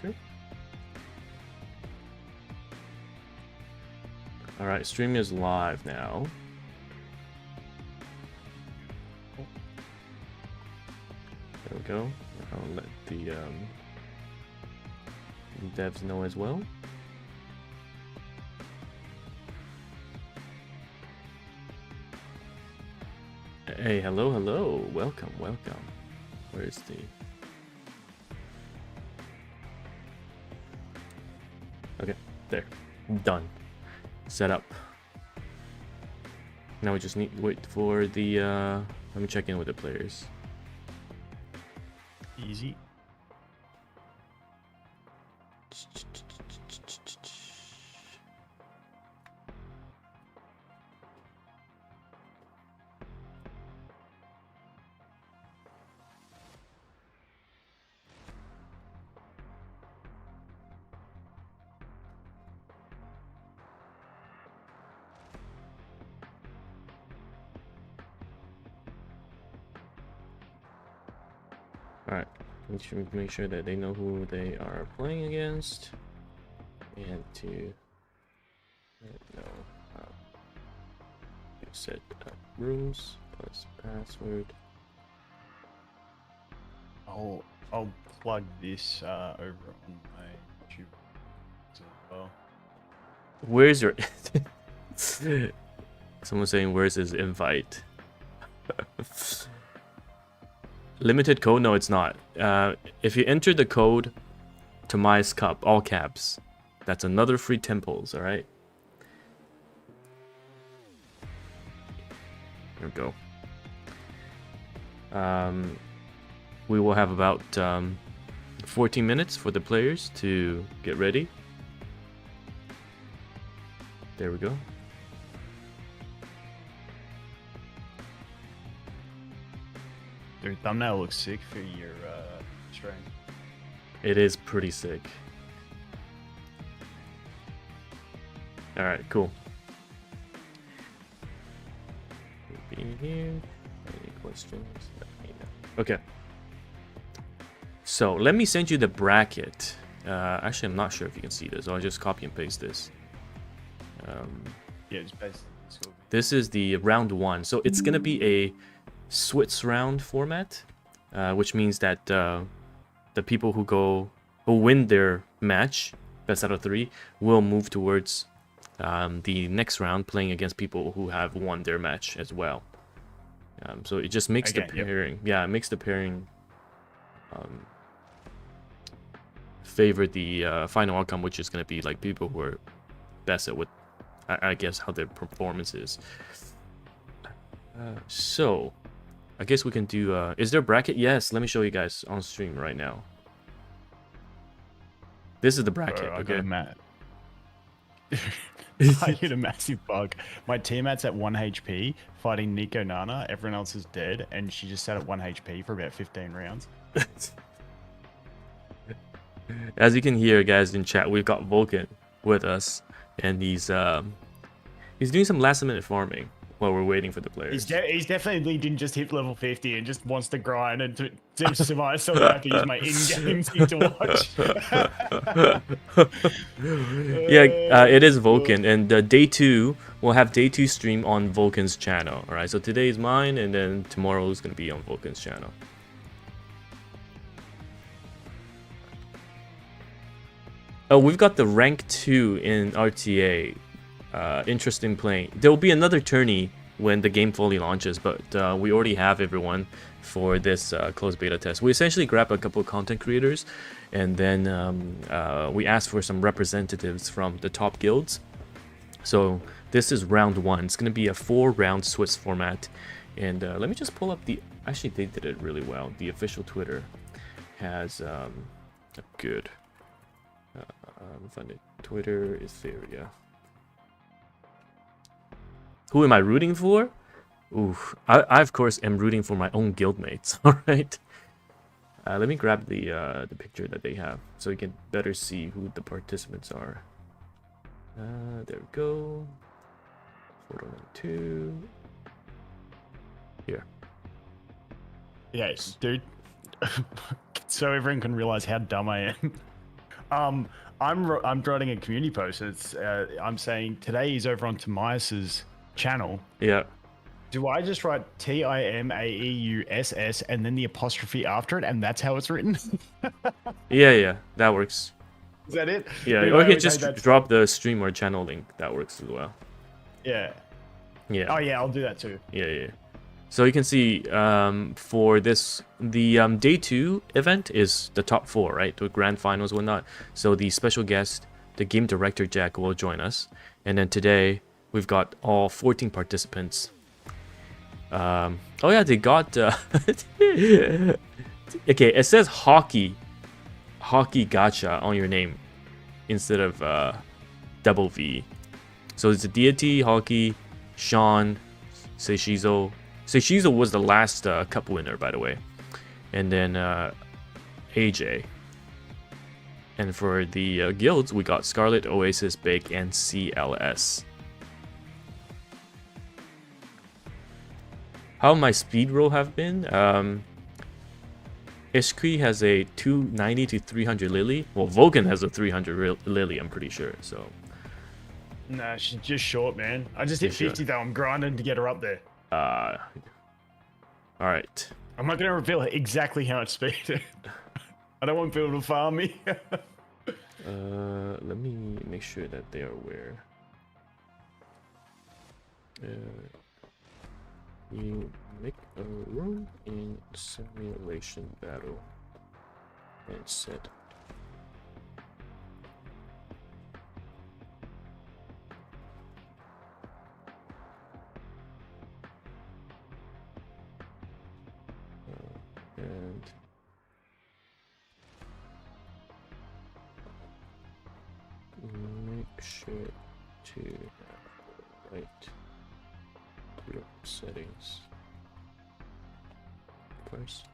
stream? All right, stream is live now. There we go. I'll let the devs know as well. Hey, hello. Welcome. Where is the... Okay, there. Done. Set up. Now we just need to wait for the... Let me check in with the players. Easy. Alright, make sure that they know who they are playing against, and to know how you set up rules plus password. I'll plug this over on my YouTube as well. Where's your... Someone's saying, where's his invite? Limited code? No, it's not. If you enter the code TimaeuSS Cup, all caps, that's another free temples, alright? There we go. We will have about 14 minutes for the players to get ready. There we go. Your thumbnail looks sick for your stream. It is pretty sick. Alright, cool. Be here. Any questions? Let me know. Okay. So let me send you the bracket. Actually, I'm not sure if you can see this. I'll just copy and paste this. Yeah, it's basically. This is the round 1. So it's gonna be a Swiss round format, which means that the people who win their match, best out of 3, will move towards the next round, playing against people who have won their match as well. So it just makes the pairing, yeah, it makes the pairing favor the final outcome, which is going to be like people who are best at what I guess how their performance is. So I guess we can do, is there a bracket? Yes, let me show you guys on stream right now. This is the bracket. Bro, I okay. I hit a massive bug. My teammate's at 1 HP fighting Nico Nana. Everyone else is dead, and she just sat at 1 HP for about 15 rounds. As you can hear, guys, in chat, we've got Vulcan with us, and he's doing some last-minute farming while we're waiting for the players. He's definitely didn't just hit level 50 and just wants to grind and to survive. So I have to use my in-game thing to watch. Yeah, it is Vulcan, and day 2 we'll have day 2 stream on Vulcan's channel. All right, so today is mine, and then tomorrow is gonna be on Vulcan's channel. Oh, we've got the rank 2 in RTA. Interesting playing. There will be another tourney when the game fully launches, but we already have everyone for this closed beta test. We essentially grab a couple of content creators, and then we ask for some representatives from the top guilds. So this is round 1. It's going to be a 4-round Swiss format, and let me just pull up the... Actually, they did it really well. The official Twitter has a good... find it. Twitter, Etheria. Who am I rooting for? Ooh, I of course am rooting for my own guildmates. All right. Let me grab the picture that they have so you can better see who the participants are. There we go. Photo number 2. Here. Yes, dude. So everyone can realize how dumb I am. I'm writing a community post. And it's I'm saying today is over on TimaeuSS's channel. Yeah. Do I just write TimaeuSS and then the apostrophe after it, and that's how it's written? Yeah, that works. Is that it? Yeah, Anyway, or you can okay, just drop the stream or channel link. That works as well. Yeah. Yeah. Oh yeah, I'll do that too. Yeah. So you can see for this, the day 2 event is the top 4, right? The grand finals, whatnot. So the special guest, the game director Jack, will join us. And then today we've got all 14 participants. Oh yeah, they got. Okay, it says hockey gacha on your name instead of double V. So it's a deity, hockey, Sean, Seishizo. Seishizo was the last cup winner, by the way, and then AJ. And for the guilds, we got Scarlet, Oasis, Big, and CLS. How my speed roll have been? Ishki has a 290 to 300 Lily. Well, Vulcan has a 300 Lily, I'm pretty sure. So. Nah, she's just short, man. I just hit 50 though. I'm grinding to get her up there. All right. I'm not gonna reveal exactly how much speed. I don't want people to farm me. Let me make sure that they are aware. You make a room in simulation battle and set. And make sure to right your settings first.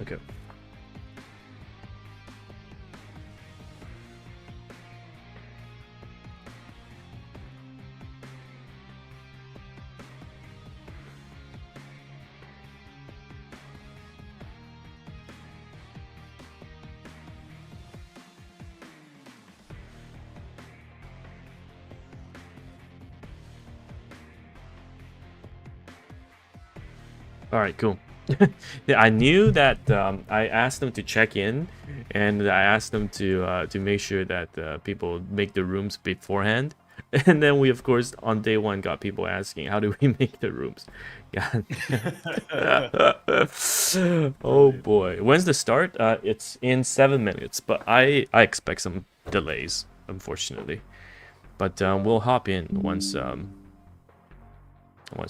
Okay. All right, cool. Yeah, I knew that I asked them to check in, and I asked them to make sure that people make the rooms beforehand. And then we, of course, on day 1 got people asking, how do we make the rooms? Yeah. Oh boy. When's the start? It's in 7 minutes, but I expect some delays, unfortunately. But we'll hop in once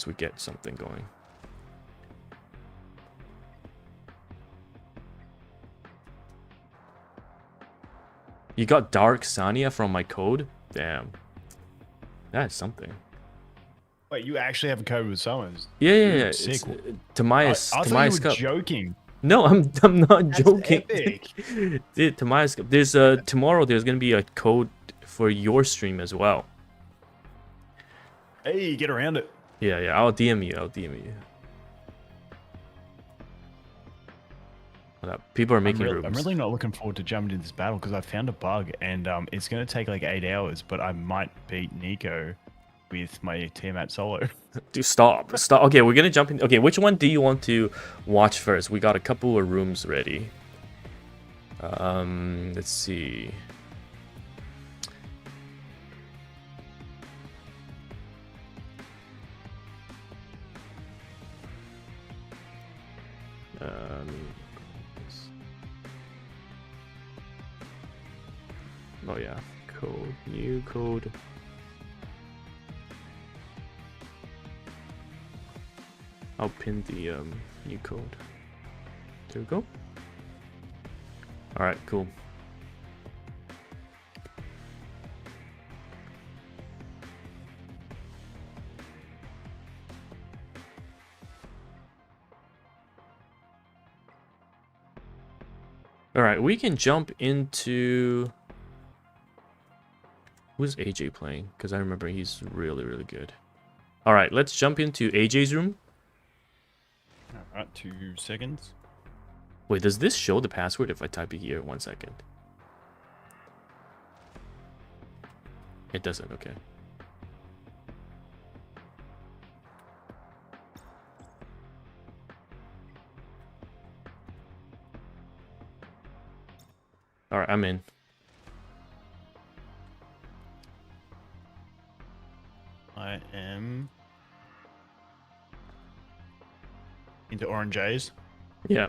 we get something going. You got Dark Sania from my code? Damn. That's something. Wait, you actually have a code with Summers? Yeah. Sick. Timaeus. I thought you were joking. No, I'm not That's joking. Epic. Dude, Timaeus. There's tomorrow there's gonna be a code for your stream as well. Hey, get around it. Yeah, I'll DM you. People are making rooms. I'm really not looking forward to jumping into this battle because I found a bug and it's going to take like 8 hours, but I might beat Nico with my Tiamat solo. Dude, stop. Okay, we're gonna jump in. Okay, which one do you want to watch first? We got a couple of rooms ready. Let's see. Oh yeah, code, new code. I'll pin the new code. There we go. All right, cool. All right, we can jump into... Who's AJ playing? Because I remember he's really, really good. All right, let's jump into AJ's room. All right, 2 seconds. Wait, does this show the password if I type it here? 1 second. It doesn't, okay. All right, I'm in. I am into Orange A's. Yeah.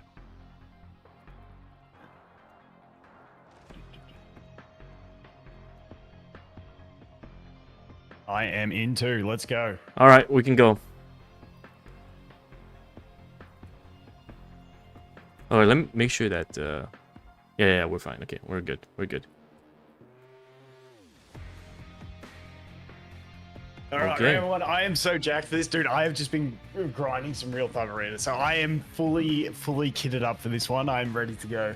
I am in too. Let's go. All right, we can go. All right, let me make sure that... Yeah, we're fine. Okay, we're good. We're good. All right, Okay. everyone. I am so jacked for this, dude. I have just been grinding some real-time arena, so I am fully kitted up for this one. I'm ready to go.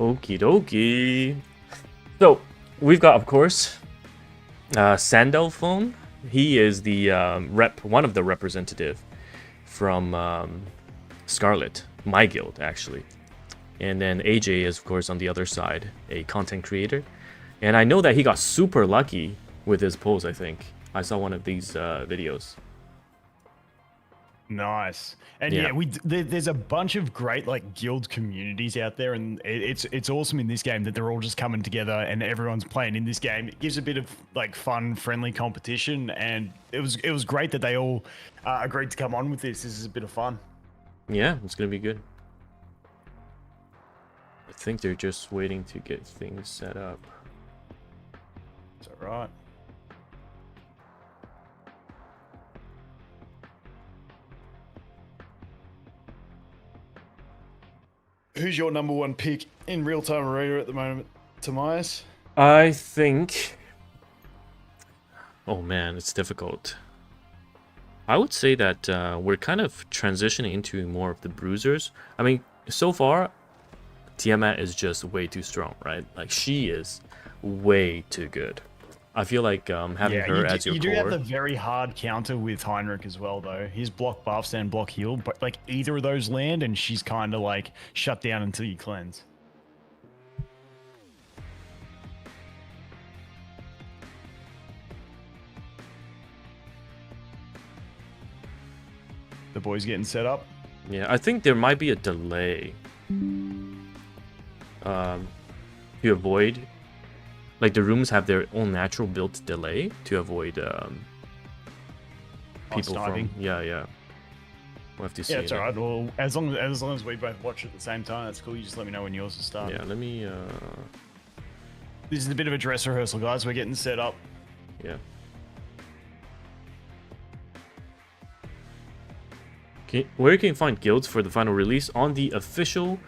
Okie dokie. So, we've got, of course, Sandel Phone. He is the one of the representative from Scarlet, my guild, actually. And then AJ is, of course, on the other side, a content creator. And I know that he got super lucky with his pulls, I think. I saw one of these videos. Nice. And Yeah. there's a bunch of great like guild communities out there, and it's awesome in this game that they're all just coming together and everyone's playing in this game. It gives a bit of like fun, friendly competition, and it was great that they all agreed to come on with this. This is a bit of fun. Yeah, it's gonna be good. I think they're just waiting to get things set up. It's all right. Who's your number one pick in real-time arena at the moment, TimaeuSS? I think... Oh man, it's difficult. I would say that we're kind of transitioning into more of the bruisers. I mean, so far, Tiamat is just way too strong, right? Like, she is way too good. I feel like having her as your you core... do have the very hard counter with Heinrich as well, though. His block buffs and block heal, but like either of those land, and she's kind of like shut down until you cleanse. The boys getting set up. Yeah, I think there might be a delay. To avoid... Like, the rooms have their own natural built delay to avoid people sniping. from... Yeah. We'll have to see. Yeah, it's alright. Well, as long as we both watch at the same time, that's cool. You just let me know when yours is starting. Yeah, let me... This is a bit of a dress rehearsal, guys. We're getting set up. Yeah. Where you can find guilds for the final release on the official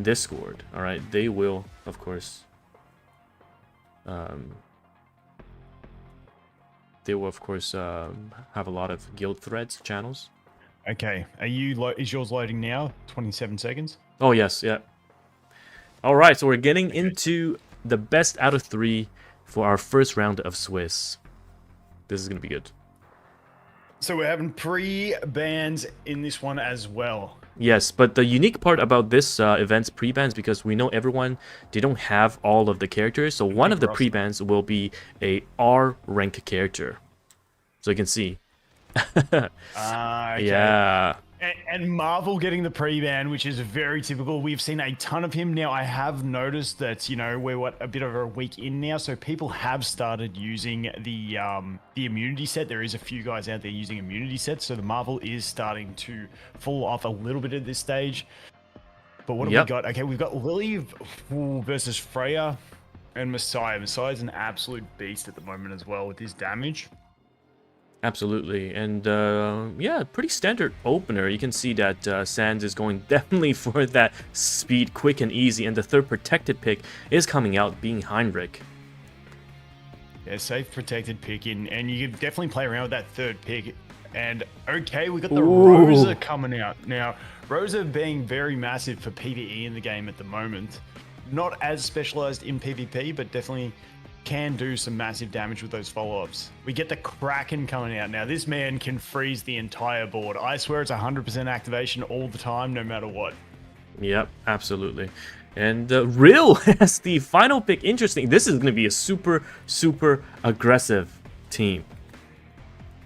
Discord. All right, they will, of course, have a lot of guild threads channels. Okay, is yours loading now? 27 seconds. Oh yes, yeah. All right, so we're getting into the best out of 3 for our first round of Swiss. This is gonna be good. So we're having pre-bans in this one as well. Yes, but the unique part about this event's pre-bans, because we know everyone, they don't have all of the characters, so one of the pre-bans will be a R rank character. So you can see. Okay. Yeah. And Marvel getting the pre-ban, which is very typical. We've seen a ton of him now. I have noticed that, you know, we're a bit of a week in now, so people have started using the immunity set. There is a few guys out there using immunity sets, so the Marvel is starting to fall off a little bit at this stage. But what have we got? Okay, we've got Lily versus Freya and Messiah. Messiah's an absolute beast at the moment as well with his damage. Absolutely, and yeah, pretty standard opener. You can see that Sands is going definitely for that speed, quick and easy, and the third protected pick is coming out, being Heinrich. Yeah, safe protected pick in, and you can definitely play around with that third pick. And okay, we got the Rosa coming out. Now, Rosa being very massive for PvE in the game at the moment. Not as specialized in PvP, but definitely can do some massive damage with those follow-ups. We get the Kraken coming out. Now, this man can freeze the entire board. I swear it's 100% activation all the time, no matter what. Yep, absolutely. And Rill has the final pick. Interesting. This is going to be a super, super aggressive team.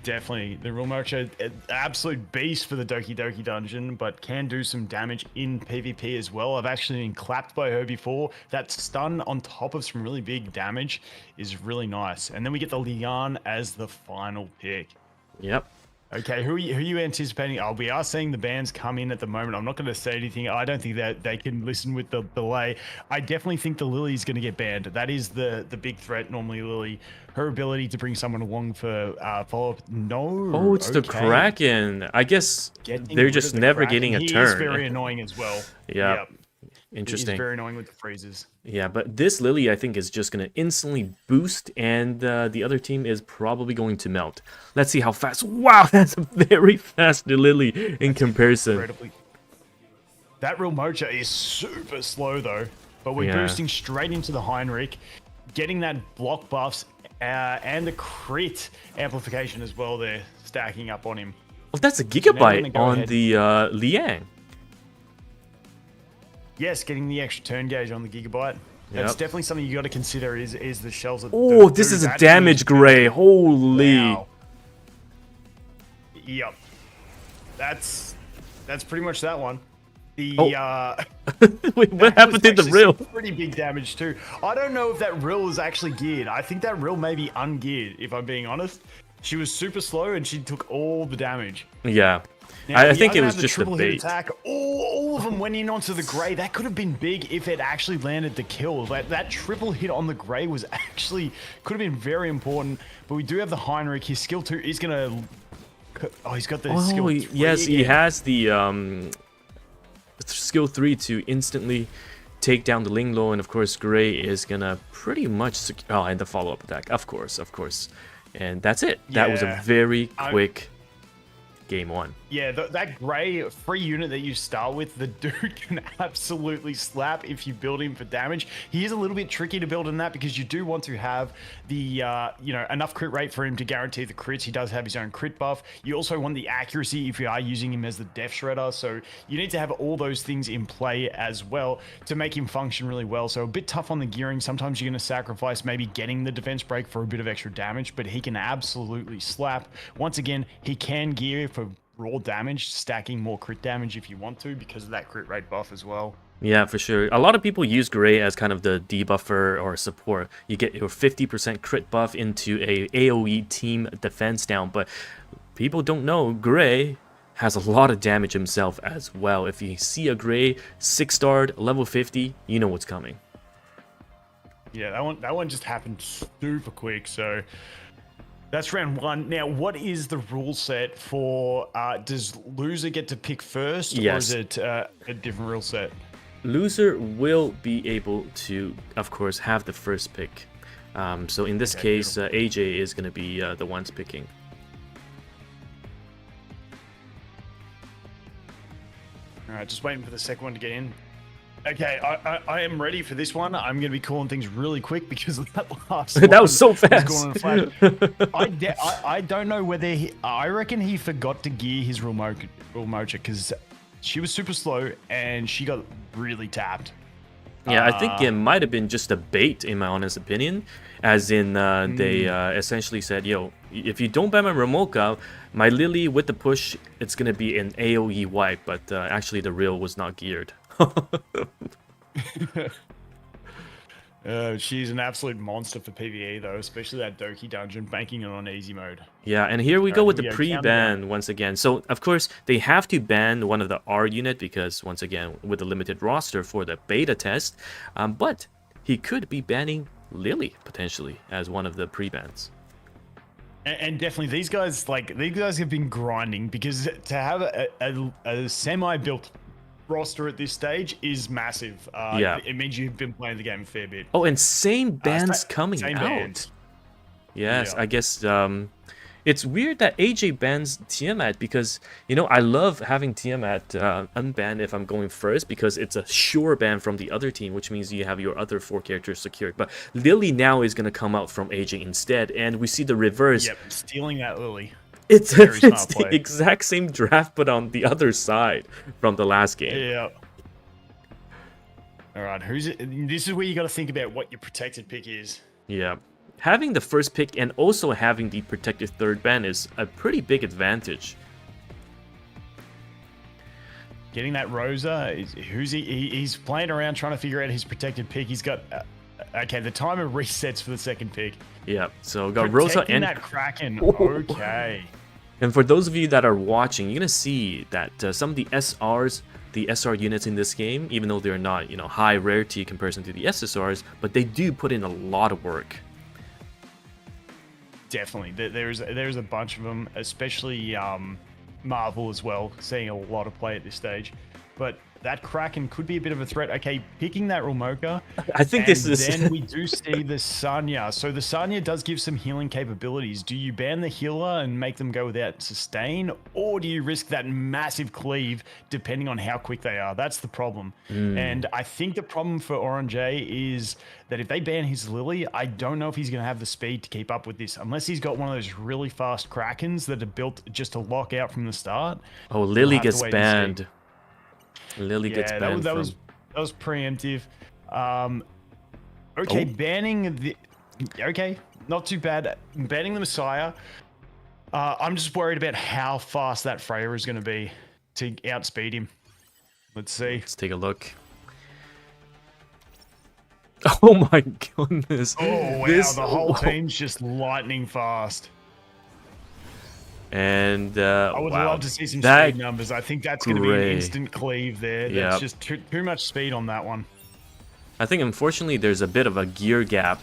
Definitely. The Real Mocha, absolute beast for the Doki Doki dungeon, but can do some damage in PvP as well. I've actually been clapped by her before. That stun on top of some really big damage is really nice. And then we get the Lian as the final pick. Yep. Okay, who are you anticipating? Oh, we are seeing the bans come in at the moment. I'm not going to say anything. I don't think that they can listen with the delay. I definitely think the Lily is going to get banned. That is the big threat normally, Lily. Her ability to bring someone along for follow-up. No. Oh, it's the Kraken. I guess they're just never getting a turn. He is very annoying as well. Yeah. Yep. Interesting. He's very annoying with the freezes. Yeah, but this Lily, I think, is just going to instantly boost, and the other team is probably going to melt. Let's see how fast. Wow, that's a very fast Lily in comparison. Incredibly. That Real Mocha is super slow, though. But we're boosting straight into the Heinrich, getting that block buffs and the crit amplification as well there, stacking up on him. Oh, that's a gigabyte on the Liang. Yes, getting the extra turn gauge on the gigabyte. That's definitely something you got to consider. Is the shells? Oh, this is a damage gray. Holy! Wow. Yep. That's pretty much that one. The wait, what happened to the Rill? Pretty big damage too. I don't know if that Rill is actually geared. I think that Rill may be ungeared. If I'm being honest, she was super slow and she took all the damage. Yeah. Now, I think it was just a bait. Attack. All of them went in onto the Grey. That could have been big if it actually landed the kill. That triple hit on the Grey was actually, could have been very important. But we do have the Heinrich. His skill 2 is going to... Oh, he's got the skill 3 yes, again. he has the skill 3 to instantly take down the Linglo. And of course, Grey is going to pretty much... Oh, and the follow-up attack. Of course. And that's it. That was a very quick... Game 1. Yeah, that Grey free unit that you start with, the dude can absolutely slap if you build him for damage. He is a little bit tricky to build in that because you do want to have the, enough crit rate for him to guarantee the crits. He does have his own crit buff. You also want the accuracy if you are using him as the Death Shredder. So you need to have all those things in play as well to make him function really well. So a bit tough on the gearing. Sometimes you're going to sacrifice maybe getting the defense break for a bit of extra damage, but he can absolutely slap. Once again, he can gear for raw damage, stacking more crit damage if you want to because of that crit rate buff as well. Yeah, for sure. A lot of people use Grey as kind of the debuffer or support. You get your 50% crit buff into a AoE team defense down, but people don't know Grey has a lot of damage himself as well. If you see a Grey 6-starred level 50, you know what's coming. Yeah, that one just happened super quick, so that's round 1. Now, what is the rule set for, does loser get to pick first, or is it a different rule set? Loser will be able to, of course, have the first pick. So in this case, AJ is going to be the ones picking. All right, just waiting for the second one to get in. Okay, I am ready for this one. I'm going to be calling things really quick because of that last one. That was so fast. I don't know whether I reckon he forgot to gear his Real Mocha because she was super slow and she got really tapped. Yeah, I think it might have been just a bait, in my honest opinion. As in, they essentially said, yo, if you don't ban my Ramoka, my Lily with the push, it's going to be an AoE wipe. But actually, the Real was not geared. She's an absolute monster for PvE though, especially that Doki dungeon, banking it on easy mode. Yeah, and here we go with the pre-ban once again. So, of course, they have to ban one of the R unit because, once again, with a limited roster for the beta test. But he could be banning Lily, potentially, as one of the pre-bans. And definitely, these guys have been grinding because to have a semi-built roster at this stage is massive. It means you've been playing the game a fair bit. Oh, and same bands coming out. Band. Yes, Yeah. I guess it's weird that AJ bans Tiamat because, you know, I love having Tiamat unbanned if I'm going first because it's a sure ban from the other team, which means you have your other 4 characters secured. But Lily now is going to come out from AJ instead, and we see the reverse. Yep, stealing that Lily. It's, Very it's smart the play. exact same draft, but on the other side from the last game. Yeah. All right, this is where you got to think about what your protected pick is. Yeah. Having the first pick and also having the protected third ban is a pretty big advantage. Getting that Rosa, he's playing around trying to figure out his protected pick. He's got, okay, the timer resets for the second pick. Yeah, so got Rosa and that Kraken, okay. And for those of you that are watching, you're going to see that some of the SRs, the SR units in this game, even though they're not, you know, high rarity in comparison to the SSRs, but they do put in a lot of work. Definitely, there's a bunch of them, especially Marvel as well, seeing a lot of play at this stage. But that Kraken could be a bit of a threat. Okay, picking that Ramoka. I think this is... then we do see the Sanya. So the Sanya does give some healing capabilities. Do you ban the healer and make them go without sustain? Or do you risk that massive cleave depending on how quick they are? That's the problem. And I think the problem for Orange is that if they ban his Lily, I don't know if he's going to have the speed to keep up with this. Unless he's got one of those really fast Krakens that are built just to lock out from the start. Oh, Lily gets banned. Lily gets banned. That was preemptive. Okay, banning the... Okay, not too bad. Banning the Messiah. I'm just worried about how fast that Freya is going to be to outspeed him. Let's see. Let's take a look. Oh my goodness. Oh, wow. The whole team's just lightning fast. And I would love to see some speed numbers. I think that's going to be an instant cleave there. That's just too much speed on that one. I think unfortunately there's a bit of a gear gap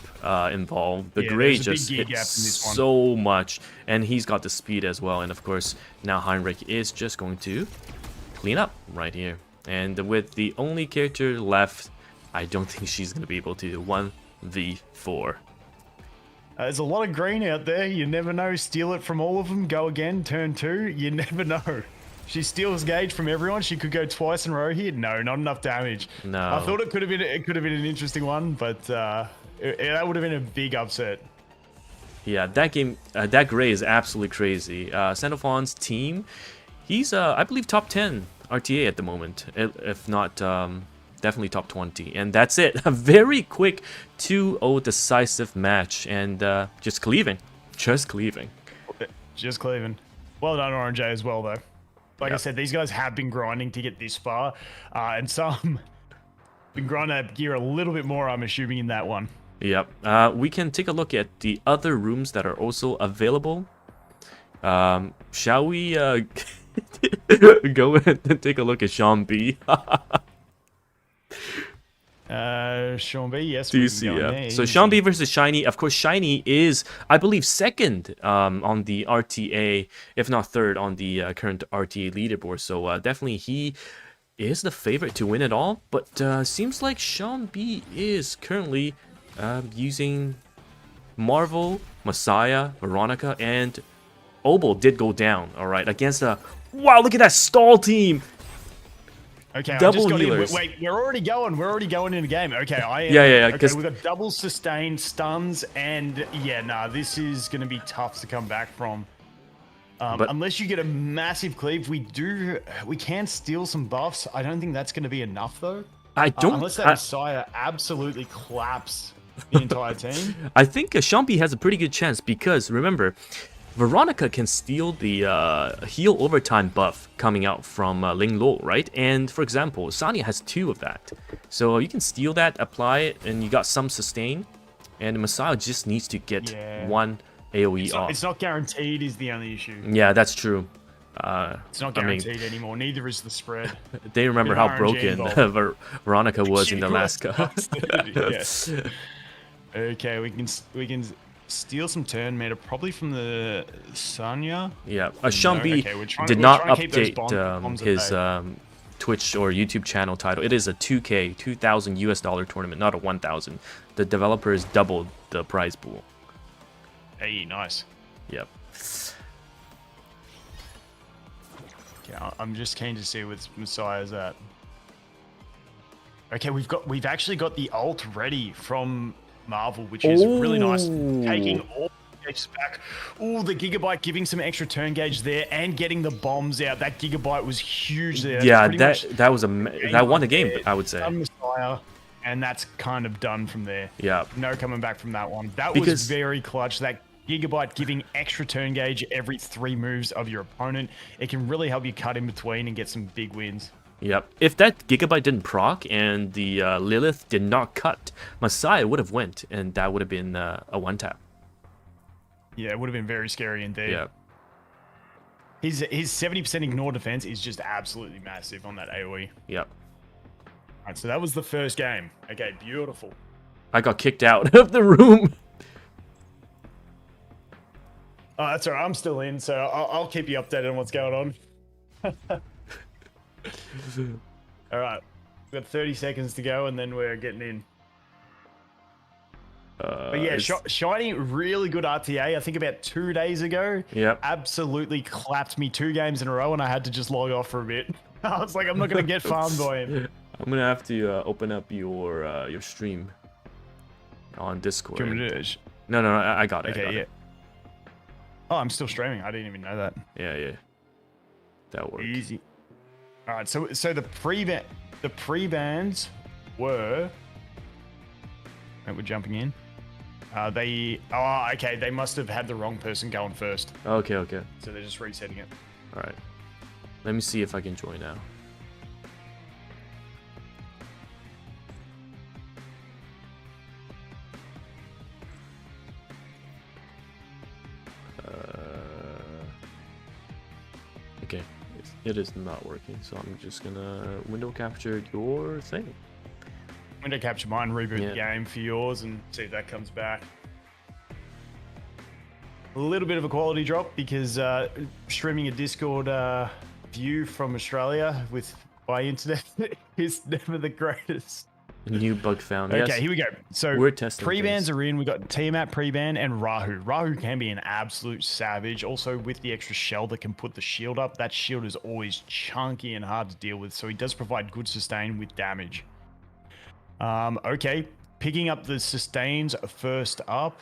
involved. The Grey just hits so much, and he's got the speed as well. And of course now Heinrich is just going to clean up right here. And with the only character left, I don't think she's going to be able to 1v4. There's a lot of green out there. You never know. Steal it from all of them. Go again. Turn 2. You never know. She steals gauge from everyone. She could go twice in a row here. No, not enough damage. No. I thought it could have been an interesting one, but that would have been a big upset. Yeah, that game, that Grey is absolutely crazy. Xenophon's team, he's I believe top 10 RTA at the moment, if not definitely top 20, and that's it. A very quick 2-0 decisive match, and just cleaving. Well done, Orange as well, though. Like I said, these guys have been grinding to get this far, and some been grinding that gear a little bit more, I'm assuming, in that one. Yep. We can take a look at the other rooms that are also available. Shall we go ahead and take a look at Sean B? Sean B, yes. Do you see? So Sean B versus Shiny. Of course, Shiny is, I believe, second on the RTA, if not third on the current RTA leaderboard. So definitely he is the favorite to win it all. But seems like Sean B is currently using Marvel, Messiah, Veronica, and Obel did go down. All right, against a... Wow, look at that stall team. Okay, double healers. Wait, we're already going in the game. Okay, I am. Yeah. Okay, we've got double sustained stuns, and this is going to be tough to come back from. Unless you get a massive cleave, we can steal some buffs. I don't think that's going to be enough though. I don't. Unless that Messiah absolutely claps the entire team. I think Shumpy has a pretty good chance because remember, Veronica can steal the heal overtime buff coming out from Ling Lo, right? And for example, Sanya has 2 of that. So you can steal that, apply it, and you got some sustain. And Messiah just needs to get 1 AoE off. It's not guaranteed is the only issue. Yeah, that's true. It's not guaranteed anymore. Neither is the spread. They remember how broken Veronica was in the last cut. Yes. Okay, we can steal some turn meta, probably from the Sanya. Yeah, Shambi did not update his Twitch or YouTube channel title. It is a 2K, $2,000 US tournament, not a 1,000. The developers doubled the prize pool. Hey, nice. Yep. Okay, I'm just keen to see what Messiah's at. Okay, we've actually got the ult ready from Marvel, which is really nice. Taking all the engages back. Oh, the Gigabyte giving some extra turn gauge there and getting the bombs out. That Gigabyte was huge there. That's that was that won the game, I would say. Messiah, and that's kind of done from there. Yeah. No coming back from that one. That was very clutch. That Gigabyte giving extra turn gauge every 3 moves of your opponent. It can really help you cut in between and get some big wins. Yep. If that Gigabyte didn't proc and the Lilith did not cut, Messiah would have went, and that would have been a one-tap. Yeah, it would have been very scary indeed. Yeah. His 70% ignore defense is just absolutely massive on that AoE. Yep. All right, so that was the first game. Okay, beautiful. I got kicked out of the room. Oh, that's all right. I'm still in, so I'll keep you updated on what's going on. All right, we've got 30 seconds to go, and then we're getting in. But yeah, Shiny, really good RTA. I think about 2 days ago. Yep. Absolutely clapped me 2 games in a row, and I had to just log off for a bit. I was like, I'm not going to get farmed by him. I'm going to have to open up your stream on Discord. Do you want me to do it? No, I got it. Okay, yeah. Oh, I'm still streaming. I didn't even know that. Yeah. That worked. Easy. All right, so the pre-bans were... We're jumping in. Okay, they must have had the wrong person going first. Okay. So they're just resetting it. All right. Let me see if I can join now. Okay, it is not working, so I'm just gonna window capture your thing. Window capture mine, reboot the game for yours, and see if that comes back. A little bit of a quality drop because streaming a Discord view from Australia by internet is never the greatest. New bug found. Okay, yes. Here we go. So we're testing pre-bans are in. We've got Tiamat pre-ban and Rahu. Rahu can be an absolute savage. Also with the extra shell that can put the shield up. That shield is always chunky and hard to deal with. So he does provide good sustain with damage. Okay, picking up the sustains first up.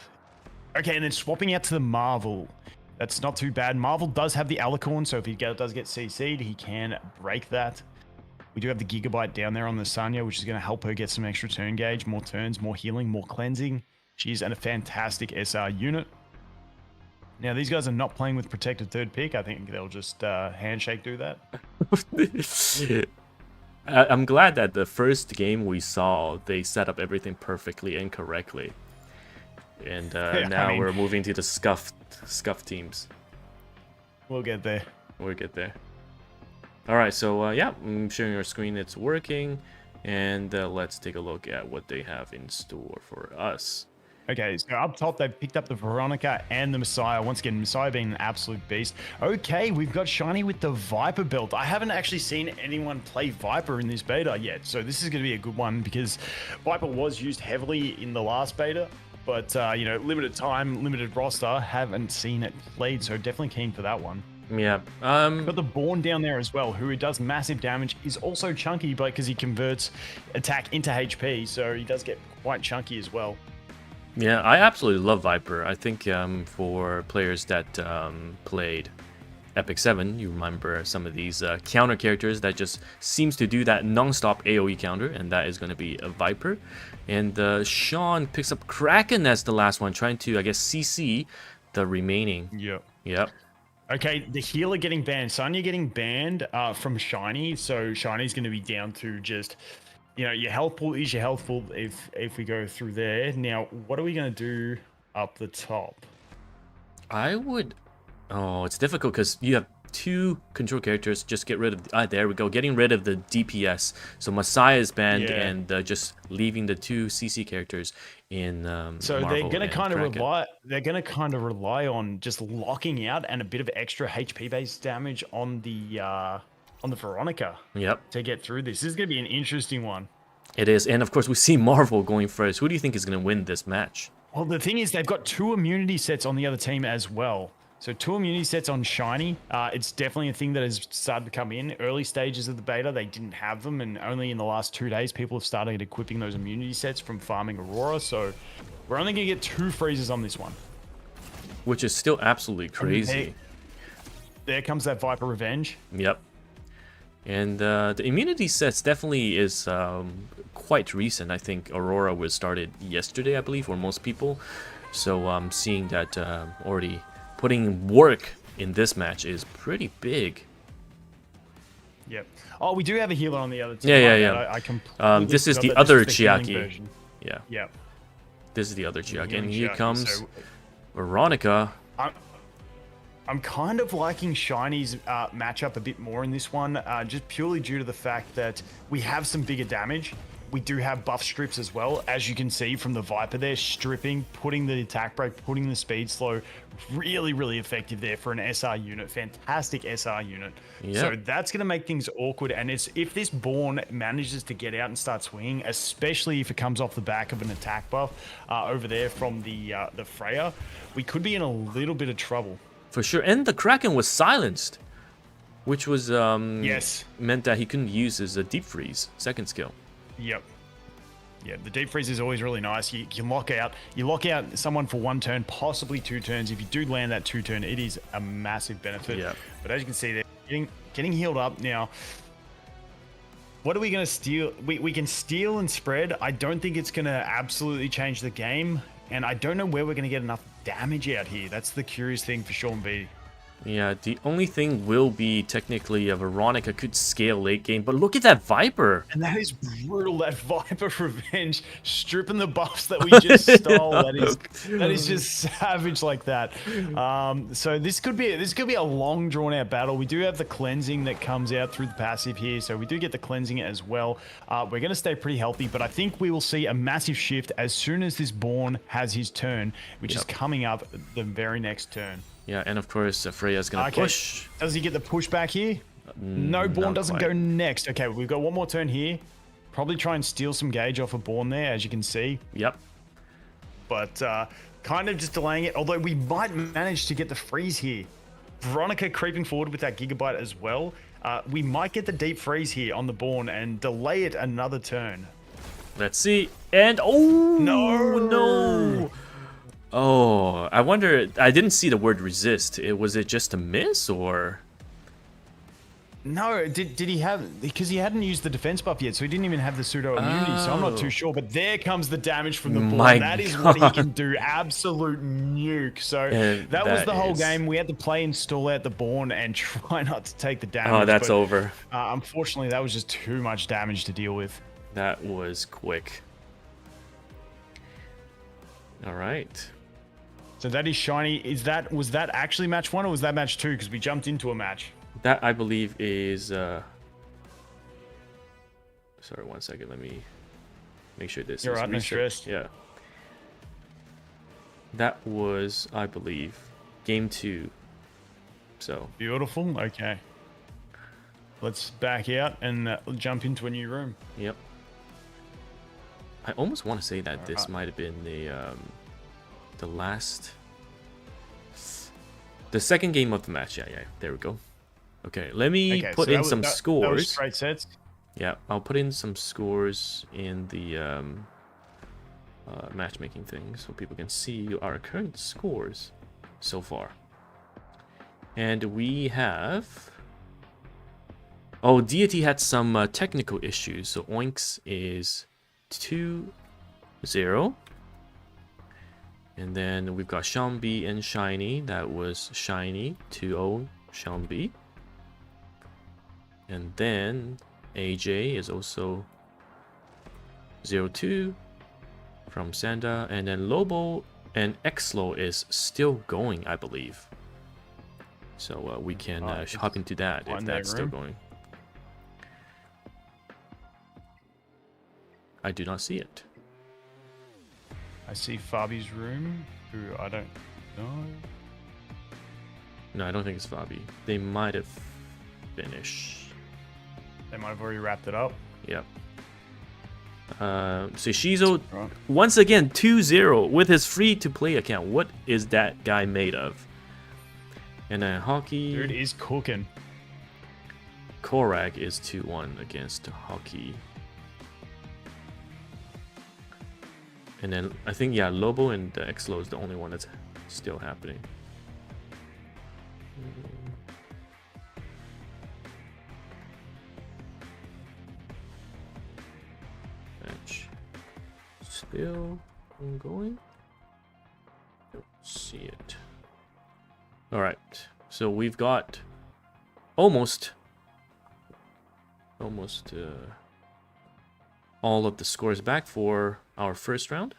Okay, and then swapping out to the Marvel. That's not too bad. Marvel does have the Alicorn, so if he does get CC'd, he can break that. We do have the Gigabyte down there on the Sanya, which is going to help her get some extra turn gauge, more turns, more healing, more cleansing. She's a fantastic SR unit. Now, these guys are not playing with protected third pick. I think they'll just handshake do that. I'm glad that the first game we saw, they set up everything perfectly and correctly. And now we're moving to the scuff teams. We'll get there. We'll get there. All right, so yeah, I'm sharing our screen. It's working. And let's take a look at what they have in store for us. Okay, so up top, they've picked up the Veronica and the Messiah. Once again, Messiah being an absolute beast. Okay, we've got Shiny with the Viper belt. I haven't actually seen anyone play Viper in this beta yet, so this is going to be a good one because Viper was used heavily in the last beta, but, you know, limited time, limited roster, haven't seen it played, so definitely keen for that one. Yeah. Got the Born down there as well, who does massive damage, is also chunky, but because he converts attack into HP, so he does get quite chunky as well. Yeah, I absolutely love Viper. I think for players that played Epic 7, you remember some of these counter characters that just seems to do that non-stop AoE counter, and that is going to be a Viper. And Sean picks up Kraken as the last one, trying to, I guess, CC the remaining. Yep. Okay, the healer getting banned. Sanya getting banned from Shiny, so Shiny's going to be down to just... You know, your health pool is your health pool if we go through there. Now, what are we going to do up the top? I would... Oh, it's difficult because you have 2 control characters. Just get rid of... there we go. Getting rid of the DPS. So Messiah is banned and just leaving the 2 CC characters in so Marvel they're going to kind of Kraken. rely... They're going to kind of rely on just locking out and a bit of extra HP-based damage on the Veronica. Yep. To get through this. This is going to be an interesting one. It is. And of course, we see Marvel going first. Who do you think is going to win this match? Well, the thing is, they've got 2 immunity sets on the other team as well. So 2 immunity sets on Shiny. It's definitely a thing that has started to come in. Early stages of the beta, they didn't have them, and only in the last 2 days, people have started equipping those immunity sets from farming Aurora. So we're only going to get 2 freezes on this one. Which is still absolutely crazy. There comes that Viper Revenge. Yep. And the immunity sets definitely is quite recent. I think Aurora was started yesterday, I believe, for most people. So seeing that already putting work in this match is pretty big. Yep. Oh, we do have a healer on the other team. Yeah. I completely this is the forgot that other this is the healing Chiaki. version. Yeah. Yep. This is the other Chiaki. And Healing here Chiaki. comes So, Veronica. I'm kind of liking Shiny's matchup a bit more in this one, just purely due to the fact that we have some bigger damage. We do have buff strips as well, as you can see from the Viper there, stripping, putting the attack break, putting the speed slow. Really, really effective there for an SR unit. Fantastic SR unit. Yeah. So that's going to make things awkward. And it's if this Born manages to get out and start swinging, especially if it comes off the back of an attack buff over there from the Freya, we could be in a little bit of trouble. For sure. And the Kraken was silenced, which was yes, meant that he couldn't use his deep freeze second skill. Yep. Yeah, the deep freeze is always really nice. You lock out someone for 1 turn, possibly 2 turns. If you do land that 2 turn, it is a massive benefit. Yep. But as you can see, they're getting healed up now. What are we going to steal? We can steal and spread. I don't think it's going to absolutely change the game, and I don't know where we're going to get enough damage out here. That's the curious thing for Sean B. Yeah, the only thing will be technically Veronica could scale late game, but look at that Viper. And that is brutal, that Viper Revenge, stripping the buffs that we just stole. That is just savage like that. So this could be a long drawn out battle. We do have the cleansing that comes out through the passive here, so we do get the cleansing as well. We're going to stay pretty healthy, but I think we will see a massive shift as soon as this Born has his turn, which is coming up the very next turn. Yeah, and of course, Freya's going to push. Does he get the pushback here? No, Born doesn't go next. Okay, we've got 1 more turn here. Probably try and steal some gauge off of Born there, as you can see. Yep. But kind of just delaying it, although we might manage to get the freeze here. Veronica creeping forward with that Gigabyte as well. We might get the deep freeze here on the Born and delay it another turn. Let's see. And, oh! No! Oh, I wonder, I didn't see the word resist. Was it just a miss, or? No, did he have, because he hadn't used the defense buff yet, so he didn't even have the pseudo immunity, so I'm not too sure. But there comes the damage from the Born. That is what he can do. Absolute nuke. So that was the whole game. We had to play and stall out the Born and try not to take the damage. Oh, that's over. Unfortunately, that was just too much damage to deal with. That was quick. All right. So that is Shiny. Was that actually match 1 or was that match 2? Because we jumped into a match. That I believe is sorry, 1 second. Let me make sure this You're is right, no stress. Yeah. That was, I believe, game 2. So beautiful. Okay. Let's back out and jump into a new room. Yep. I almost want to say that this might have been the second game of the match. Yeah, there we go. Okay, let me put in some scores. That was straight sets. Yeah, I'll put in some scores in the matchmaking thing so people can see our current scores so far. And we have... Oh, Deity had some technical issues, so Oinks is 2-0. And then we've got Sean B and Shiny. That was Shiny 2-0 Sean B. And then AJ is also 0-2 from Sanda. And then Lobo and Xlo is still going, I believe. So we can hop into that if that's still going. I do not see it. I see Fabi's room, who I don't know. No, I don't think it's Fabi. They might have finished. They might have already wrapped it up. Yep. Shishizo, once again, 2-0 with his free-to-play account. What is that guy made of? And then Hockey... Dude is cooking. Korag is 2-1 against Hockey. And then, I think, yeah, Lobo and Exlo is the only one that's still happening. Match still ongoing. Don't see it. All right, so we've got almost all of the scores back for our first round.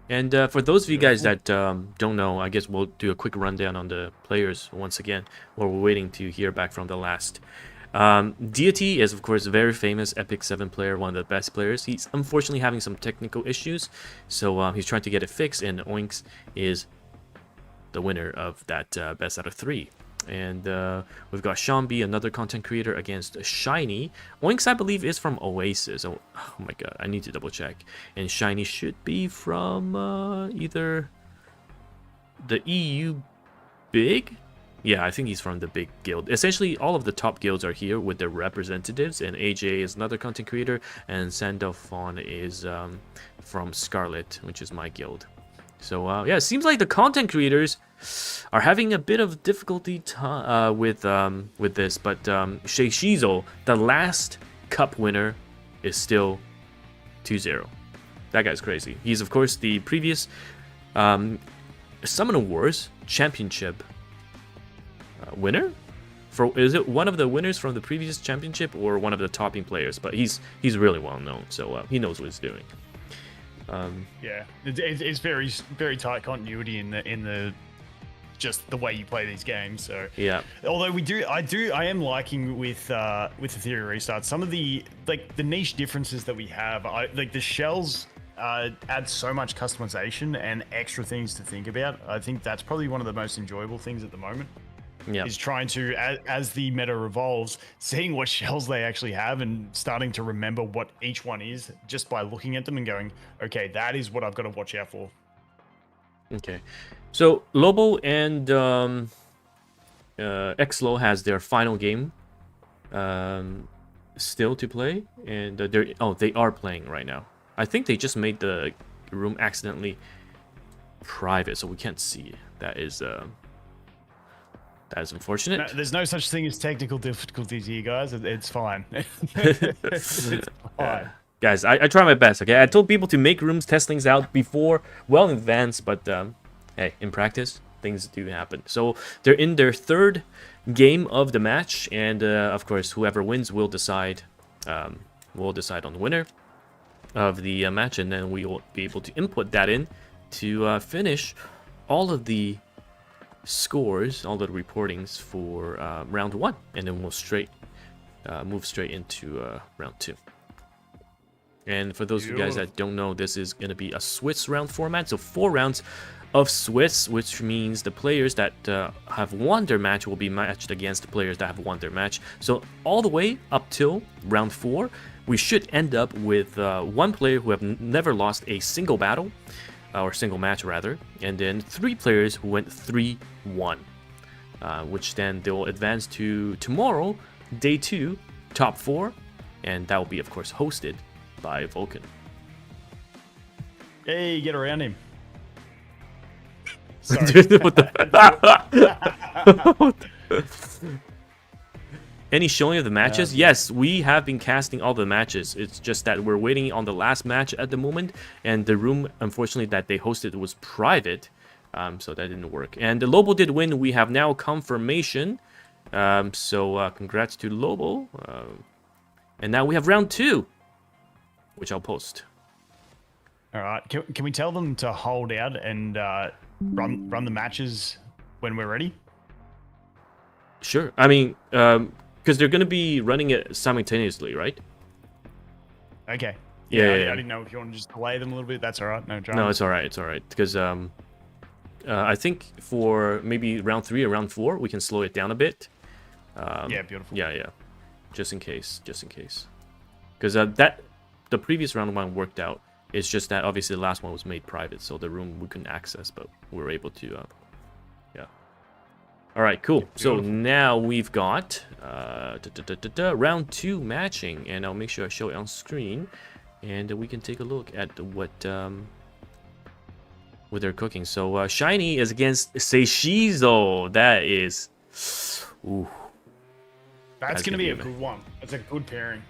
And for those of you guys that don't know, I guess we'll do a quick rundown on the players once again while we're waiting to hear back from the last. Deity is, of course, a very famous Epic 7 player, one of the best players. He's unfortunately having some technical issues, so he's trying to get it fixed, and Oinks is the winner of that best out of 3. And we've got Shambi, another content creator, against Shiny. Oinks, I believe, is from Oasis. Oh my god, I need to double check. And Shiny should be from either the EU Big? Yeah, I think he's from the Big Guild. Essentially, all of the top guilds are here with their representatives. And AJ is another content creator. And Sandalphon is from Scarlet, which is my guild. So yeah, it seems like the content creators are having a bit of difficulty with this, but Shishizo, the last cup winner, is still 2-0. That guy's crazy. He's of course the previous Summoner Wars championship winner. Is it one of the winners from the previous championship or one of the topping players? But he's really well known, so he knows what he's doing. Yeah, it's very tight continuity in the just the way you play these games. So yeah, although I am liking with Etheria restart some of the the niche differences that we have. Like the shells add so much customization and extra things to think about. I think that's probably one of the most enjoyable things at the moment. Yeah, is trying to, as the meta evolves, seeing what shells they actually have and starting to remember what each one is just by looking at them and going, okay, that is what I've got to watch out for. Okay, so Lobo and Exlo has their final game still to play, and they are playing right now. I think they just made the room accidentally private, so we can't see. That is unfortunate. No, there's no such thing as technical difficulties here, guys. It's fine. It's fine. Guys, I try my best, okay? I told people to make rooms, test things out before, well in advance, but hey, in practice, things do happen. So they're in their third game of the match, and of course, whoever wins will decide on the winner of the match, and then we will be able to input that in to finish all of the scores, all the reportings for round 1, and then we'll move straight into round 2. And for those of you guys that don't know, this is going to be a Swiss round format, so 4 rounds of Swiss, which means the players that have won their match will be matched against the players that have won their match. So all the way up till round 4, we should end up with 1 player who have never lost a single battle, or single match rather, and then 3 players who went 3-1, which then they'll advance to tomorrow, day 2, top 4, and that will be of course hosted by Vulcan. Hey, get around him. What the? Any showing of the matches? Yes, we have been casting all the matches. It's just that we're waiting on the last match at the moment, and the room, unfortunately, that they hosted was private, so that didn't work. And the Lobo did win. We have now confirmation. So congrats to Lobo. And now we have round 2, which I'll post. All right. Can we tell them to hold out and run the matches when we're ready? Sure. I mean, because they're going to be running it simultaneously, right? Okay. Yeah, I didn't know if you want to just delay them a little bit. That's all right. No drama. No, it's all right. It's all right. Because I think for maybe round 3 or round 4, we can slow it down a bit. Yeah, beautiful. Yeah. Just in case. Because that the previous round one worked out. It's just that obviously the last one was made private, so the room we couldn't access, but we were able to. Yeah. All right, cool. So now we've got round 2 matching, and I'll make sure I show it on screen, and we can take a look at what they're cooking. So Shiny is against Seishizo. That is, ooh, that's going to be a good one. That's a good pairing.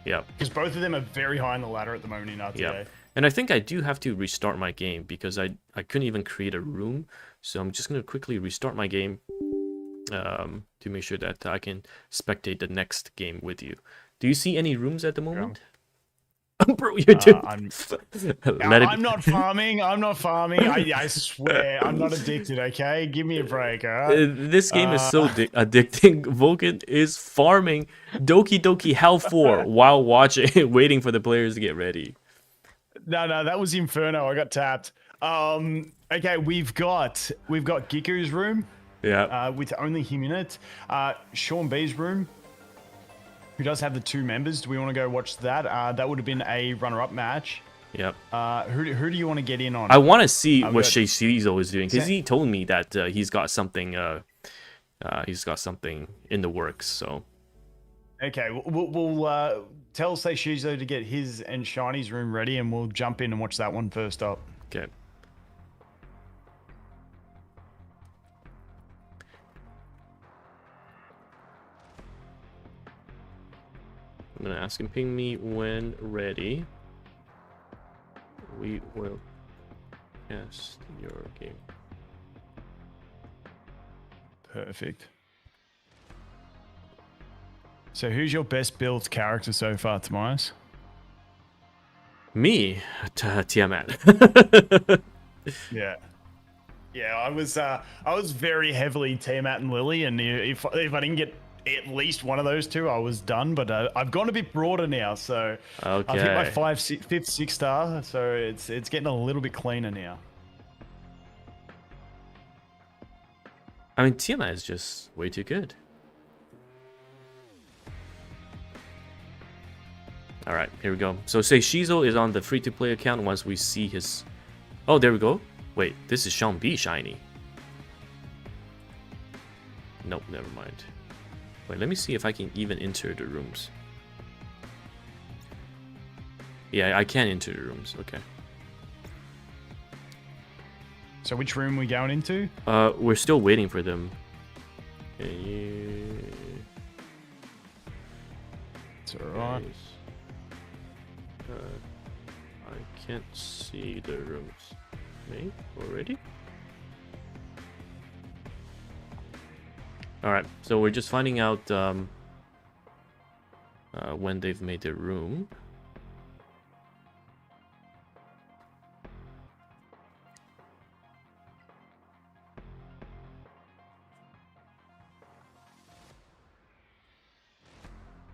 Yeah. Because both of them are very high on the ladder at the moment in RTA. Yeah. And I think I do have to restart my game because I couldn't even create a room. So I'm just going to quickly restart my game to make sure that I can spectate the next game with you. Do you see any rooms at the moment? Bro, you're doing... I'm not farming. I'm not farming. I swear. I'm not addicted, okay? Give me a break, all right? This game is so addicting. Vulcan is farming Doki Doki Hell 4 while watching, waiting for the players to get ready. No, that was Inferno. I got tapped. Okay, we've got Giku's room. Yeah. With only him in it. Sean B's room, who does have the 2 members. Do we want to go watch that? That would have been a runner-up match. Yep. Who do you want to get in on? I want to see what Seishizo is doing because he told me that he's got something. He's got something in the works. So. Okay, we'll tell Seishizo to get his and Shiny's room ready, and we'll jump in and watch that one first up. Okay. I'm gonna ask him ping me when ready. We will cast your game. Perfect. So who's your best built character so far, TimaeuSS? Me, Tiamat. Yeah. Yeah, I was very heavily Tiamat and Lily, and if I didn't get at least one of those 2, I was done. But I've gone a bit broader now, so okay. I've hit my 5th 6 star, so it's getting a little bit cleaner now. I mean, Tiamat is just way too good. All right, here we go. So Seishizo is on the free-to-play account. Once we see his, oh, there we go. Wait, this is Sean B Shiny. Nope, never mind. Wait, let me see if I can even enter the rooms. Yeah, I can enter the rooms. Okay. So which room are we going into? We're still waiting for them. It's alright. I can't see the rooms. Me already? Alright, so we're just finding out when they've made their room.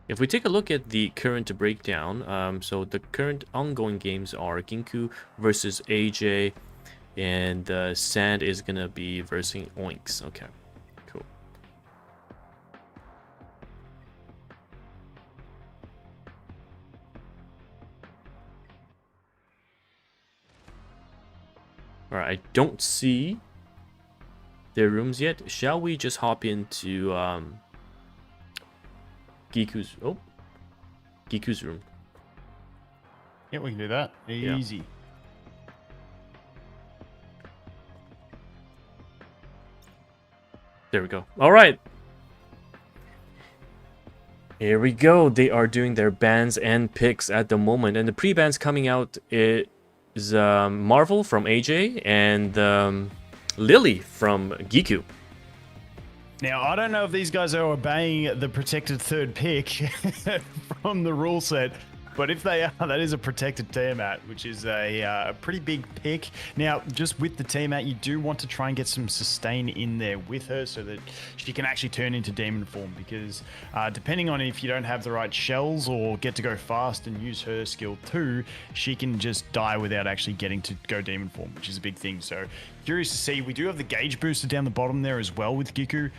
If we take a look at the current breakdown, so the current ongoing games are Ginku versus AJ, and Sand is gonna be versing Oinks. Okay, cool. All right, I don't see their rooms yet. Shall we just hop into Giku's room? Yeah, we can do that. Easy. Yeah. There we go. All right. Here we go. They are doing their bans and picks at the moment, and the pre-bans coming out is Marvel from AJ and Lily from Giku. Now, I don't know if these guys are obeying the protected 3rd pick from the rule set, but if they are, that is a protected Tiamat, which is a pretty big pick. Now, just with the Tiamat, you do want to try and get some sustain in there with her so that she can actually turn into demon form, because depending on if you don't have the right shells or get to go fast and use her skill too, she can just die without actually getting to go demon form, which is a big thing. So curious to see. We do have the gauge booster down the bottom there as well with Giku.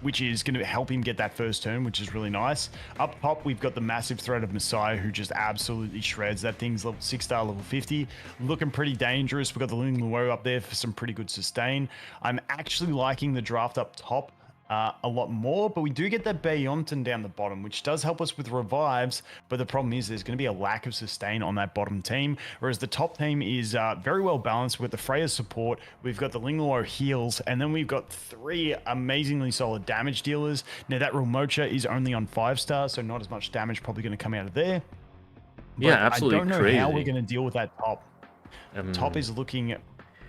which is going to help him get that first turn, which is really nice. Up top, we've got the massive threat of Messiah, who just absolutely shreds. That thing's level 6-star, level 50. Looking pretty dangerous. We've got the Ling Luo up there for some pretty good sustain. I'm actually liking the draft up top a lot more, but we do get that Bayonton down the bottom, which does help us with revives, but the problem is there's going to be a lack of sustain on that bottom team, whereas the top team is very well balanced with the Freya support. We've got the Lingluo heals, and then we've got 3 amazingly solid damage dealers. Now that Mocha is only on 5-star, so not as much damage probably going to come out of there. But yeah, absolutely I don't know crazy. how we're going to deal with that top. Top is looking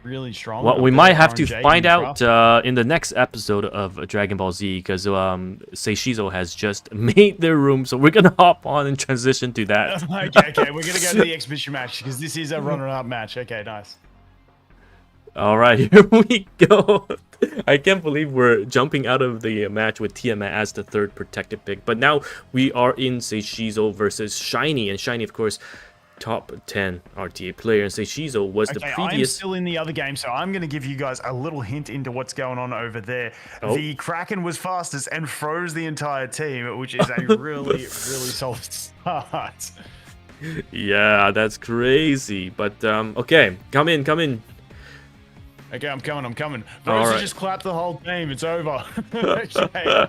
really strong. Well, we might have to find out in the next episode of Dragon Ball Z, because Seishizo has just made their room, so we're gonna hop on and transition to that. Okay, we're gonna go to the exhibition match because this is a runner-up match. Okay, nice. All right, here we go. I can't believe we're jumping out of the match with Tiamat as the 3rd protected pick, but now we are in Seishizo versus Shiny, and Shiny, of course, top 10 RTA player, and Seishizo was the previous... I'm still in the other game, so I'm going to give you guys a little hint into what's going on over there. Oh. The Kraken was fastest and froze the entire team, which is a really, really solid start. Yeah, that's crazy. But, okay, come in. Okay, I'm coming. Rosie just clapped the whole team. It's over. Okay.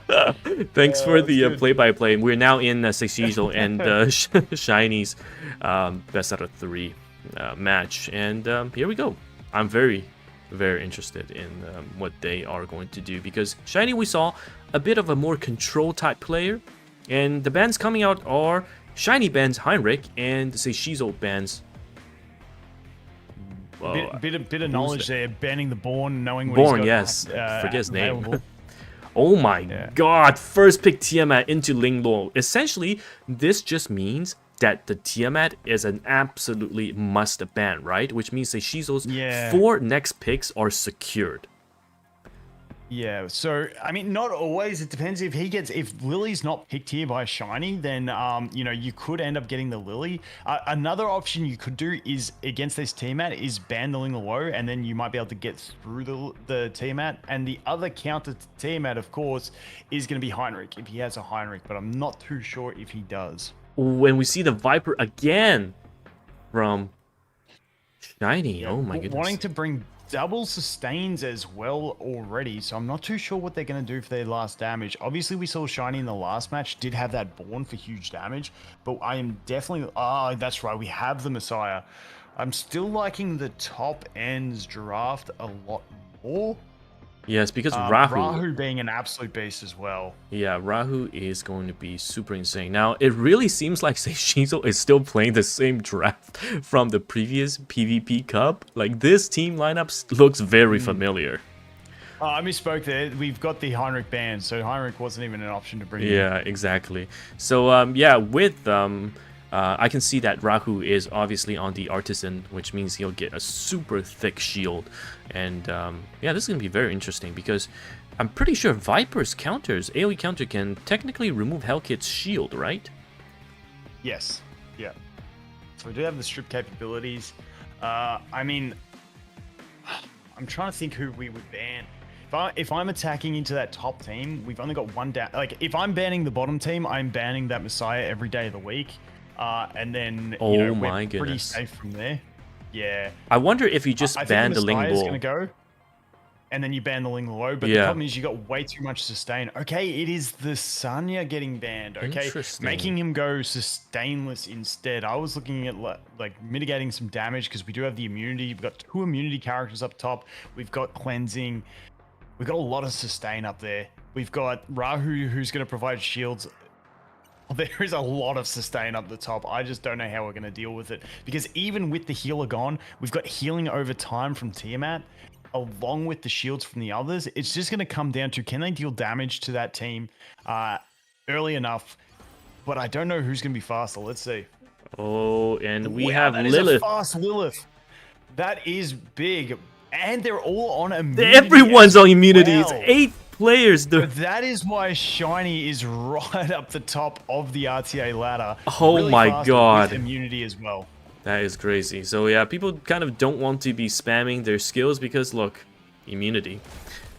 Thanks for the play-by-play. We're now in Seishizo and Shiny's best out of 3 match. And here we go. I'm very, very interested in what they are going to do. Because Shiny, we saw a bit of a more control type player. And the bans coming out are Shiny bans Heinrich and Seishizo bans... Bit of knowledge there, banning the Born, knowing what Born, he's got, yes. Forget his name. Oh my god, first pick Tiamat into Lingluo. Essentially, this just means that the Tiamat is an absolutely must ban, right? Which means Seishizo's 4 next picks are secured. Yeah, so, I mean, not always. It depends if Lily's not picked here by Shiny, then, you know, you could end up getting the Lily. Another option you could do is, against this Tiamat, is ban the Lingluo, and then you might be able to get through the Tiamat. And the other counter to Tiamat, of course, is going to be Heinrich, if he has a Heinrich, but I'm not too sure if he does. When we see the Viper again from Shiny, oh my goodness. Wanting to bring double sustains as well already, so I'm not too sure what they're going to do for their last damage. Obviously, we saw Shiny in the last match did have that Born for huge damage, but I am definitely... Oh, that's right, we have the Messiah. I'm still liking the top ends draft a lot more. Yes, because Rahu being an absolute beast as well. Yeah, Rahu is going to be super insane. Now, it really seems like Seishizo is still playing the same draft from the previous PvP Cup. Like, this team lineup looks very familiar. I misspoke there. We've got the Heinrich ban, so Heinrich wasn't even an option to bring in. Yeah, exactly. So, yeah, with... I can see that Rahu is obviously on the Artisan, which means he'll get a super thick shield. And yeah, this is going to be very interesting because I'm pretty sure Viper's counters, AoE counter, can technically remove Hellkit's shield, right? Yes. Yeah. So we do have the strip capabilities. I mean, I'm trying to think who we would ban. If I'm attacking into that top team, we've only got one down. Like, if I'm banning the bottom team, I'm banning that Messiah every day of the week. And then, you know, we're pretty safe from there. Yeah. I wonder if you just ban the Lingluo. Going to go, and then you ban the Lingluo. But the problem is you got way too much sustain. Okay, it is the Sanya getting banned. Okay, making him go sustainless instead. I was looking at like mitigating some damage because we do have the immunity. We've got 2 immunity characters up top. We've got cleansing. We've got a lot of sustain up there. We've got Rahu, who's going to provide shields. There is a lot of sustain up the top. I just don't know how we're going to deal with it. Because even with the healer gone, we've got healing over time from Tiamat, along with the shields from the others. It's just going to come down to, can they deal damage to that team early enough? But I don't know who's going to be faster. Let's see. Oh, and we have Lilith. That is a fast Lilith. That is big. And they're all on immunity. Everyone's on immunity. It's 8 players. But that is why Shiny is right up the top of the RTA ladder. Oh really my god. With immunity as well. That is crazy. So yeah, people kind of don't want to be spamming their skills because look, immunity.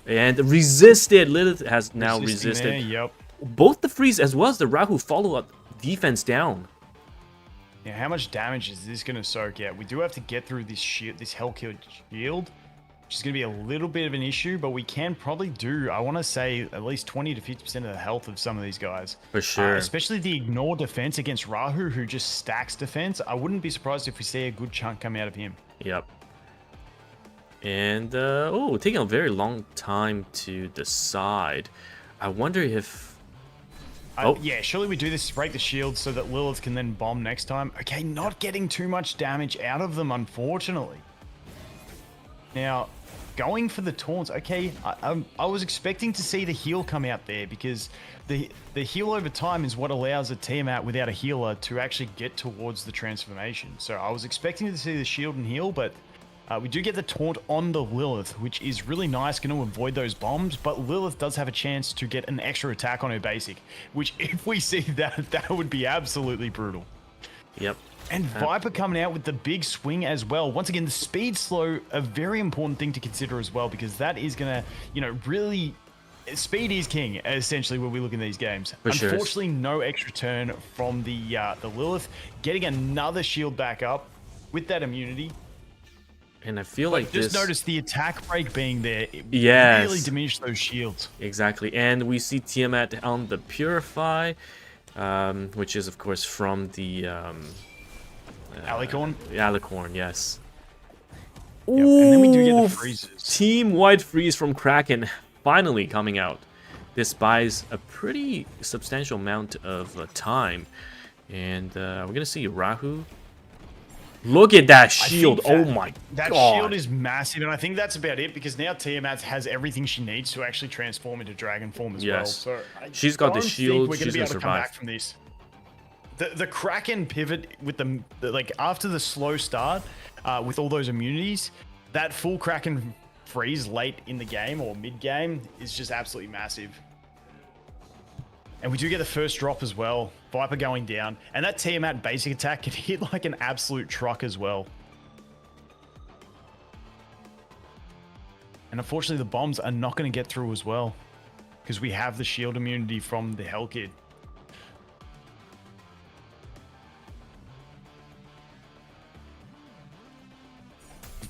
And resisted. Lilith has now Resisting resisted. there, yep. Both the freeze as well as the Rahu follow-up defense down. Now, how much damage is this going to soak out? We do have to get through this shield, this Hellkid shield, which is going to be a little bit of an issue, but we can probably do, I want to say, at least 20 to 50% of the health of some of these guys. For sure. Especially the ignore defense against Rahu, who just stacks defense. I wouldn't be surprised if we see a good chunk come out of him. Yep. And, oh, taking a very long time to decide. I wonder if... Yeah, surely we do this to break the shield so that Lilith can then bomb next time. Okay, not getting too much damage out of them, unfortunately. Now, going for the taunts. Okay, I was expecting to see the heal come out there because the heal over time is what allows a team out without a healer to actually get towards the transformation. So I was expecting to see the shield and heal, but we do get the taunt on the Lilith, which is really nice, going to avoid those bombs, but Lilith does have a chance to get an extra attack on her basic, which if we see that, that would be absolutely brutal. Yep. And Viper coming out with the big swing as well. Once again, the speed slow, a very important thing to consider as well, because that is going to, you know, really... Speed is king, essentially, when we look in these games. Unfortunately, no extra turn from the Lilith. Getting another shield back up with that immunity. And I feel like just notice the attack break being there. It really diminished those shields. Exactly. And we see Tiamat on the Purify, which is, of course, from the... Alicorn? Alicorn, yes. Yep. And then we do get the freezes. Team-wide freeze from Kraken finally coming out. This buys a pretty substantial amount of time. And we're going to see Rahu. Look at that shield. Oh my god. That shield is massive, and I think that's about it because now Tiamat has everything she needs to actually transform into dragon form as well. So she's got the shield. She's going to survive. Come back from this. The Kraken pivot with the like after the slow start with all those immunities, that full Kraken freeze late in the game or mid game is just absolutely massive. And we do get the first drop as well. Viper going down. And that Tiamat basic attack can hit like an absolute truck as well. And unfortunately, the bombs are not going to get through as well. Because we have the shield immunity from the Hellkid.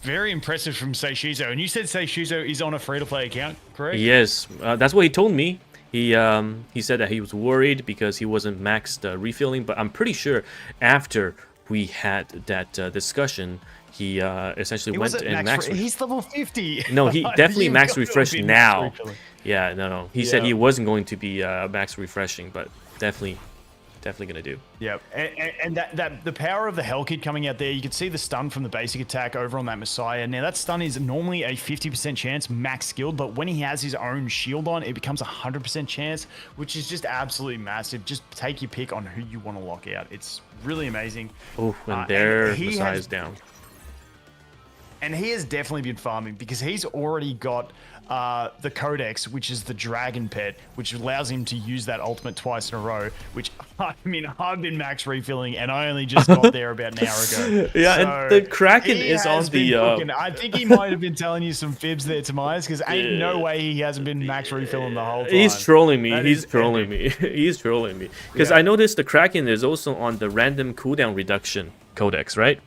Very impressive from Seishizo. And you said Seishizo is on a free-to-play account, correct? Yes, that's what he told me. He said that he was worried because he wasn't maxed refilling, but I'm pretty sure after we had that discussion, he essentially went and maxed. He's level 50. No, he definitely max refresh now. Yeah, no. He said he wasn't going to be max refreshing, but definitely gonna do. Yeah, and that the power of the Hellkid coming out there, you can see the stun from the basic attack over on that Messiah. Now that stun is normally a 50% chance max skilled, but when he has his own shield on, it becomes 100% chance, which is just absolutely massive. Just take your pick on who you want to lock out. It's really amazing. Oh, and there Messiah's down. And he has definitely been farming because he's already got the Codex, which is the dragon pet, which allows him to use that ultimate twice in a row, which, I mean, I've been max refilling and I only just got there about an hour ago. Yeah, so and the Kraken is on the... I think he might have been telling you some fibs there, TimaeuSS, because ain't no way he hasn't been max refilling the whole time. He's trolling me. He's trolling me. He's trolling me. Because I noticed the Kraken is also on the random cooldown reduction Codex, right?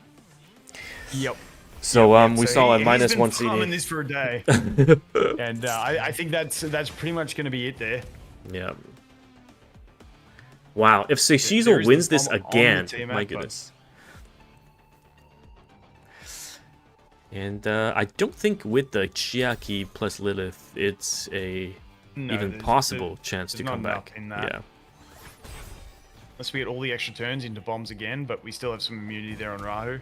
Yep. So we saw a minus one CD. He's been this for a day, and I think that's pretty much going to be it there. Yeah. Wow, if Seishizo wins this again, my goodness. And I don't think with the Chiaki plus Lilith, it's a even possible chance to come back. Yeah. Unless we get all the extra turns into bombs again, but we still have some immunity there on Rahu.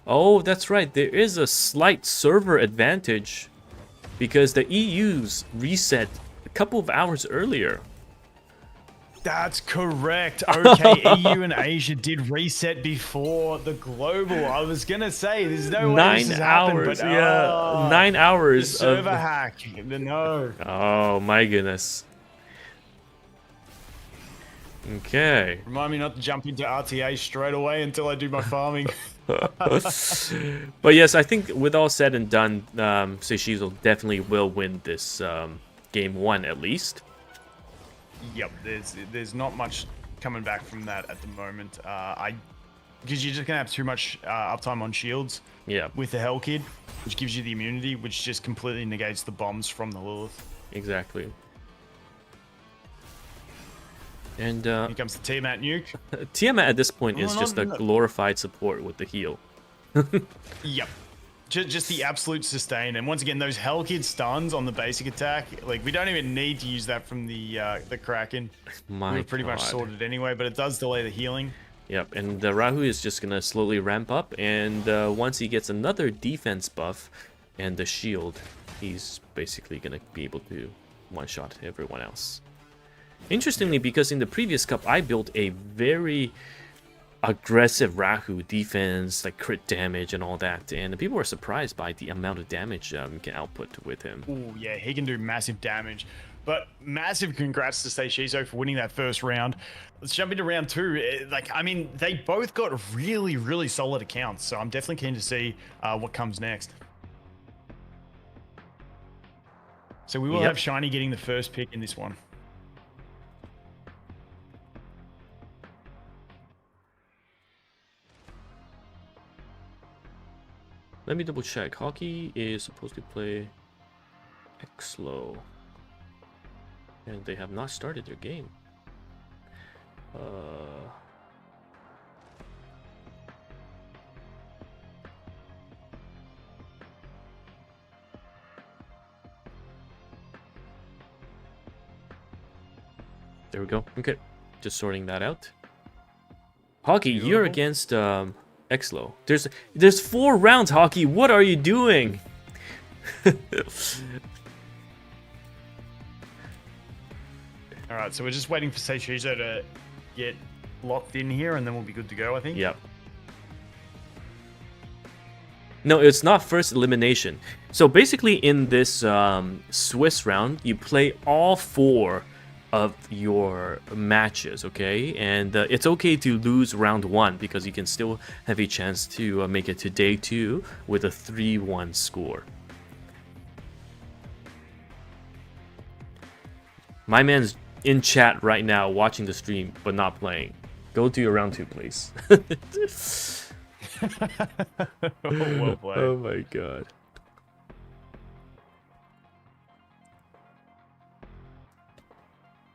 Oh, that's right. There is a slight server advantage because the EU's reset a couple of hours earlier. That's correct. Okay, EU and Asia did reset before the global. I was gonna say there's no way this has happened, but 9 hours. The server hack. No. Oh my goodness. Okay. Remind me not to jump into RTA straight away until I do my farming. But yes, I think with all said and done, Seishizo definitely will win this game 1 at least. Yep, there's not much coming back from that at the moment. Because you're just gonna have too much uptime on shields. Yeah. With the Hell Kid, which gives you the immunity, which just completely negates the bombs from the Lilith. Exactly. And here comes the Tiamat nuke. Tiamat at this point is just a glorified support with the heal. Yep. Just the absolute sustain. And once again, those Hell Kid stuns on the basic attack, like, we don't even need to use that from the Kraken. We're pretty much sorted anyway, but it does delay the healing. Yep, and Rahu is just going to slowly ramp up, and once he gets another defense buff and the shield, he's basically going to be able to one-shot everyone else. Interestingly, because in the previous cup, I built a very aggressive Rahu defense, like crit damage and all that, and people were surprised by the amount of damage you can output with him. Oh yeah, he can do massive damage. But massive congrats to Seishizo for winning that first round. Let's jump into round 2. Like, I mean, they both got really, really solid accounts, so I'm definitely keen to see what comes next. So we will have Shiny getting the first pick in this one. Let me double check. Hockey is supposed to play Exlo. And they have not started their game. There we go. Okay. Just sorting that out. Hockey, you're against Exlo. There's 4 rounds, Hockey. What are you doing? Alright, so we're just waiting for Seishizo to get locked in here, and then we'll be good to go, I think. Yep. No, it's not first elimination. So basically in this Swiss round, you play all 4 of your matches, okay? And it's okay to lose round 1 because you can still have a chance to make it to day 2 with a 3-1 score. My man's in chat right now watching the stream but not playing. Go to your round 2, please. Well played. Oh my god.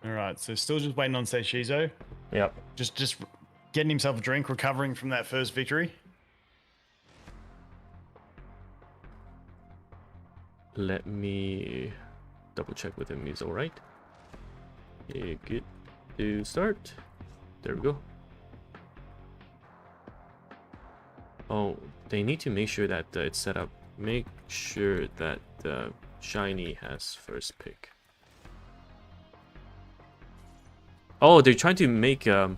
Alright, so still just waiting on Seishizo. Yep. Just getting himself a drink, recovering from that first victory. Let me double check with him. He's alright. Yeah, good to start. There we go. Oh, they need to make sure that it's set up. Make sure that Shiny has first pick. Oh, they're trying to make They're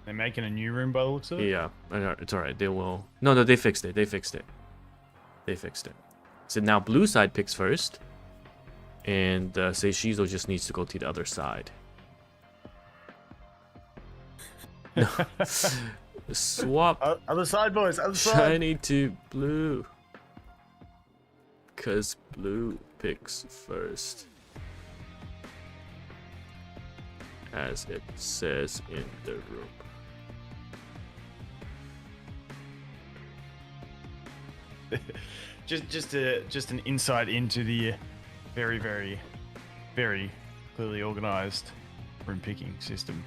making a new room by the looks of it? Yeah, it's alright. They will... No, they fixed it. They fixed it. So now blue side picks first. And Seishizo just needs to go to the other side. No. Swap Other side, boys. Other side. Shiny to blue. Because blue picks first. As it says in the room. just an insight into the very, very, very clearly organized room picking system.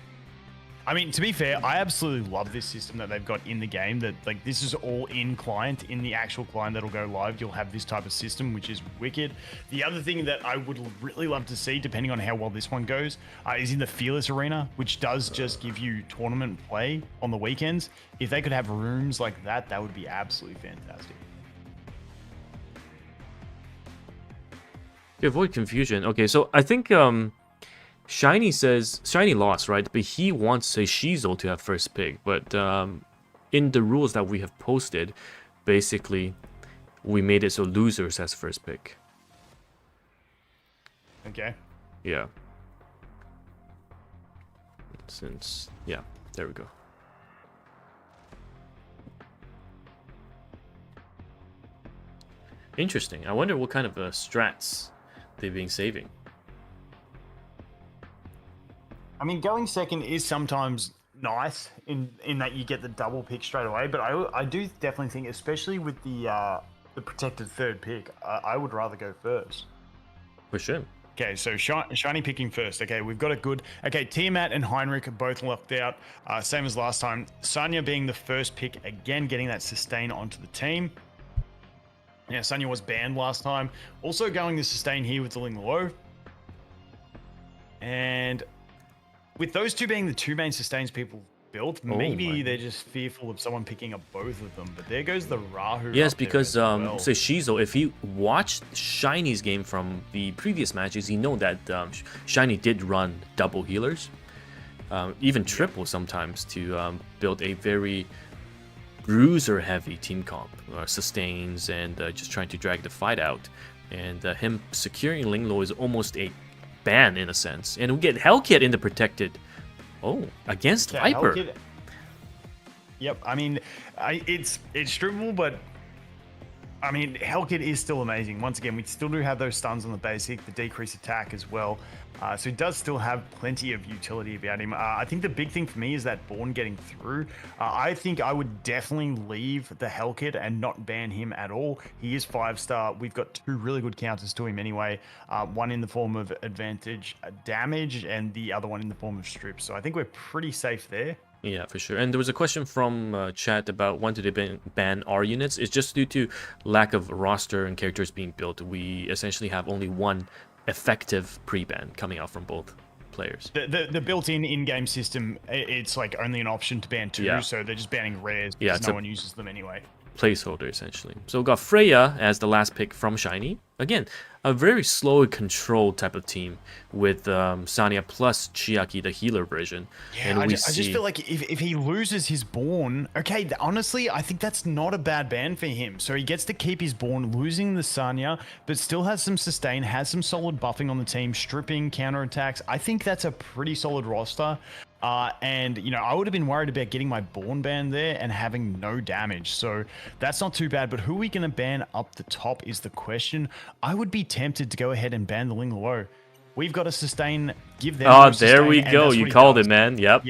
I mean, to be fair, I absolutely love this system that they've got in the game. That, like, this is all in client. In the actual client that'll go live, you'll have this type of system, which is wicked. The other thing that I would really love to see, depending on how well this one goes, is in the Fearless Arena, which does just give you tournament play on the weekends. If they could have rooms like that, that would be absolutely fantastic. To avoid confusion. Okay, so I think Shiny says Shiny lost, right? But he wants Seishizo to have first pick. But in the rules that we have posted, basically we made it so losers has first pick. Okay. Yeah. since yeah, there we go. Interesting. I wonder what kind of strats they've been saving. I mean, going second is sometimes nice in that you get the double pick straight away, but I do definitely think, especially with the protected third pick, I would rather go first. For sure. Okay, so Shiny picking first. Okay, we've got a good... Okay, Tiamat and Heinrich are both locked out. Same as last time. Sanya being the first pick, again, getting that sustain onto the team. Yeah, Sanya was banned last time. Also going to sustain here with the Ling Lo. And with those two being the two main sustains people built, maybe they're just fearful of someone picking up both of them. But there goes the Rahu. Yes, because so Shizo, if you watched Shiny's game from the previous matches, you know that Shiny did run double healers, even triple sometimes, to build a very bruiser heavy team comp, sustains, and just trying to drag the fight out. And him securing Linglo is almost a ban in a sense. And we get Hellkit in the protected. Oh, against Viper. Hellkit. Yep, I mean, it's strippable, but I mean, Hellkit is still amazing. Once again, we still do have those stuns on the basic, the decreased attack as well. So he does still have plenty of utility about him. I think the big thing for me is that Born getting through. I think I would definitely leave the Hellkit and not ban him at all. He is 5-star. We've got two really good counters to him anyway. One in the form of advantage damage and the other one in the form of strip. So I think we're pretty safe there. Yeah, for sure. And there was a question from chat about when did they ban our units. It's just due to lack of roster and characters being built. We essentially have only one effective pre-ban coming out from both players. The built-in in-game system, it's like only an option to ban two, so they're just banning rares because no one uses them anyway. Placeholder, essentially. So we got Freya as the last pick from Shiny. Again, a very slow and controlled type of team with Sanya plus Chiaki, the healer version. Yeah, and I just feel like if he loses his Born, okay, honestly, I think that's not a bad ban for him. So he gets to keep his Born, losing the Sanya, but still has some sustain, has some solid buffing on the team, stripping, counterattacks. I think that's a pretty solid roster. And, you know, I would have been worried about getting my Born ban there and having no damage. So that's not too bad. But who are we going to ban up the top is the question. I would be tempted to go ahead and ban the Ling Lo. We've got to sustain, give them oh, there we go. You called it, man. Yep.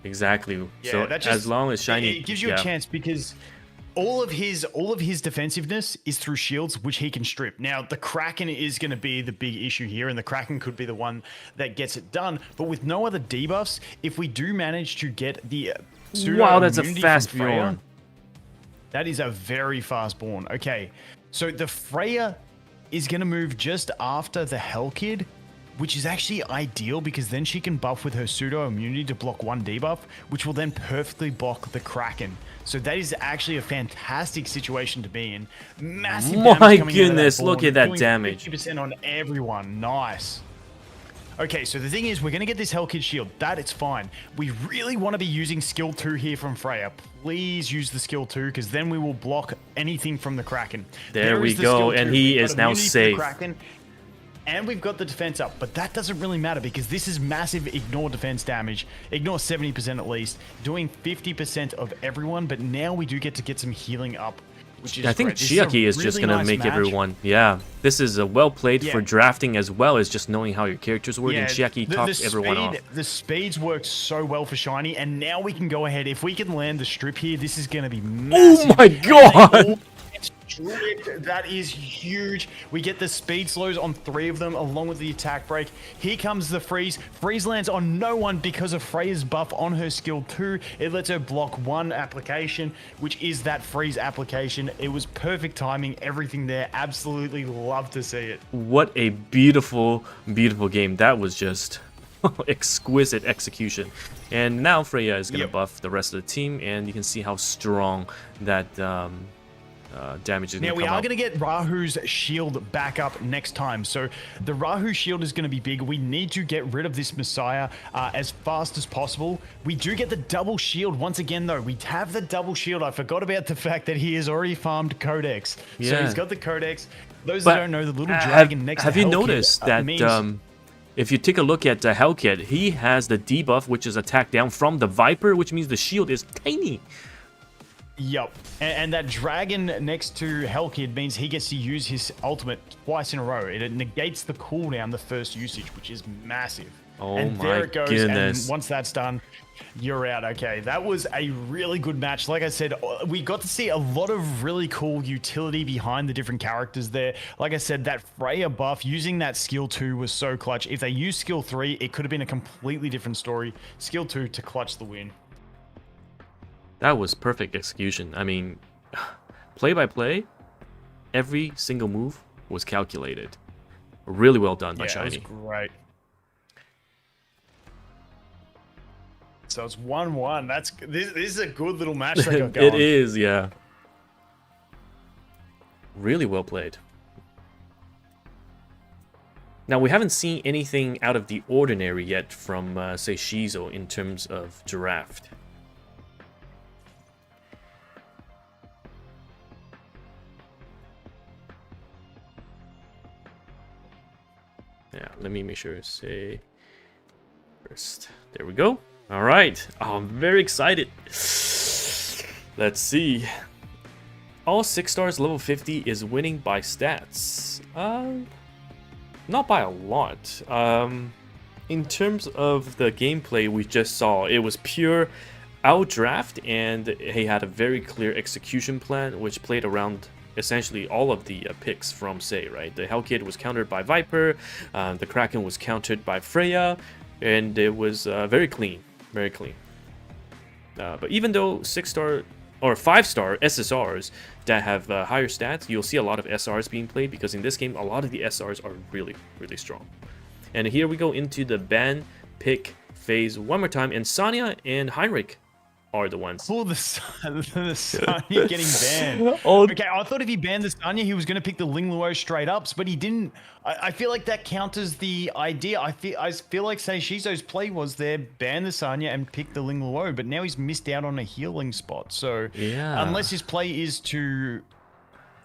Exactly. Yeah, so just, as long as Shiny... It gives you a chance because... All of his defensiveness is through shields, which he can strip. Now, the Kraken is going to be the big issue here, and the Kraken could be the one that gets it done. But with no other debuffs, if we do manage to get the wow, that's a fast Bjorn. That is a very fast Born. Okay, so the Freya is going to move just after the Hellkid, which is actually ideal because then she can buff with her pseudo immunity to block one debuff, which will then perfectly block the Kraken. So that is actually a fantastic situation to be in. Massive damage My coming goodness, out of that look at that damage. 50% on everyone. Nice. Okay, so the thing is, we're going to get this Hellkid shield. That it's fine. We really want to be using skill 2 here from Freya. Please use the skill 2 because then we will block anything from the Kraken. There we go, and he is now safe. And we've got the defense up, but that doesn't really matter because this is massive ignore defense damage. Ignore 70% at least, doing 50% of everyone, but now we do get to get some healing up, which is I think Chiaki is just going to make everyone... Yeah, this is a well played for drafting as well as just knowing how your characters work, and Chiaki tops everyone off. The speeds work so well for Shiny, and now we can go ahead. If we can land the strip here, this is going to be massive. Oh my god! That is huge. We get the speed slows on 3 of them along with the attack break. Here comes the freeze. Freeze lands on no one because of Freya's buff on her skill 2. It lets her block 1 application, which is that freeze application. It was perfect timing, everything there. Absolutely love to see it. What a beautiful, beautiful game. That was just exquisite execution. And now Freya is going to buff the rest of the team, and you can see how strong that damage is now going to we come are out. going to get Rahu's shield back up next time, so the Rahu shield is going to be big. We need to get rid of this Messiah as fast as possible. We do get the double shield once again though. We have the double shield. I forgot about the fact that he has already farmed Codex. So he's got the Codex. Those that don't know, the little dragon next to have you Hellkid noticed that if you take a look at Hellkit, he has the debuff, which is attack down from the Viper, which means the shield is tiny. Yep, and that dragon next to Hellkid means he gets to use his ultimate twice in a row. It negates the cooldown, the first usage, which is massive. Oh and my there it goes, goodness. And once that's done, you're out. Okay, that was a really good match. Like I said, we got to see a lot of really cool utility behind the different characters there. Like I said, that Freya buff, using that skill 2 was so clutch. If they used skill 3, it could have been a completely different story. Skill 2 to clutch the win. That was perfect execution. I mean, play by play, every single move was calculated. Really well done by Shiny. That was great. So it's 1-1. This is a good little match they got going. It is, yeah. Really well played. Now, we haven't seen anything out of the ordinary yet from, say, Shizo in terms of draft. Yeah, let me make sure to say first. There we go. All right. Oh, I'm very excited. Let's see. All 6 stars level 50 is winning by stats. Not by a lot. In terms of the gameplay we just saw, it was pure outdraft, and he had a very clear execution plan, which played around essentially all of the picks from Say, right? The Hellkid was countered by Viper, the Kraken was countered by Freya, and it was very clean, very clean. But even though 6-star or 5-star SSRs that have higher stats, you'll see a lot of SRs being played, because in this game, a lot of the SRs are really, really strong. And here we go into the ban pick phase one more time, and Sonya and Heinrich are the ones. Oh, the Sonya getting banned. Oh. Okay, I thought if he banned the Sonya, he was going to pick the Ling Luo straight ups, but he didn't. I feel like that counters the idea. I feel like, say, Shizo's play was there, ban the Sonya and pick the Ling Luo, but now he's missed out on a healing spot. So yeah, unless his play is to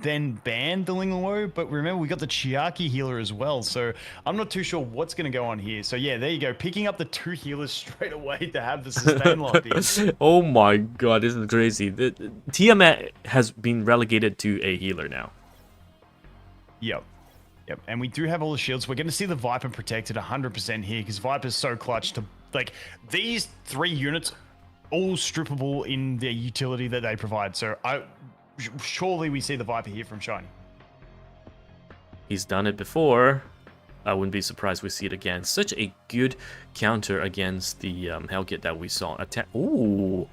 then ban the Ling Luo, but remember, we got the Chiaki healer as well, so I'm not too sure what's going to go on here. So yeah, there you go, picking up the 2 healers straight away to have the sustain locked in. Oh my god, this is crazy. Tiamat has been relegated to a healer now. Yep, and we do have all the shields. We're going to see the Viper protected 100% here, because Viper's so clutch to, like, these 3 units all strippable in the utility that they provide, so surely we see the Viper here from Shiny. He's done it before. I wouldn't be surprised we see it again. Such a good counter against the Hellkit that we saw. Ooh,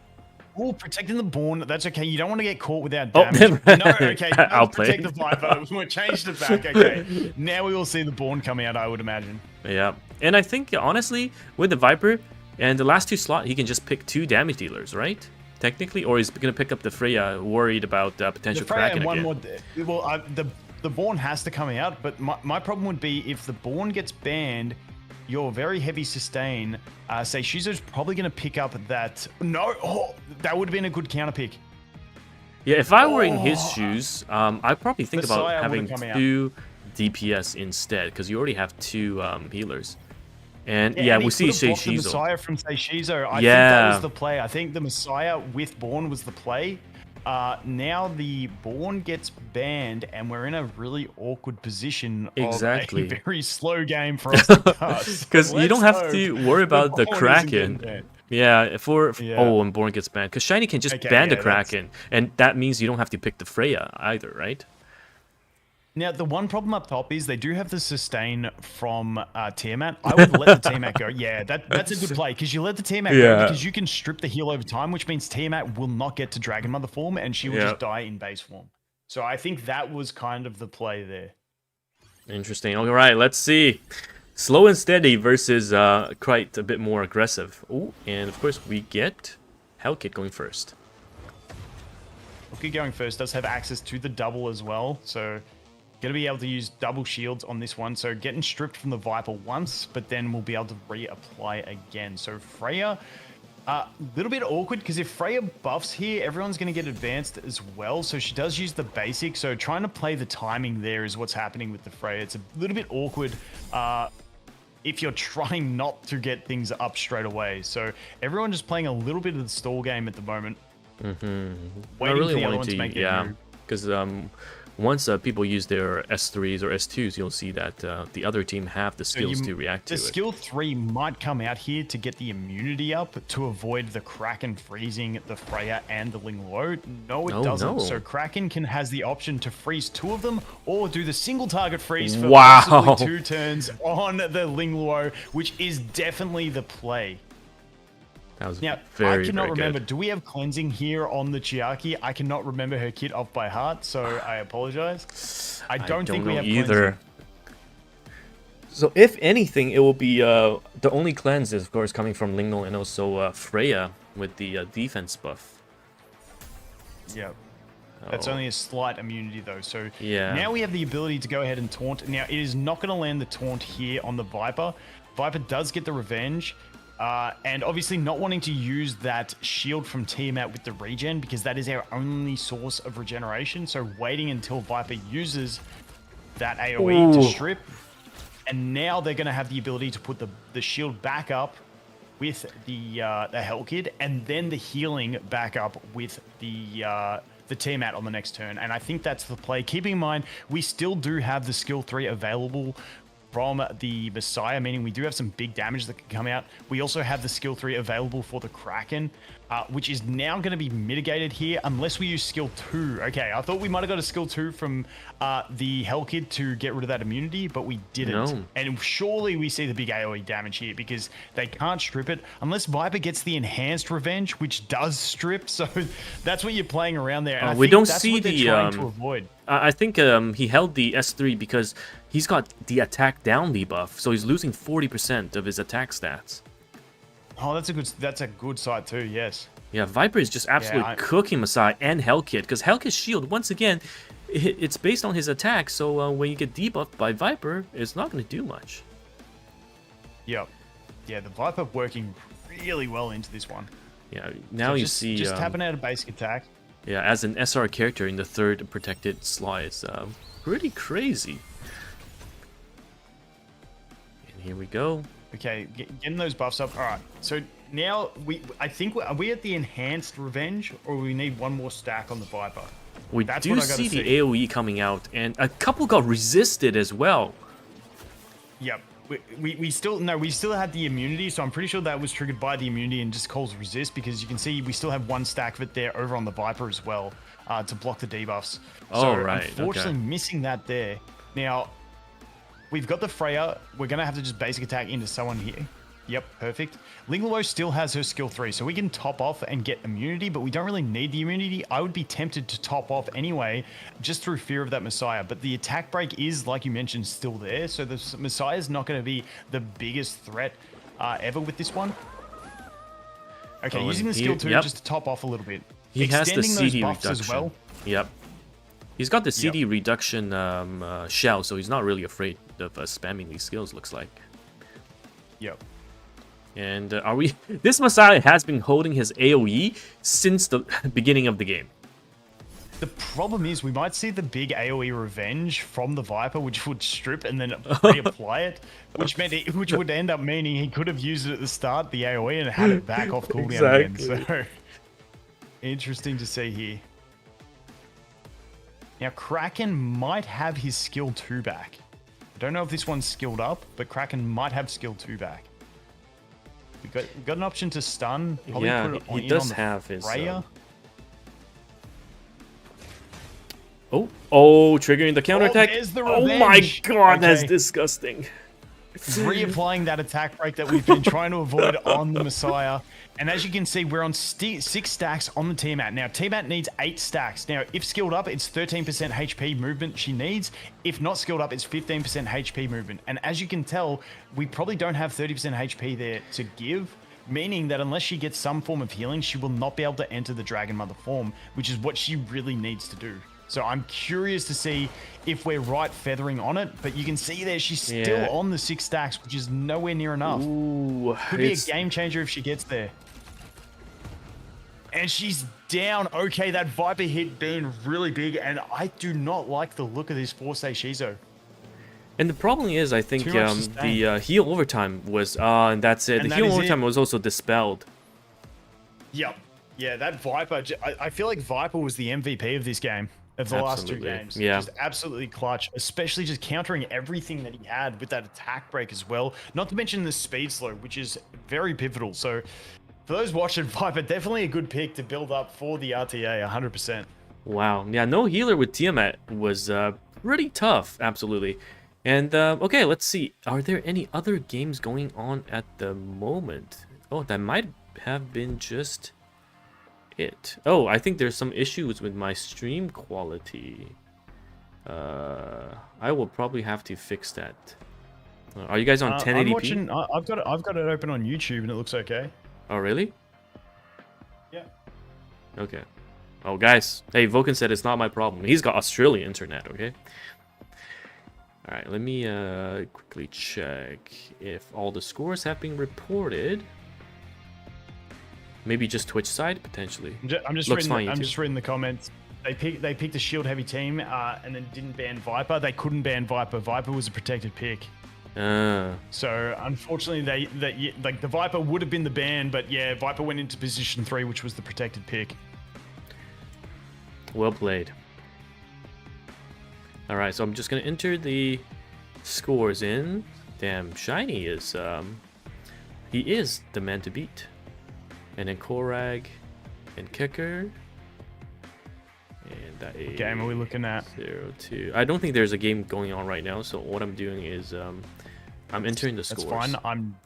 protecting the Born. That's okay. You don't want to get caught without oh, damage. No, okay. I'll protect the Viper. We'll change it back. Okay. Now we will see the Born come out, I would imagine. Yeah. And I think, honestly, with the Viper and the last 2 slot, he can just pick 2 damage dealers, right? Technically, or he's going to pick up the Freya, worried about potential Kraken again. Well, the Born has to come out, but my problem would be if the Born gets banned, you're very heavy sustain. Say Shizo's probably going to pick up that. No, that would have been a good counter pick. Yeah, if I were in his shoes, I'd probably think about Messiah having 2 DPS instead, because you already have 2 healers. And yeah, we see Shizo. The Messiah from say Shizo. I think that was the play. I think the Messiah with Born was the play. Now the Born gets banned, and we're in a really awkward position. Exactly. Of a very slow game for us to pass. Because you don't have to worry about the Kraken. Yeah, and Born gets banned. Because Shiny can just ban the Kraken, and that means you don't have to pick the Freya either, right? Now, the one problem up top is they do have the sustain from Tiamat. I would let the Tiamat go. Yeah, that's a good play, because you let the Tiamat go because you can strip the heal over time, which means Tiamat will not get to Dragon Mother form, and she will just die in base form. So I think that was kind of the play there. Interesting. All right, let's see. Slow and steady versus quite a bit more aggressive. Oh, and of course we get Hellkit going first. Hellkit going first does have access to the double as well, so going to be able to use double shields on this one. So getting stripped from the Viper once, but then we'll be able to reapply again. So Freya, a little bit awkward, because if Freya buffs here, everyone's going to get advanced as well. So she does use the basic. So trying to play the timing there is what's happening with the Freya. It's a little bit awkward. if you're trying not to get things up straight away. So everyone just playing a little bit of the stall game at the moment. I Waiting really for the other wanted one to make their yeah, move. because once people use their S3s or S2s, you'll see that the other team have the skills to react to the it. skill 3 might come out here to get the immunity up to avoid the Kraken freezing the Freya and the Ling Lo. No, it doesn't. no. So Kraken has the option to freeze 2 of them or do the single target freeze for Wow. possibly 2 turns on the Ling Lo, which is definitely the play. That was Now, very, I cannot very remember. good. Do we have cleansing here on the Chiaki? I cannot remember her kit off by heart, so I apologize. I don't think we know have either. So if anything, it will be the only cleanse is of course coming from Lingnol and also Freya with the defense buff. Yeah. That's only a slight immunity though. So Yeah. now we have the ability to go ahead and taunt. Now it is not going to land the taunt here on the Viper. Viper does get the revenge. And obviously not wanting to use that shield from Tiamat with the regen because that is our only source of regeneration. So waiting until Viper uses that AoE to strip. And now they're going to have the ability to put the shield back up with the Hell Kid and then the healing back up with the Tiamat on the next turn. And I think that's the play. Keeping in mind, we still do have the skill 3 available from the Messiah, meaning we do have some big damage that can come out. We also have the skill 3 available for the Kraken, which is now going to be mitigated here unless we use skill 2. Okay, I thought we might have got a skill 2 from the Hell Kid to get rid of that immunity, but we didn't. No. And surely we see the big AoE damage here because they can't strip it unless Viper gets the enhanced revenge, which does strip. So that's what you're playing around there. And I We think don't that's see what they're the trying to avoid. I think he held the S3 because he's got the attack down debuff, so he's losing 40% of his attack stats. Oh, that's a good sight too. Yes. Yeah, Viper is just absolutely cooking Messiah and Hellkit because Hellkit's shield, once again, it's based on his attack. So when you get debuffed by Viper, it's not going to do much. Yep. Yeah, the Viper working really well into this one. Yeah, now So you just, see. just tapping out a basic attack. Yeah, as an SR character in the 3rd protected slot, it's pretty crazy. And here we go. Okay, getting those buffs up. All right, so now I think are we at the enhanced revenge, or we need one more stack on the Viper? That's do see the AoE coming out, and a couple got resisted as well. Yep. We still had the immunity, so I'm pretty sure that was triggered by the immunity and just calls resist because you can see we still have one stack of it there over on the Viper as well to block the debuffs. So unfortunately missing that there. Now we've got the Freya. We're gonna have to just basic attack into someone here. Yep, perfect. Linglo still has her skill 3, so we can top off and get immunity, but we don't really need the immunity. I would be tempted to top off anyway, just through fear of that Messiah. But the attack break is, like you mentioned, still there, so the Messiah is not going to be the biggest threat ever with this one. Okay, using the skill 2 just to top off a little bit. He has the CD reduction. As well. Yep. He's got the CD reduction shell, so he's not really afraid of spamming these skills, looks like. Yep. And this Messiah has been holding his AoE since the beginning of the game. The problem is we might see the big AoE revenge from the Viper, which would strip and then reapply it, which would end up meaning he could have used it at the start, the AoE, and had it back off cooldown again. So interesting to see here. Now Kraken might have his skill 2 back. I don't know if this one's skilled up, but Kraken might have skill 2 back. We got an option to stun. Probably put it he does have his. Oh, triggering the counterattack. Oh my god, that's disgusting. Reapplying that attack break that we've been trying to avoid on the Messiah. And as you can see, we're on 6 stacks on the Tiamat. Now, Tiamat needs 8 stacks. Now, if skilled up, it's 13% HP movement she needs. If not skilled up, it's 15% HP movement. And as you can tell, we probably don't have 30% HP there to give, meaning that unless she gets some form of healing, she will not be able to enter the Dragon Mother form, which is what she really needs to do. So I'm curious to see if we're right feathering on it, but you can see there she's still on the 6 stacks, which is nowhere near enough. Ooh, could be a game changer if she gets there. And she's down. Okay, that Viper hit being really big, and I do not like the look of this 4-stage Shizo. And the problem is, I think Too much to sustain. the heal overtime was, and that's it. And The that heal is overtime it. was also dispelled. Yep. Yeah, that Viper. I feel like Viper was the MVP of this game, of the last two Absolutely. games. Yeah. Just absolutely clutch, especially just countering everything that he had with that attack break as well. Not to mention the speed slow, which is very pivotal. So for those watching, Viper, definitely a good pick to build up for the RTA, 100%. Wow. Yeah, no healer with Tiamat was pretty tough. Absolutely. And okay, let's see. Are there any other games going on at the moment? Oh, that might have been just it. Oh, I think there's some issues with my stream quality. I will probably have to fix that. Are you guys on 1080p? I'm watching. I've got it open on YouTube, and it looks okay. Oh, really? Yeah. Okay. Oh, guys. Hey, Vulcan said it's not my problem. He's got Australian internet, okay? Alright, let me quickly check if all the scores have been reported. Maybe just Twitch side, potentially. I'm just reading the comments. They picked a shield heavy team and then didn't ban Viper. They couldn't ban Viper. Viper was a protected pick. So unfortunately, like the Viper would have been the ban, but yeah, Viper went into position 3, which was the protected pick. Well played. Alright, so I'm just gonna enter the scores in. Damn, Shiny is he is the man to beat. And then Korag and Kicker. And that is What game are we looking at? 0-2. I don't think there's a game going on right now, so what I'm doing is I'm entering the scores. That's fine. I'm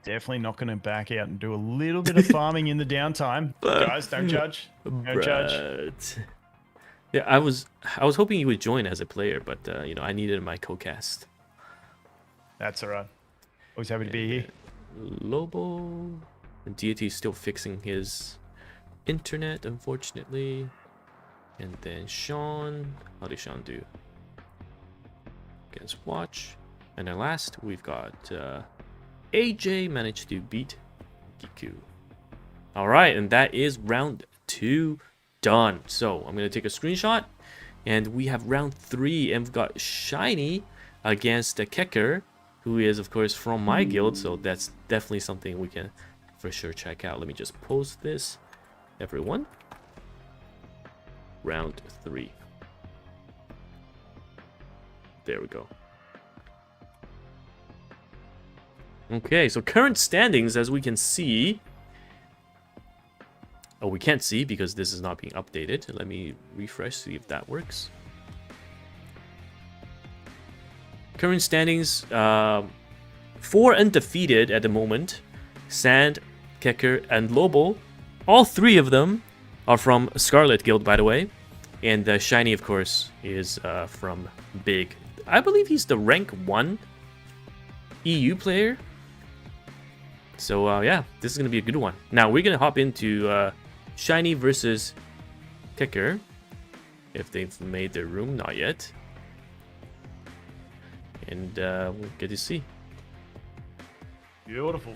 definitely not going to back out and do a little bit of farming in the downtime. Guys, don't judge. Don't judge. Yeah, I was hoping you would join as a player, but you know, I needed my co-cast. That's all right. Always happy to be here. Lobo. And Deity is still fixing his internet, unfortunately. And then Sean. How did Sean do? Against Watch. And then last, we've got AJ managed to beat Giku. Alright, and that is round 2 done. So I'm going to take a screenshot. And we have round 3, and we've got Shiny against the Kicker, who is, of course, from my guild. So that's definitely something we can for sure check out. Let me just post this, everyone. Round 3. There we go. Okay, so current standings, as we can see. Oh, we can't see because this is not being updated. Let me refresh, see if that works. Current standings, 4 undefeated at the moment. Sand, Kicker, and Lobo. All 3 of them are from Scarlet Guild, by the way. And Shiny, of course, is from Big. I believe he's the rank 1 EU player. So, yeah, this is going to be a good one. Now, we're going to hop into Shiny versus Kicker. If they've made their room, not yet. And we'll get to see. Beautiful.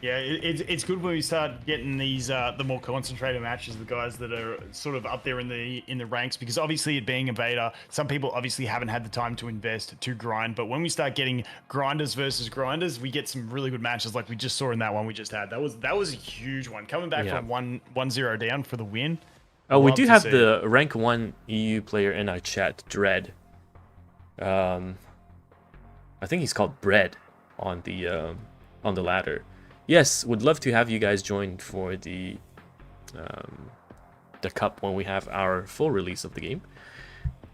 Yeah, it's good when we start getting these the more concentrated matches, the guys that are sort of up there in the ranks, because obviously it being a beta, some people obviously haven't had the time to invest to grind. But when we start getting grinders versus grinders, we get some really good matches like we just saw in that one we just had. That was a huge one, coming back from 1-0 down for the win. Oh, we do have the rank 1 EU player in our chat, Dread. I think he's called Bread on the ladder. Yes, would love to have you guys join for the cup when we have our full release of the game.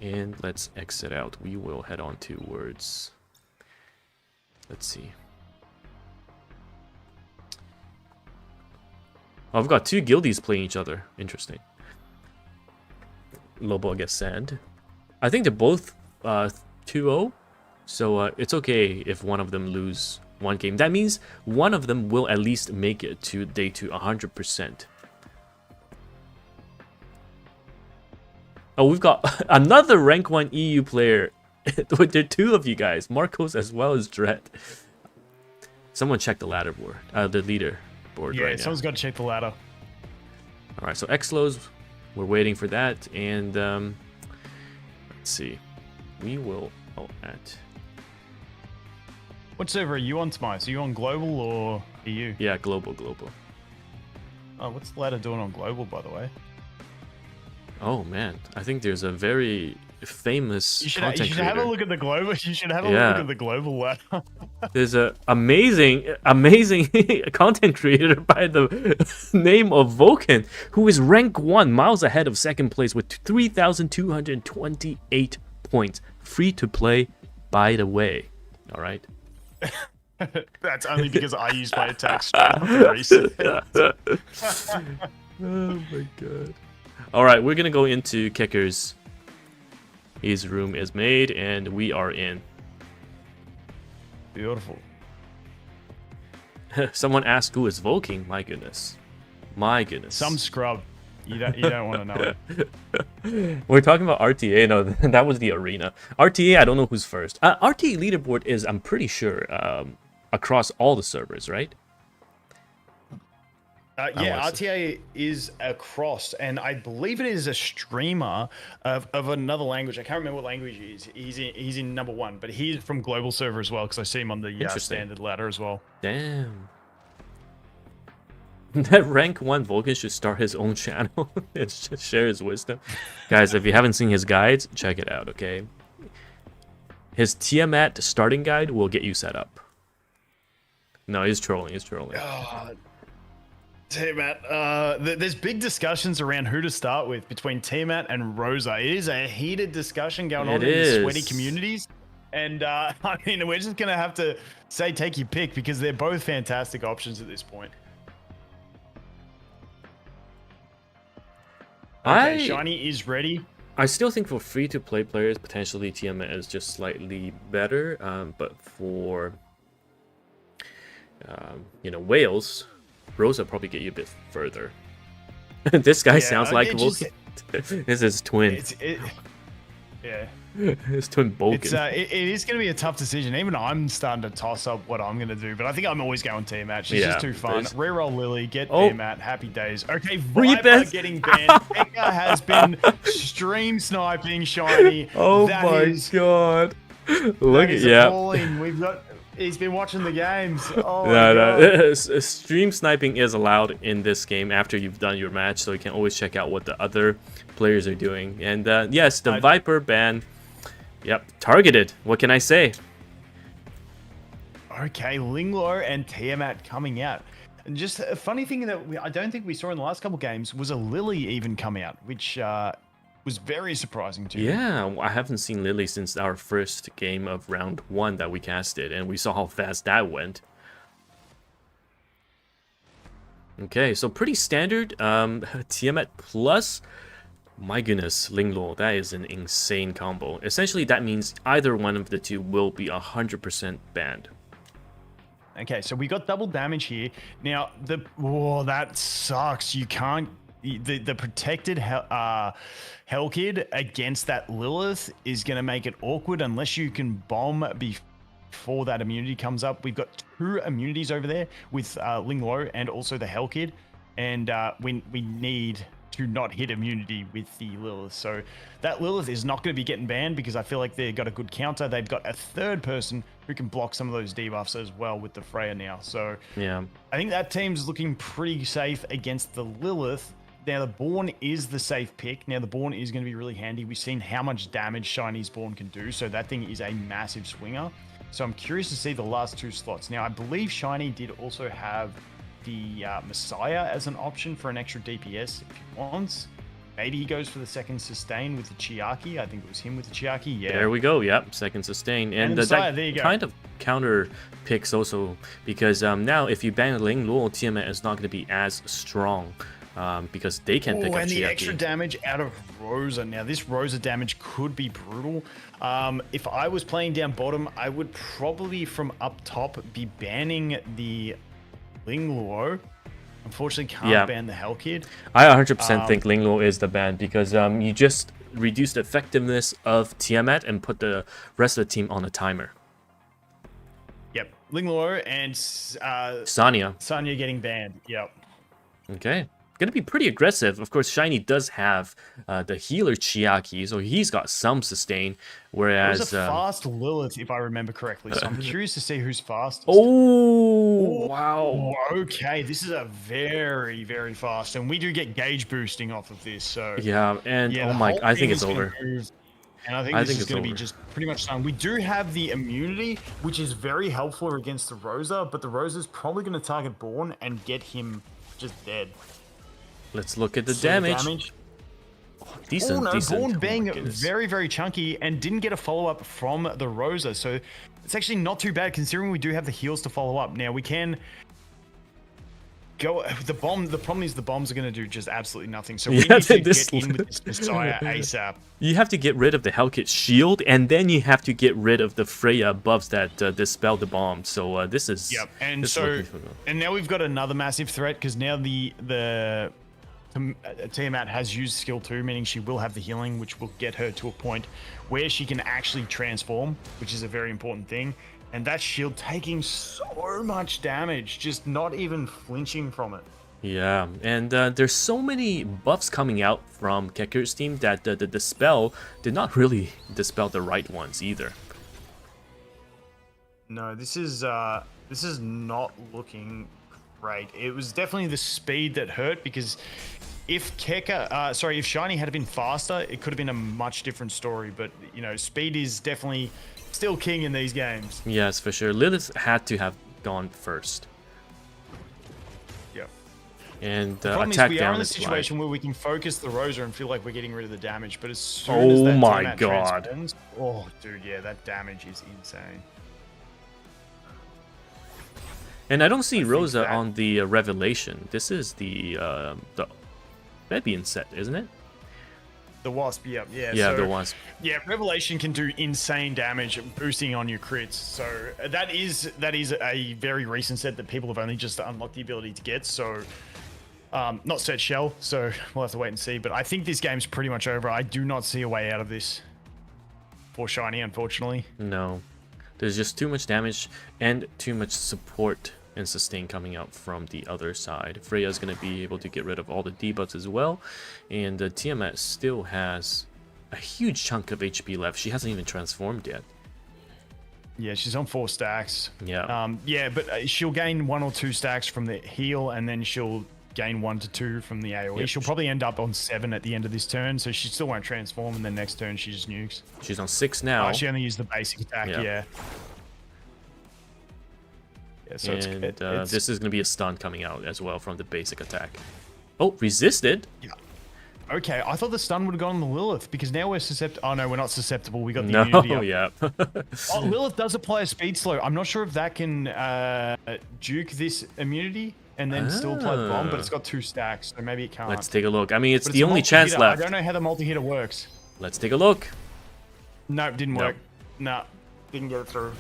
And let's exit out. We will head on towards. Let's see. Oh, I've got 2 guildies playing each other. Interesting. Lobo against Sand. I think they're both 2-0, so it's okay if one of them lose one game. That means one of them will at least make it to day 2 100%. Oh, we've got another rank 1 EU player. There are 2 of you guys, Marcos as well as Dread. Someone check the ladder board, the leader board right now. Yeah, someone's got to check the ladder. All right, so Xlos, we're waiting for that, and let's see. we will at. What server are you on, Smice? Are you on global or EU? Yeah, global. Oh, what's the ladder doing on global, by the way? Oh man, I think there's a very famous You should content creator. have a look at the global. You should have a Yeah. look at the global ladder. There's a amazing content creator by the name of Vulcan, who is rank 1, miles ahead of second place with 3,228 points. Free to play, by the way. All right. That's only because I used my attack strength recently. Oh my god. All right, we're gonna go into Kicker's. His room is made, and we are in. Beautiful. Someone asked who is Vulcan. My goodness. Some scrub. You don't want to know it. We're talking about RTA. No, that was the arena. RTA, I don't know who's first. RTA leaderboard is, I'm pretty sure, across all the servers, right? Yeah, RTA is across, and I believe it is a streamer of another language. I can't remember what language he is. He's in number 1, but he's from global server as well, because I see him on the standard ladder as well. Damn. That rank 1 Vulcan should start his own channel and just share his wisdom. Guys, if you haven't seen his guides, check it out, okay? His Tiamat starting guide will get you set up. No, he's trolling. God. Tiamat, there's big discussions around who to start with between Tiamat and Rosa. It is a heated discussion going on in the sweaty communities. And I mean, we're just going to have to say take your pick because they're both fantastic options at this point. Okay, Shiny is ready. I still think for free-to-play players, potentially Tiamat is just slightly better. But for, whales, Rosa probably get you a bit further. This guy sounds like Vulcan. This is his twin. Yeah. His twin Vulcan. It is going to be a tough decision. Even I'm starting to toss up what I'm going to do, but I think I'm always going Tiamat. She's just too fun. Reroll Lily, get Tiamat, happy days. Okay, Viper getting banned. Pekka has been stream sniping Shiny. Oh my god. Look at He's been watching the games. Oh no. Stream sniping is allowed in this game after you've done your match, so you can always check out what the other players are doing. And yes, the Viper ban. Yep, targeted. What can I say? Okay, Linglo and Tiamat coming out. And just a funny thing that I don't think we saw in the last couple games was a Lily even come out, which was very surprising to me. Yeah, I haven't seen Lily since our first game of round 1 that we casted, and we saw how fast that went. Okay, so pretty standard. Tiamat plus, my goodness, Linglo. That is an insane combo. Essentially, that means either one of the two will be 100% banned. Okay, so we got double damage here. Now, that sucks. You can't... The protected Hell Kid against that Lilith is going to make it awkward unless you can bomb before that immunity comes up. We've got 2 immunities over there with Linglo and also the Hell Kid, and we need to not hit immunity with the Lilith. So that Lilith is not going to be getting banned because I feel like they've got a good counter. They've got a third person who can block some of those debuffs as well with the Freya now. So yeah, I think that team's looking pretty safe against the Lilith. Now, the Born is the safe pick. Now, the Born is going to be really handy. We've seen how much damage Shiny's Born can do, so that thing is a massive swinger. So I'm curious to see the last 2 slots. Now, I believe Shiny did also have the Messiah as an option for an extra DPS if he wants. Maybe he goes for the second sustain with the Chiaki. I think it was him with the Chiaki. Yeah. There we go. Yep, second sustain. And Messiah, that kind of counter picks also because now if you ban Linglo, Tiamat is not going to be as strong. Because they can pick up and the Chiaki. extra damage out of Rosa. Now, this Rosa damage could be brutal. If I was playing down bottom, I would probably from up top be banning the Linglo. Unfortunately, can't ban the Hell Kid. I 100% think Linglo is the ban because you just reduce the effectiveness of Tiamat and put the rest of the team on a timer. Yep, Linglo and Sanya getting banned. Yep. Okay. going to be pretty aggressive. Of course, Shiny does have the healer Chiaki, so he's got some sustain. Whereas it was a fast Lilith, if I remember correctly. So I'm curious to see who's fastest. Oh, wow. Okay, this is a very, very fast, and we do get gauge boosting off of this. So yeah, and yeah, oh my, I think it's over. And I think this is going to be just pretty much done. We do have the immunity, which is very helpful against the Rosa, but the Rosa's probably going to target Born and get him just dead. Let's look at the damage. Oh, decent, decent. Born being very, very chunky and didn't get a follow-up from the Rosa. So it's actually not too bad considering we do have the heals to follow up. Now we can go the bomb. The problem is the bombs are going to do just absolutely nothing. So we need to get in with this Messiah ASAP. You have to get rid of the Hellkit shield, and then you have to get rid of the Freya buffs that dispel the bomb. So this is and so now we've got another massive threat because now the Tiamat has used skill 2, meaning she will have the healing, which will get her to a point where she can actually transform, which is a very important thing. And that shield taking so much damage, just not even flinching from it. Yeah, and there's so many buffs coming out from Keker's team that the dispel did not really dispel the right ones either. No, this is not looking great. It was definitely the speed that hurt because if if Shiny had been faster, it could have been a much different story. But you know, speed is definitely still king in these games. Yes, for sure. Lilith had to have gone first. Yep. And the problem attack is we down are in a is situation where we can focus the Rosa and feel like we're getting rid of the damage. But as soon as that Tiamat transforms, oh, dude, yeah, that damage is insane. And I don't see Rosa on the Revelation. This is the Fabian set, isn't it? The Wasp, yeah. Yeah, the Wasp. Yeah, Revelation can do insane damage, boosting on your crits. So that is a very recent set that people have only just unlocked the ability to get. So not set shell, so we'll have to wait and see. But I think this game's pretty much over. I do not see a way out of this for Shiny, unfortunately. No. There's just too much damage and too much support and sustain coming out from the other side. Freya's going to be able to get rid of all the debuffs as well. And Tiamat still has a huge chunk of HP left. She hasn't even transformed yet. Yeah, she's on 4 stacks. Yeah. Yeah, but she'll gain 1 or 2 stacks from the heal, and then she'll gain 1 to 2 from the AoE. Yep. She'll probably end up on 7 at the end of this turn, so she still won't transform, and then next turn she just nukes. She's on 6 now. She only used the basic attack, yeah. So and this is going to be a stun coming out as well from the basic attack. Oh, resisted? Yeah. Okay, I thought the stun would have gone on the Lilith because now we're susceptible. Oh no, we're not susceptible. We got the immunity up. Yeah. Lilith does apply a speed slow. I'm not sure if that can juke this immunity and then still apply the bomb, but it's got 2 stacks, so maybe it can't. Let's take a look. I mean, it's the only chance left. I don't know how the multi-hitter works. Let's take a look. No, it didn't work. No, didn't get it through.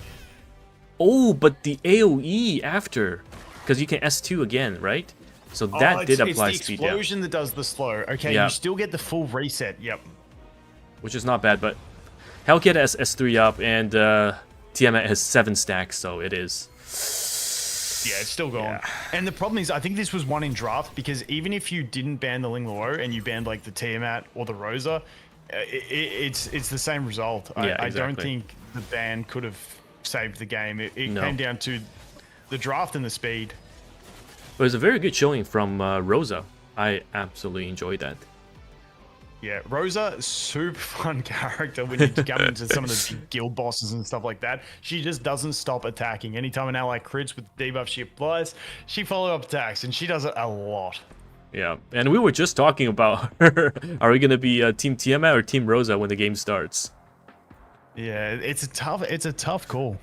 Oh, but the AoE after, because you can S2 again, right? So that did apply speed. It's the explosion that does the slow. Okay, you still get the full reset. Yep. Which is not bad, but Hellkit has S3 up, and Tiamat has 7 stacks, so it is. Yeah, it's still gone. Yeah. And the problem is, I think this was one in draft, because even if you didn't ban the Ling Luo and you banned like the Tiamat or the Rosa, it's the same result. I don't think the ban could have saved the game. It came down to the draft and the speed. But it was a very good showing from Rosa. I absolutely enjoyed that. Yeah, Rosa, super fun character when you come into some of the big guild bosses and stuff like that. She just doesn't stop attacking. Anytime an ally crits with the debuff she applies, she follow-up attacks, and she does it a lot. Yeah, and we were just talking about her. Are we going to be Team Tiamat or Team Rosa when the game starts? Yeah, it's a tough call.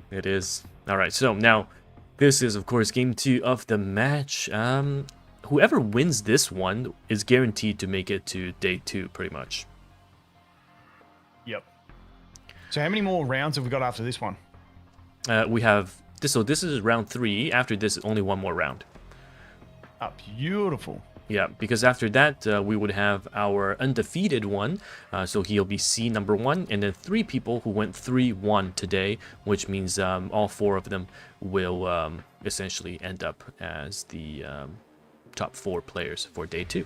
It is. All right, so now this is, of course, game 2 of the match. Whoever wins this one is guaranteed to make it to day 2, pretty much. Yep. So how many more rounds have we got after this one? We have this. So this is round 3. After this, only one more round. Ah, beautiful. Yeah, because after that, we would have our undefeated one. So he'll be C number 1, and then 3 people who went 3-1 today, which means all 4 of them will essentially end up as the top 4 players for day 2.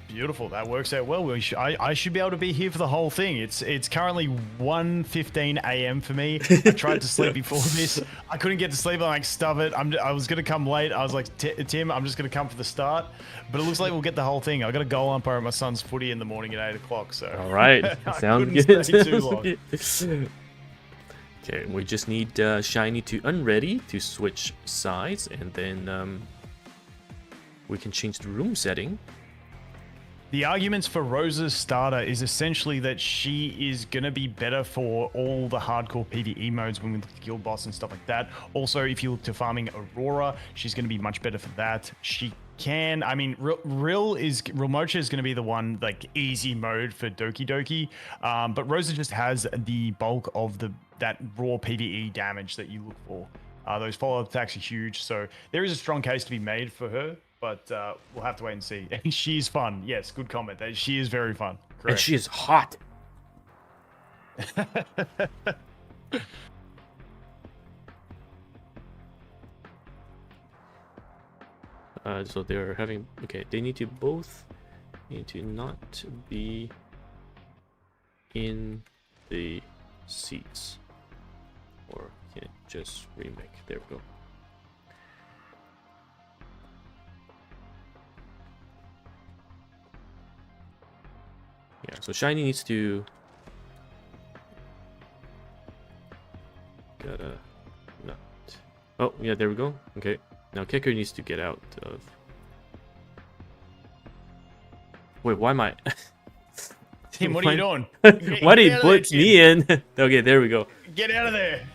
Beautiful. That works out well. I should be able to be here for the whole thing. It's currently 1:15 a.m. for me. I tried to sleep before this. I couldn't get to sleep. I'm like, stuff it. I was going to come late. I was like, Tim, I'm just going to come for the start. But it looks like we'll get the whole thing. I got a goal umpire at my son's footy in the morning at 8 o'clock. So all right. Sounds good. Stay too long. Okay, we just need Shiny to unready to switch sides, and then we can change the room setting. The arguments for Rosa's starter is essentially that she is going to be better for all the hardcore PvE modes when we look at guild boss and stuff like that. Also, if you look to farming Aurora, she's going to be much better for that. She can, I mean, Real Mocha is going to be the one, like, easy mode for Doki Doki. But Rosa just has the bulk of that raw PvE damage that you look for. Those follow-up attacks are huge, so there is a strong case to be made for her. But we'll have to wait and see. And she's fun. Yes, good comment. She is very fun. Correct. And she is hot. So they're having... Okay, they need to both... need to not be in the seats. Or can it just remake? There we go. Yeah, so Shiny needs to gotta not. Oh, yeah, there we go. Okay, now Kicker needs to get out of. Wait, why am I? Tim, what are you doing? Why did he put me in? Okay, there we go. Get out of there.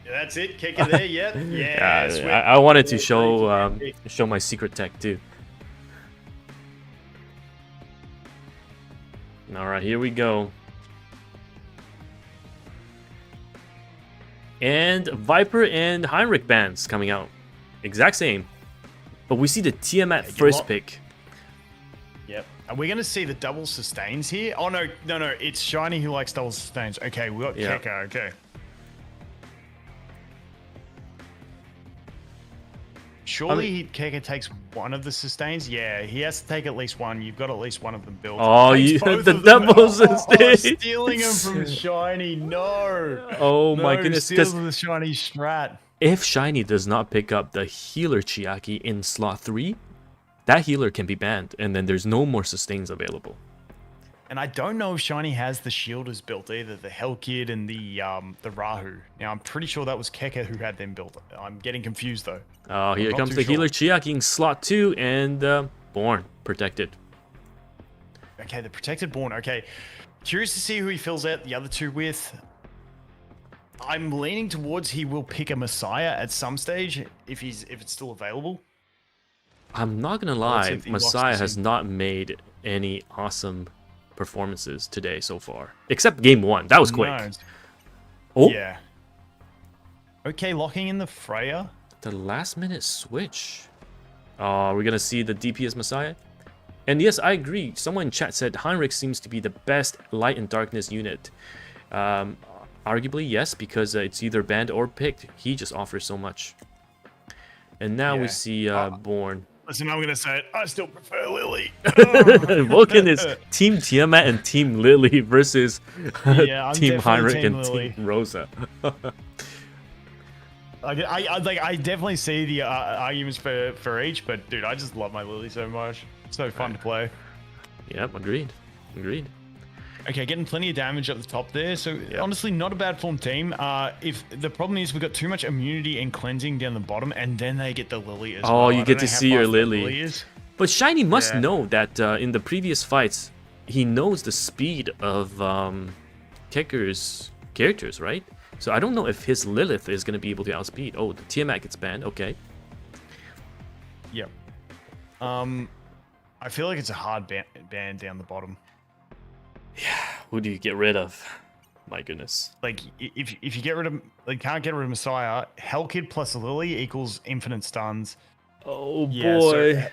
Yeah, that's it. Kick it there. Yep. Yeah. I wanted to show my secret tech too. All right, here we go. And Viper and Heinrich bands coming out. Exact same. But we see the Tiamat first pick. Yep. Are we going to see the double sustains here? Oh, no. It's Shiny who likes double sustains. Okay, we got Keka. Okay. Surely Keka takes one of the sustains. Yeah, he has to take at least one. You've got at least one of them built. Oh, you the double sustain. Stealing him from Shiny. No. Oh my goodness. Steals the Shiny strat. If Shiny does not pick up the healer Chiaki in slot 3, that healer can be banned, and then there's no more sustains available. And I don't know if Shiny has the shielders built either, the Hellkid and the Rahu. Now, I'm pretty sure that was Keka who had them built. I'm getting confused, though. Oh, here comes the healer Chiaki in slot 2, and Born, protected. Okay, the protected Born. Okay, curious to see who he fills out the other two with. I'm leaning towards he will pick a Messiah at some stage, if it's still available. I'm not gonna lie, Messiah has not made any awesome performances today so far, except game 1. That was quick. No. Oh yeah. Okay, locking in the Freya. The last minute switch. Oh, we're gonna see the DPS Messiah. And yes, I agree. Someone in chat said Heinrich seems to be the best light and darkness unit. Arguably yes, because it's either banned or picked. He just offers so much. And now we see Born. Listen, I'm gonna say it. I still prefer Lily. Vulcan is Team Tiamat and Team Lily versus Team Heinrich and Lily. Team Rosa. I definitely see the arguments for each, but dude, I just love my Lily so much. It's so fun to play. Yep, agreed. Okay, getting plenty of damage at the top there. So honestly, not a bad form team. If the problem is we've got too much immunity and cleansing down the bottom, and then they get the Lily as well. Oh, you get to see your Lily. But Shiny must know that in the previous fights, he knows the speed of Kecker's characters, right? So I don't know if his Lilith is going to be able to outspeed. Oh, the Tiamat gets banned. Okay. Yep. I feel like it's a hard ban down the bottom. Yeah, who do you get rid of? My goodness. Like, if you get rid of, like, can't get rid of Messiah, Hellkid plus Lily equals infinite stuns. Oh boy.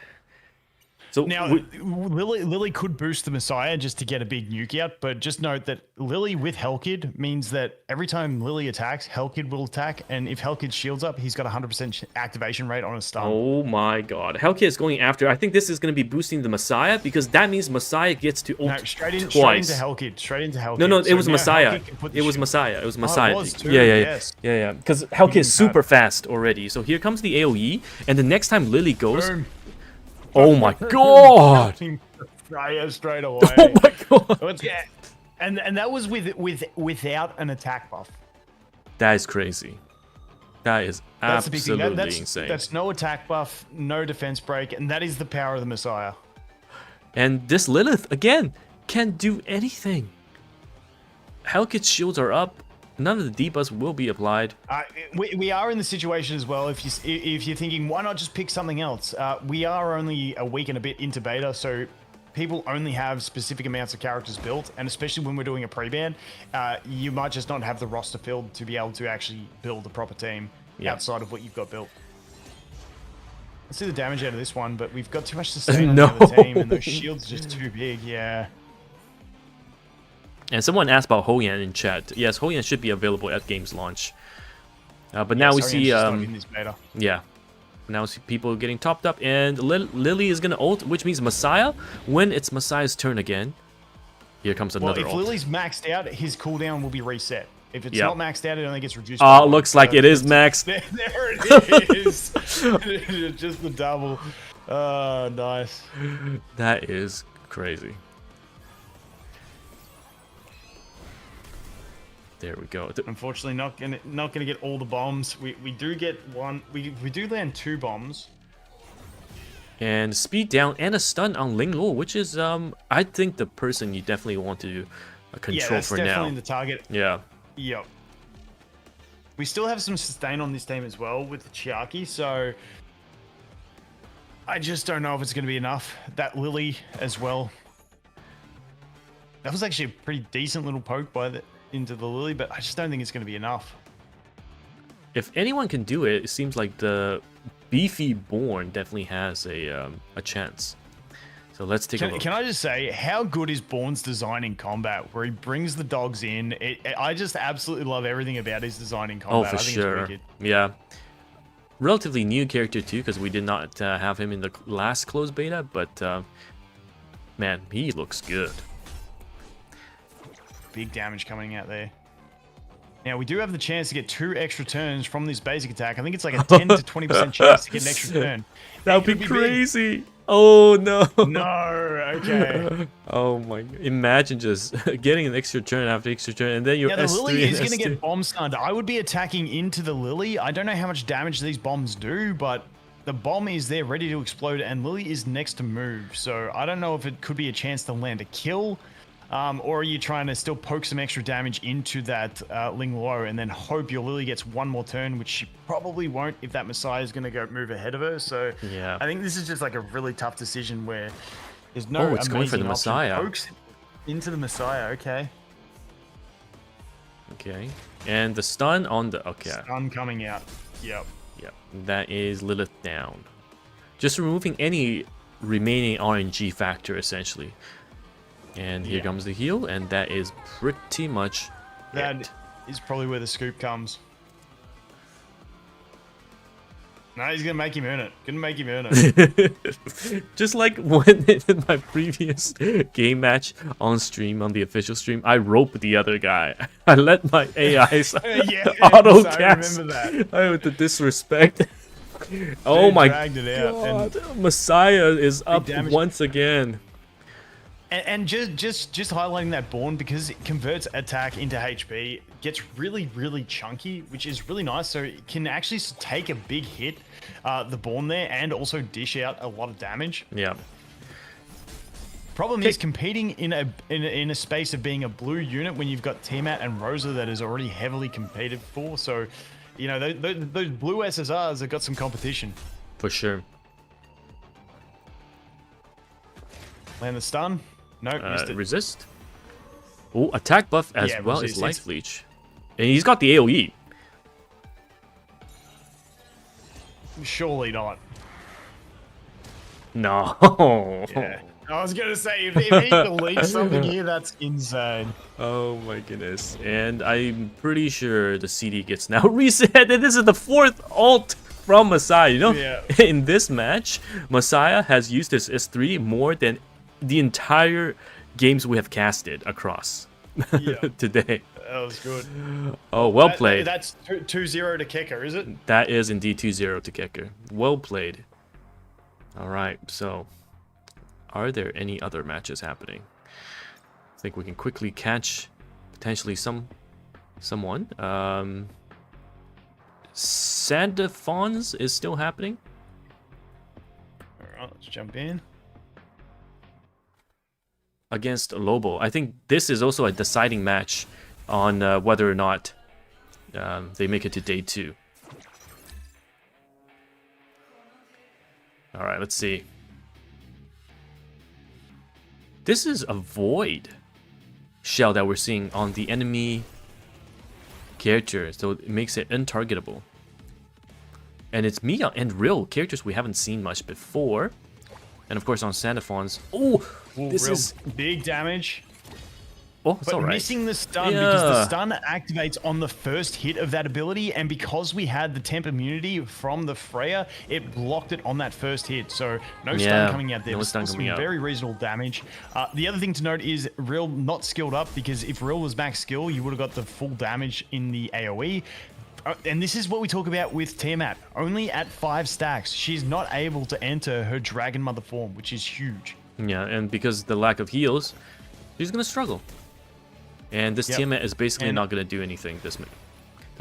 So now, Lily could boost the Messiah just to get a big nuke out, but just note that Lily with Hellkid means that every time Lily attacks, Hellkid will attack, and if Hellkid shields up, he's got a 100% activation rate on a stun. Oh my god. Hellkid is going after. I think this is going to be boosting the Messiah because that means Messiah gets to ult straight into Hellkid. Straight into Hellkid. No, it was Messiah. It was Messiah. It was Messiah. Oh, it was too, yeah. yes. Yeah. Because Hellkid is super fast already. So here comes the AoE, and the next time Lily goes... Boom. Oh my god! Straight away. Oh my god! Yeah. And that was without an attack buff. That is crazy. That is That's absolutely that's insane. That's no attack buff, no defense break, and that is the power of the Messiah. And this Lilith, again, can't do anything. Hellkid's shields are up. None of the debuffs will be applied. We are in the situation as well. If you're thinking, why not just pick something else? We are only a week and a bit into beta, so people only have specific amounts of characters built, and especially when we're doing a pre-ban, you might just not have the roster filled to be able to actually build a proper team outside of what you've got built. Let's see the damage out of this one, but we've got too much sustain on the other team, and those shields are just too big. Yeah. And someone asked about Hoyan in chat. Yes, Hoyan should be available at game's launch. But now we see, now we see people getting topped up, and Lily is gonna ult, which means Messiah. When it's Messiah's turn again, here comes another ult. If Lily's maxed out, his cooldown will be reset. If it's not maxed out, it only gets reduced. Oh, looks like it is maxed. There it is. Just the double. Oh, nice. That is crazy. There we go. Unfortunately, not gonna get all the bombs. We do get one. We do land 2 bombs. And speed down and a stun on Ling Lo, which is I think the person you definitely want to control for now. Yeah, that's definitely the target. Yeah. Yep. We still have some sustain on this team as well with the Chiaki, so I just don't know if it's going to be enough. That Lily as well. That was actually a pretty decent little poke into the Lily, but I just don't think it's going to be enough. If anyone can do it, it seems like the beefy Born definitely has a chance. So let's take a look. Can I just say, how good is Born's design in combat, where he brings the dogs in? I just absolutely love everything about his design in combat. Oh, for sure. Yeah. Relatively new character too, because we did not have him in the last closed beta, but man, he looks good. Big damage coming out there. Now, we do have the chance to get 2 extra turns from this basic attack. I think it's like a 10 to 20% chance to get an extra turn. That would be crazy. Big. Oh, no. No, okay. Oh, my. Imagine just getting an extra turn after extra turn, and then your S3 the Lily is going to S2. get bomb stunned. I would be attacking into the Lily. I don't know how much damage these bombs do, but the bomb is there ready to explode, and Lily is next to move. So I don't know if it could be a chance to land a kill. Or are you trying to still poke some extra damage into that Ling Lo and then hope your Lily gets one more turn, which she probably won't if that Messiah is going to move ahead of her. So yeah, I think this is just like a really tough decision where there's no it's going for the Messiah. Pokes into the Messiah, okay. Okay, and the stun on the... Okay. Stun coming out, yep. Yep, that is Lilith down. Just removing any remaining RNG factor, essentially. And here comes the heal, and that is pretty much That is probably where the scoop comes. No, he's going to make him earn it. Going to make him earn it. Just like when in my previous game match on stream, on the official stream, I roped the other guy. I let my AIs auto cast. I remember that. With the disrespect. Oh my god. And Messiah is up once again. And just highlighting that Born, because it converts attack into HP, gets really, really chunky, which is really nice. So it can actually take a big hit, the Born there, and also dish out a lot of damage. Yeah. Problem is competing in a space of being a blue unit when you've got Tiamat and Rosa that is already heavily competed for. So, you know, those blue SSRs have got some competition. For sure. Land the stun. Nope, missed it. Resist. Oh, attack buff as well as life leech. And he's got the AoE. Surely not. No. Yeah. I was gonna say if he deletes something here, that's insane. Oh my goodness. And I'm pretty sure the CD gets now reset. And this is the 4th ult from Messiah. You know, Yeah. in this match, Messiah has used his S3 more than the entire games we have casted across today. That was good. Oh, well played. That's 2-0 to Kicker, is it? That is indeed 2-0 to Kicker. Well played. All right, so are there any other matches happening? I think we can quickly catch potentially someone. Sandfons is still happening. All right, let's jump in. Against Lobo. I think this is also a deciding match on whether or not they make it to day 2. All right, let's see. This is a void shell that we're seeing on the enemy character, so it makes it untargetable. And it's Mia and Real characters we haven't seen much before. And of course on Sandafons. Oh, this is big damage. Oh, it's but alright. Missing the stun because the stun activates on the first hit of that ability, and because we had the temp immunity from the Freya, it blocked it on that first hit. So no stun coming out there. No stun coming out. Very reasonable damage. The other thing to note is Real not skilled up, because if Real was max skill, you would have got the full damage in the AoE. And this is what we talk about with Tiamat. Only at 5 stacks, she's not able to enter her Dragon Mother form, which is huge. Yeah, and because the lack of heals, she's gonna struggle. And this Tiamat is basically not gonna do anything this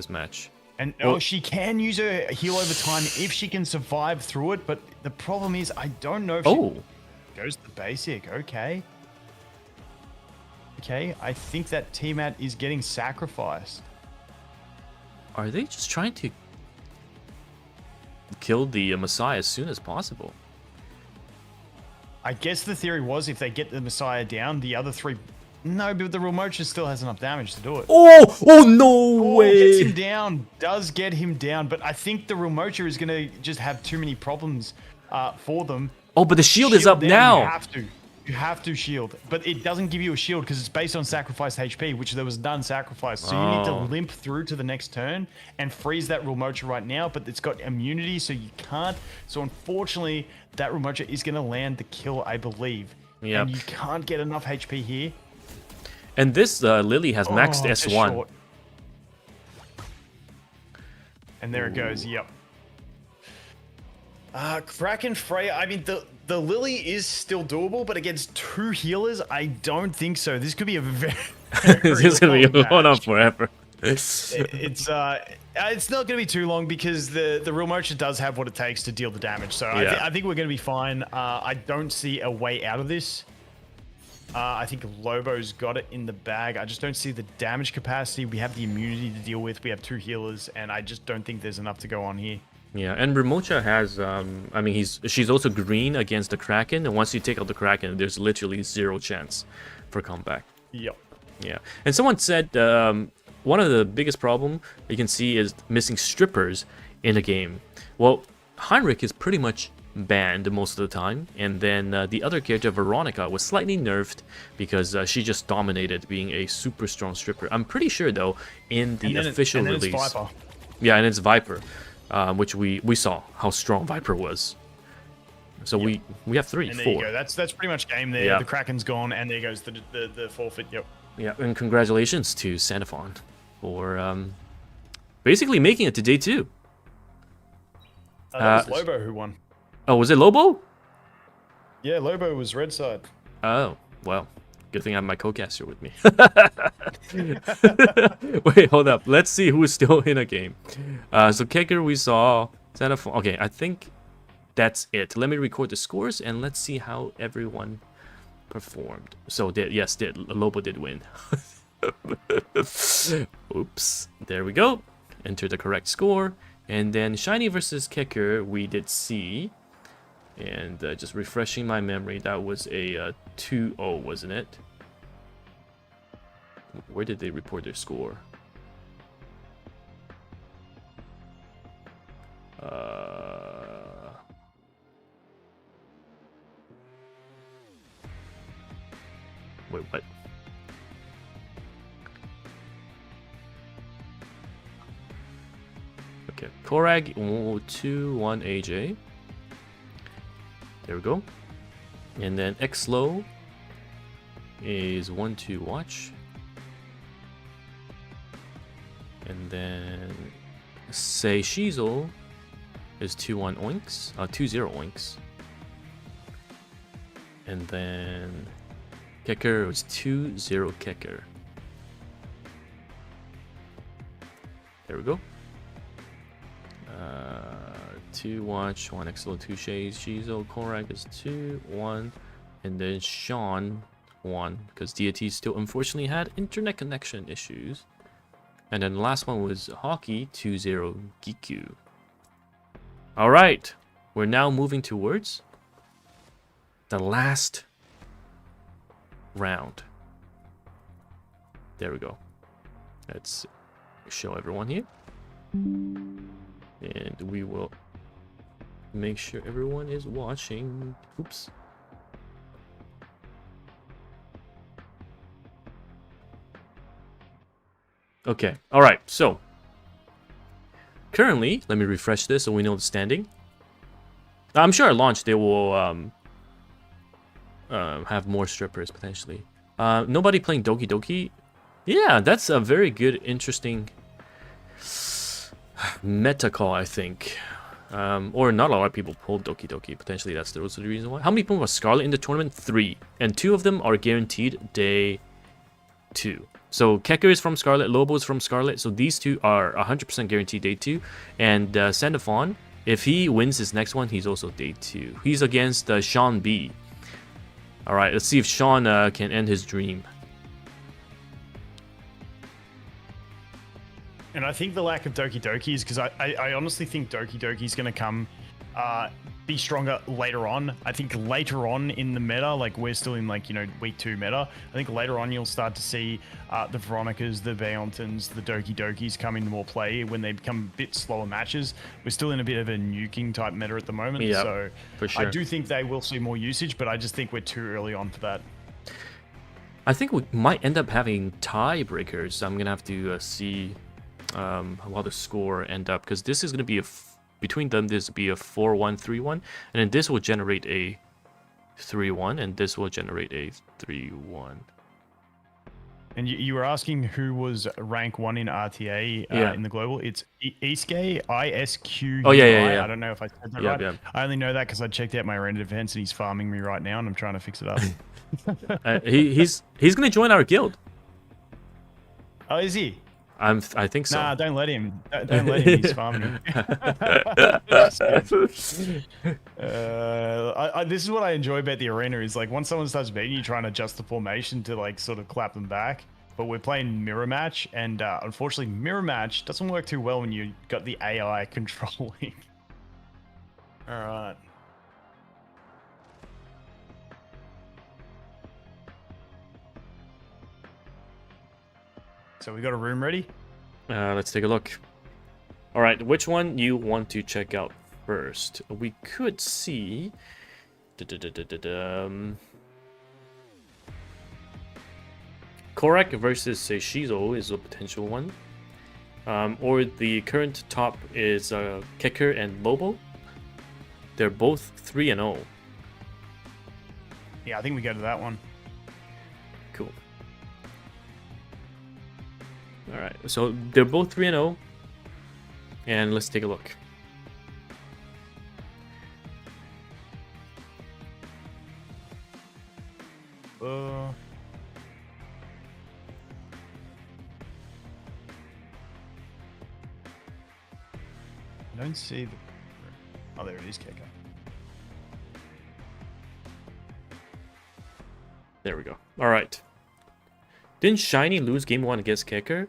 match. And she can use her heal over time if she can survive through it, but the problem is I don't know if she goes to basic. Okay, I think that Tiamat is getting sacrificed. Are they just trying to kill the Messiah as soon as possible? I guess the theory was if they get the Messiah down, the other 3... No, but the Remocha still has enough damage to do it. Oh no way! Gets him down. Does get him down, but I think the Remocha is going to just have too many problems for them. Oh, but the shield is up now. You have to shield, but it doesn't give you a shield because it's based on sacrificed HP, which there was none sacrificed. So you need to limp through to the next turn and freeze that Remocha right now, but it's got immunity, so you can't. So unfortunately, that Remocha is going to land the kill, I believe. Yep. And you can't get enough HP here. And this Lily has maxed S1. Short. And there it goes, yep. Kraken Freya, I mean, the Lily is still doable, but against 2 healers, I don't think so. This could be a very this is going to be going on forever. It's not going to be too long because the Real Mocha does have what it takes to deal the damage. So I think we're going to be fine. I don't see a way out of this. I think Lobo's got it in the bag. I just don't see the damage capacity. We have the immunity to deal with. We have 2 healers, and I just don't think there's enough to go on here. Yeah, and Remocha has, I mean, she's also green against the Kraken, and once you take out the Kraken, there's literally 0 chance for comeback. Yep. Yeah, and someone said one of the biggest problem you can see is missing strippers in the game. Well, Heinrich is pretty much banned most of the time, and then the other character, Veronica, was slightly nerfed because she just dominated being a super strong stripper. I'm pretty sure though in the official release, it's Viper. Yeah, and it's Viper, which we saw how strong Viper was. So we have 3, and there 4. You go. That's pretty much game there. Yeah. The Kraken's gone, and there goes the forfeit. Yep. Yeah, and congratulations to Sandafon for basically making it to day 2. That was Lobo who won. Oh, was it Lobo? Yeah, Lobo was red side. Oh, well, good thing I have my co-caster with me. Wait, hold up. Let's see who's still in a game. So Kicker, we saw Sandafon. Okay, I think that's it. Let me record the scores and let's see how everyone performed. So Lobo did win. Oops, there we go. Enter the correct score. And then Shiny versus Kicker, we did see. And just refreshing my memory, that was a 2-0, wasn't it? Where did they report their score? Wait, what? Okay, Korag 2-1 AJ. There we go. And then Xlow is 1-2 Watch. And then Say Shizel is 2-1 Oinks. 2-0 Oinks. And then Kecker was 2-0 Kecker. There we go. 2 Watch, 1 Xlow, 2 Shays, Shizel, Korag is 2-1. And then Sean 1, because Deity still unfortunately had internet connection issues. And then the last one was Hockey 2-0 Giku. Alright, we're now moving towards the last round. There we go. Let's show everyone here. And we will make sure everyone is watching. Oops. Okay, alright, so currently, let me refresh this so we know the standing. I'm sure at launch they will have more strippers potentially. Nobody playing Doki Doki. Yeah, that's a very good, interesting meta call, I think. Or not a lot of people pulled Doki Doki. Potentially that's the reason why. How many people have Scarlet in the tournament? 3. And 2 of them are guaranteed day 2. So Kecker is from Scarlet, Lobo is from Scarlet. So these two are 100% guaranteed day 2. And Sandafon, if he wins his next one, he's also day 2. He's against Sean B. Alright, let's see if Sean can end his dream. And I think the lack of Doki Doki is because I honestly think Doki Doki is going to come be stronger later on. I think later on in the meta, like we're still in like, you know, week 2 meta. I think later on you'll start to see the Veronicas, the Beontons, the Doki Dokis come into more play when they become a bit slower matches. We're still in a bit of a nuking type meta at the moment. Yeah, so for sure. I do think they will see more usage, but I just think we're too early on for that. I think we might end up having tiebreakers. I'm going to have to see how the score end up, because this is going to be between them this will be a 4-1 3-1, and then this will generate a 3-1, and this will generate a 3-1. And you were asking who was rank 1 in RTA in the global. It's Isque, ISQ. Oh yeah. I don't know if I said that right. Yeah. I only know that because I checked out my rented events and he's farming me right now and I'm trying to fix it up. He's going to join our guild. Oh, is he? I think so. Nah, don't let him. Don't let him. He's farming. This is what I enjoy about the arena is like once someone starts beating you, trying to adjust the formation to like sort of clap them back. But we're playing mirror match, and unfortunately, mirror match doesn't work too well when you got the AI controlling. All right. So we got a room ready? Let's take a look. All right, which one you want to check out first? We could see... Korak versus Shizo is a potential one. Or the current top is Kecker and Lobo. They're both 3-0. Yeah, I think we go to that one. Cool. Alright, so they're both 3-0. And let's take a look. I don't see the... Oh, there it is, Kecker. There we go. Alright. Didn't Shiny lose game 1 against Kecker?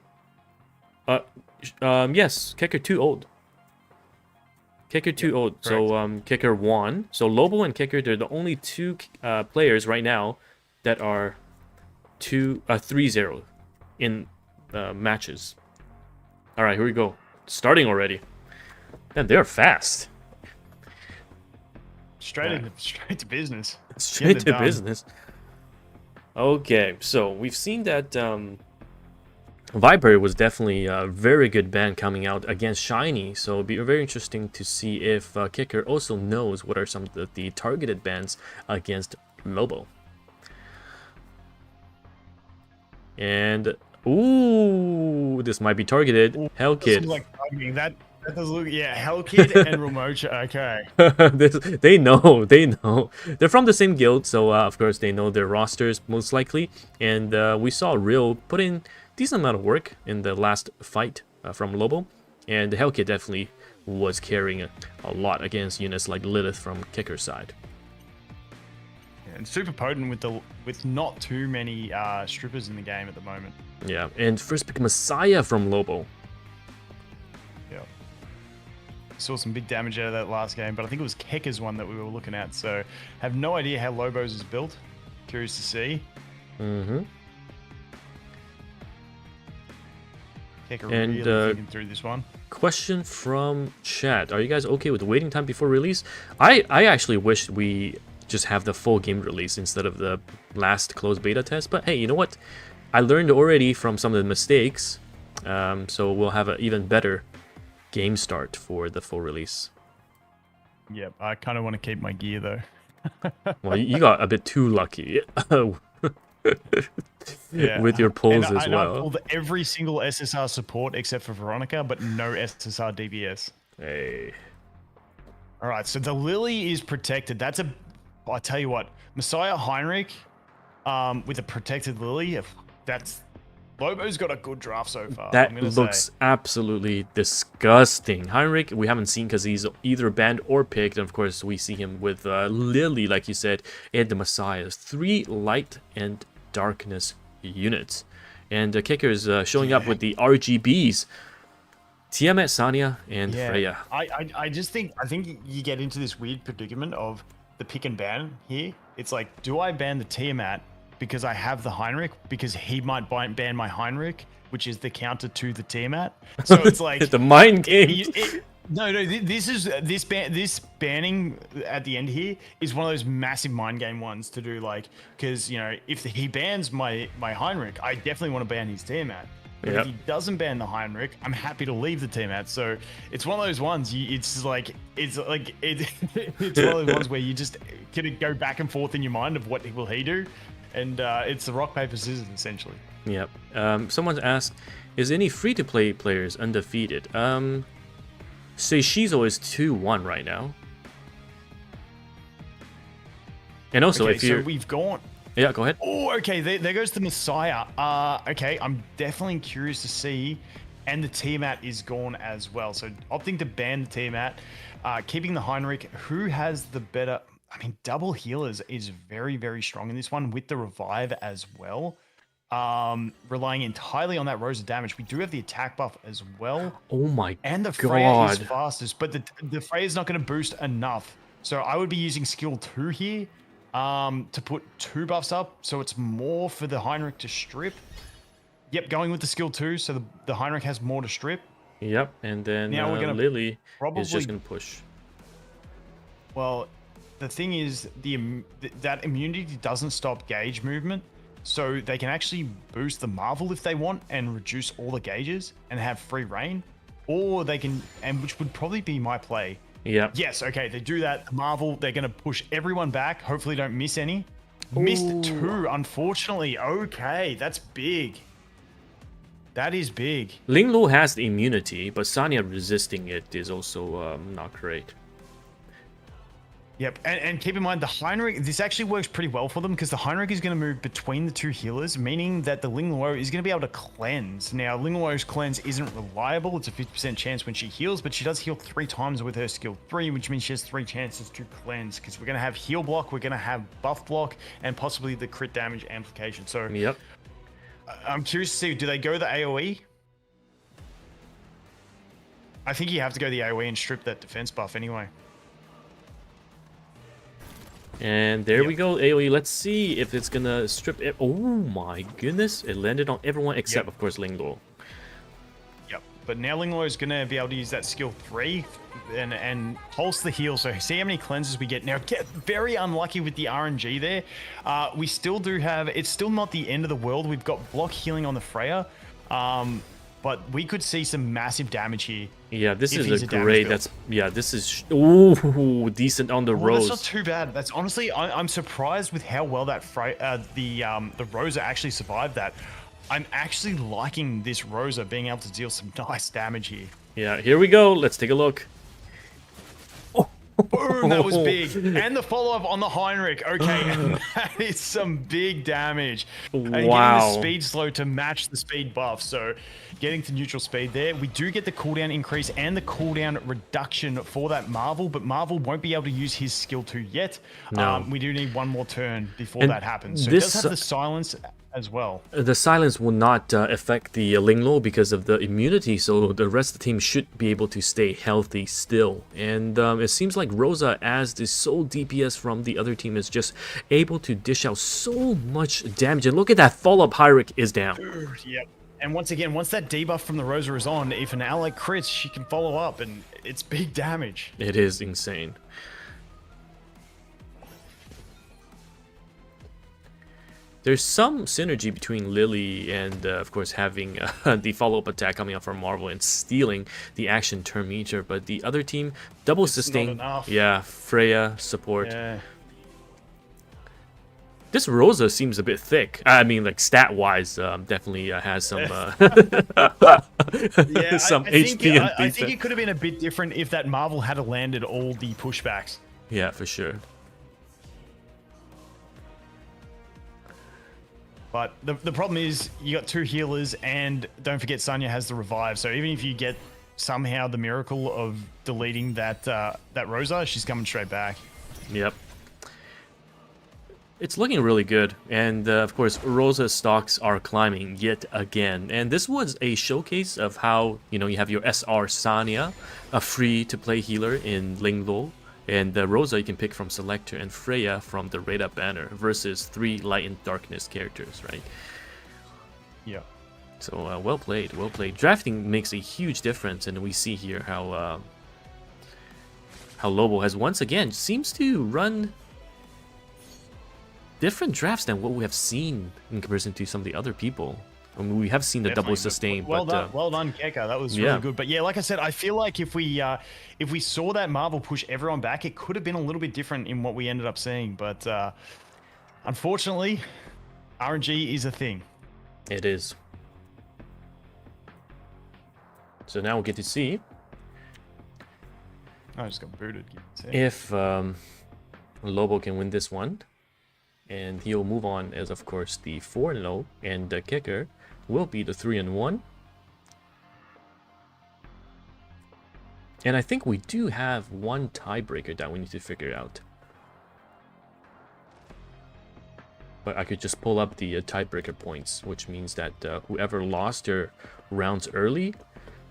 Yes, Kecker too old. Kecker too old. Correct. So Kecker won. So Lobo and Kecker, they're the only two players right now that are 3-0 in matches. Alright, here we go. Starting already. Man, they're fast. Straight to business. Straight to business. Okay, so we've seen that Viper was definitely a very good ban coming out against Shiny, so it'll be very interesting to see if Kicker also knows what are some of the targeted bans against Lobo. And ooh, this might be targeted. Ooh, Hell that Kid. looks like targeting. That does look, yeah, Hell Kid and Ramocha. Okay. They know, they know. They're from the same guild, so of course they know their rosters most likely. And we saw Real put in decent amount of work in the last fight from Lobo, and Hellkit definitely was carrying a lot against units like Lilith from Kicker's side. And super potent with not too many strippers in the game at the moment. Yeah, and first pick Messiah from Lobo. Yeah. Saw some big damage out of that last game, but I think it was Kecker's one that we were looking at. So have no idea how Lobo's is built. Curious to see. Mm-hmm. Kecker really thinking through this one. Question from chat: are you guys okay with the waiting time before release? I actually wish we just have the full game release instead of the last closed beta test. But hey, you know what? I learned already from some of the mistakes, so we'll have an even better game start for the full release. Yep, I kind of want to keep my gear though. Well, you got a bit too lucky. Yeah. With your pulls as well. I pulled every single SSR support except for Veronica, but no SSR DBS. Hey. All right, so the Lily is protected. That's a... I tell you what, Messiah Heinrich with a protected Lily, that's... Lobo's got a good draft so far. That looks absolutely disgusting. Heinrich, we haven't seen because he's either banned or picked. And of course, we see him with Lily, like you said, and the Messiahs. 3 light and darkness units. And the Kicker is showing up with the RGBs. Tiamat, Sanya, and Freya. I think you get into this weird predicament of the pick and ban here. It's like, do I ban the Tiamat because I have the Heinrich, because he might ban my Heinrich, which is the counter to the Tiamat. So it's like the mind game. This banning at the end here is one of those massive mind game ones to do, like, because you know, if he bans my Heinrich, I definitely want to ban his Tiamat. But if he doesn't ban the Heinrich, I'm happy to leave the Tiamat. So it's one of those ones. It's one of those ones where you just can go back and forth in your mind of what will he do. And it's the rock, paper, scissors, essentially. Yep. Someone asked, is any free-to-play players undefeated? Seishizo is 2-1 right now. And also, okay, if you're... so we've gone... Yeah, go ahead. Oh, okay, there goes the Messiah. Okay, I'm definitely curious to see. And the Tiamat is gone as well. So opting to ban the Tiamat, keeping the Heinrich. Who has the better... I mean, double healers is very, very strong in this one with the revive as well. Relying entirely on that rose of damage. We do have the attack buff as well. Oh my god. And the Freya is fastest, but the Freya is not going to boost enough. So I would be using skill 2 here to put 2 buffs up. So it's more for the Heinrich to strip. Yep, going with the skill 2. So the Heinrich has more to strip. Yep, and then now we're gonna Lily is just going to push. Well, the thing is, that immunity doesn't stop gauge movement, so they can actually boost the Marvel if they want and reduce all the gauges and have free reign, or they can, and which would probably be my play. Yeah. Yes. Okay. They do that. The Marvel. They're going to push everyone back. Hopefully, don't miss any. Ooh. Missed 2, unfortunately. Okay, that's big. That is big. Linglu has the immunity, but Sanya resisting it is also not great. Yep, and keep in mind the Heinrich, this actually works pretty well for them because the Heinrich is going to move between the 2 healers, meaning that the Lingluo is going to be able to cleanse. Now, Lingluo's cleanse isn't reliable. It's a 50% chance when she heals, but she does heal 3 times with her skill 3, which means she has 3 chances to cleanse because we're going to have heal block, we're going to have buff block, and possibly the crit damage amplification. So, yep. I'm curious to see, do they go the AoE? I think you have to go the AoE and strip that defense buff anyway. And there we go, AoE. Let's see if it's gonna strip it. Oh my goodness, it landed on everyone except, of course, Lingluo. Yep. But now Linglo is going to be able to use that skill 3 and pulse the heal. So see how many cleanses we get. Now, get very unlucky with the RNG there. We still do have, it's still not the end of the world. We've got block healing on the Freya. But we could see some massive damage here. Yeah, this is a great. This is decent on the Rose. That's not too bad. That's honestly, I'm surprised with how well that the Rosa actually survived that. I'm actually liking this Rosa being able to deal some nice damage here. Yeah, here we go. Let's take a look. Boom, that was big. And the follow-up on the Heinrich. Okay, that is some big damage. And getting the speed slow to match the speed buff. So getting to neutral speed there. We do get the cooldown increase and the cooldown reduction for that Marvel, but Marvel won't be able to use his skill 2 yet. No. We do need one more turn before that happens. So it does have the silence as well. The silence will not affect the Linglo because of the immunity, so the rest of the team should be able to stay healthy still. And it seems like Rosa, as the sole DPS from the other team, is just able to dish out so much damage. And look at that follow-up. Heinrich is down. Yep. And once again, once that debuff from the Rosa is on, if an ally crits, she can follow up, and it's big damage. It is insane. There's some synergy between Lily and, of course, having the follow-up attack coming up from Marvel and stealing the action turn meter, but the other team, double sustain. Yeah, Freya, support. Yeah. This Rosa seems a bit thick. I mean, like, stat-wise, definitely has some some HP and I think it could have been a bit different if that Marvel had landed all the pushbacks. Yeah, for sure. But the problem is you got 2 healers, and don't forget Sanya has the revive. So even if you get somehow the miracle of deleting that Rosa, she's coming straight back. Yep. It's looking really good, and of course Rosa stocks are climbing yet again. And this was a showcase of how, you know, you have your SR Sanya, a free-to-play healer in Linglo. And Rosa you can pick from Selector, and Freya from the Radar banner versus 3 Light and Darkness characters, right? Yeah. So well played, well played. Drafting makes a huge difference, and we see here how Lobo has once again seems to run different drafts than what we have seen in comparison to some of the other people. I mean, we have seen the double sustain. Well done, Keka. That was really good. But yeah, like I said, I feel like if we saw that Marvel push everyone back, it could have been a little bit different in what we ended up seeing. But unfortunately, RNG is a thing. It is. So now we'll get to see. I just got booted. If Lobo can win this one, and he'll move on as, of course, the 4-0, and the kicker will be the 3-1. And I think we do have one tiebreaker that we need to figure out. But I could just pull up the tiebreaker points, which means that whoever lost their rounds early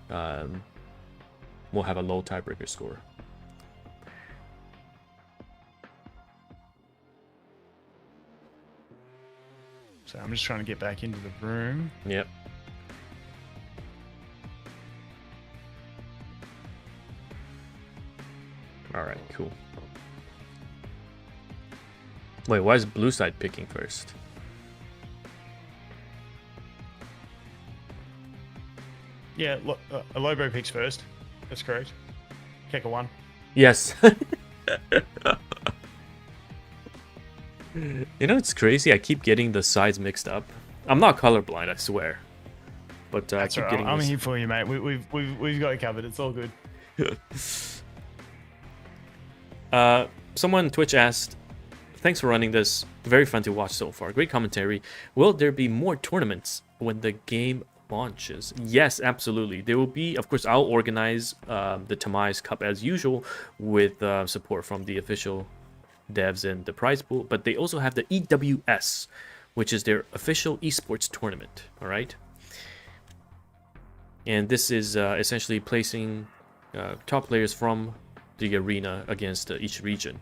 will have a low tiebreaker score. So I'm just trying to get back into the room. Yep. Alright, cool. Wait, why is blue side picking first? Yeah, Lobo picks first. That's correct. Keka 1. Yes. You know, it's crazy. I keep getting the sides mixed up. I'm not colorblind, I swear. But I keep getting. I'm here for you, mate. We've got it covered. It's all good. Someone on Twitch asked, "Thanks for running this. Very fun to watch so far. Great commentary. Will there be more tournaments when the game launches?" Yes, absolutely. There will be. Of course, I'll organize the TimaeuSS Cup as usual with support from the official devs and the prize pool, but they also have the EWS, which is their official esports tournament. All right, and this is essentially placing top players from the arena against each region.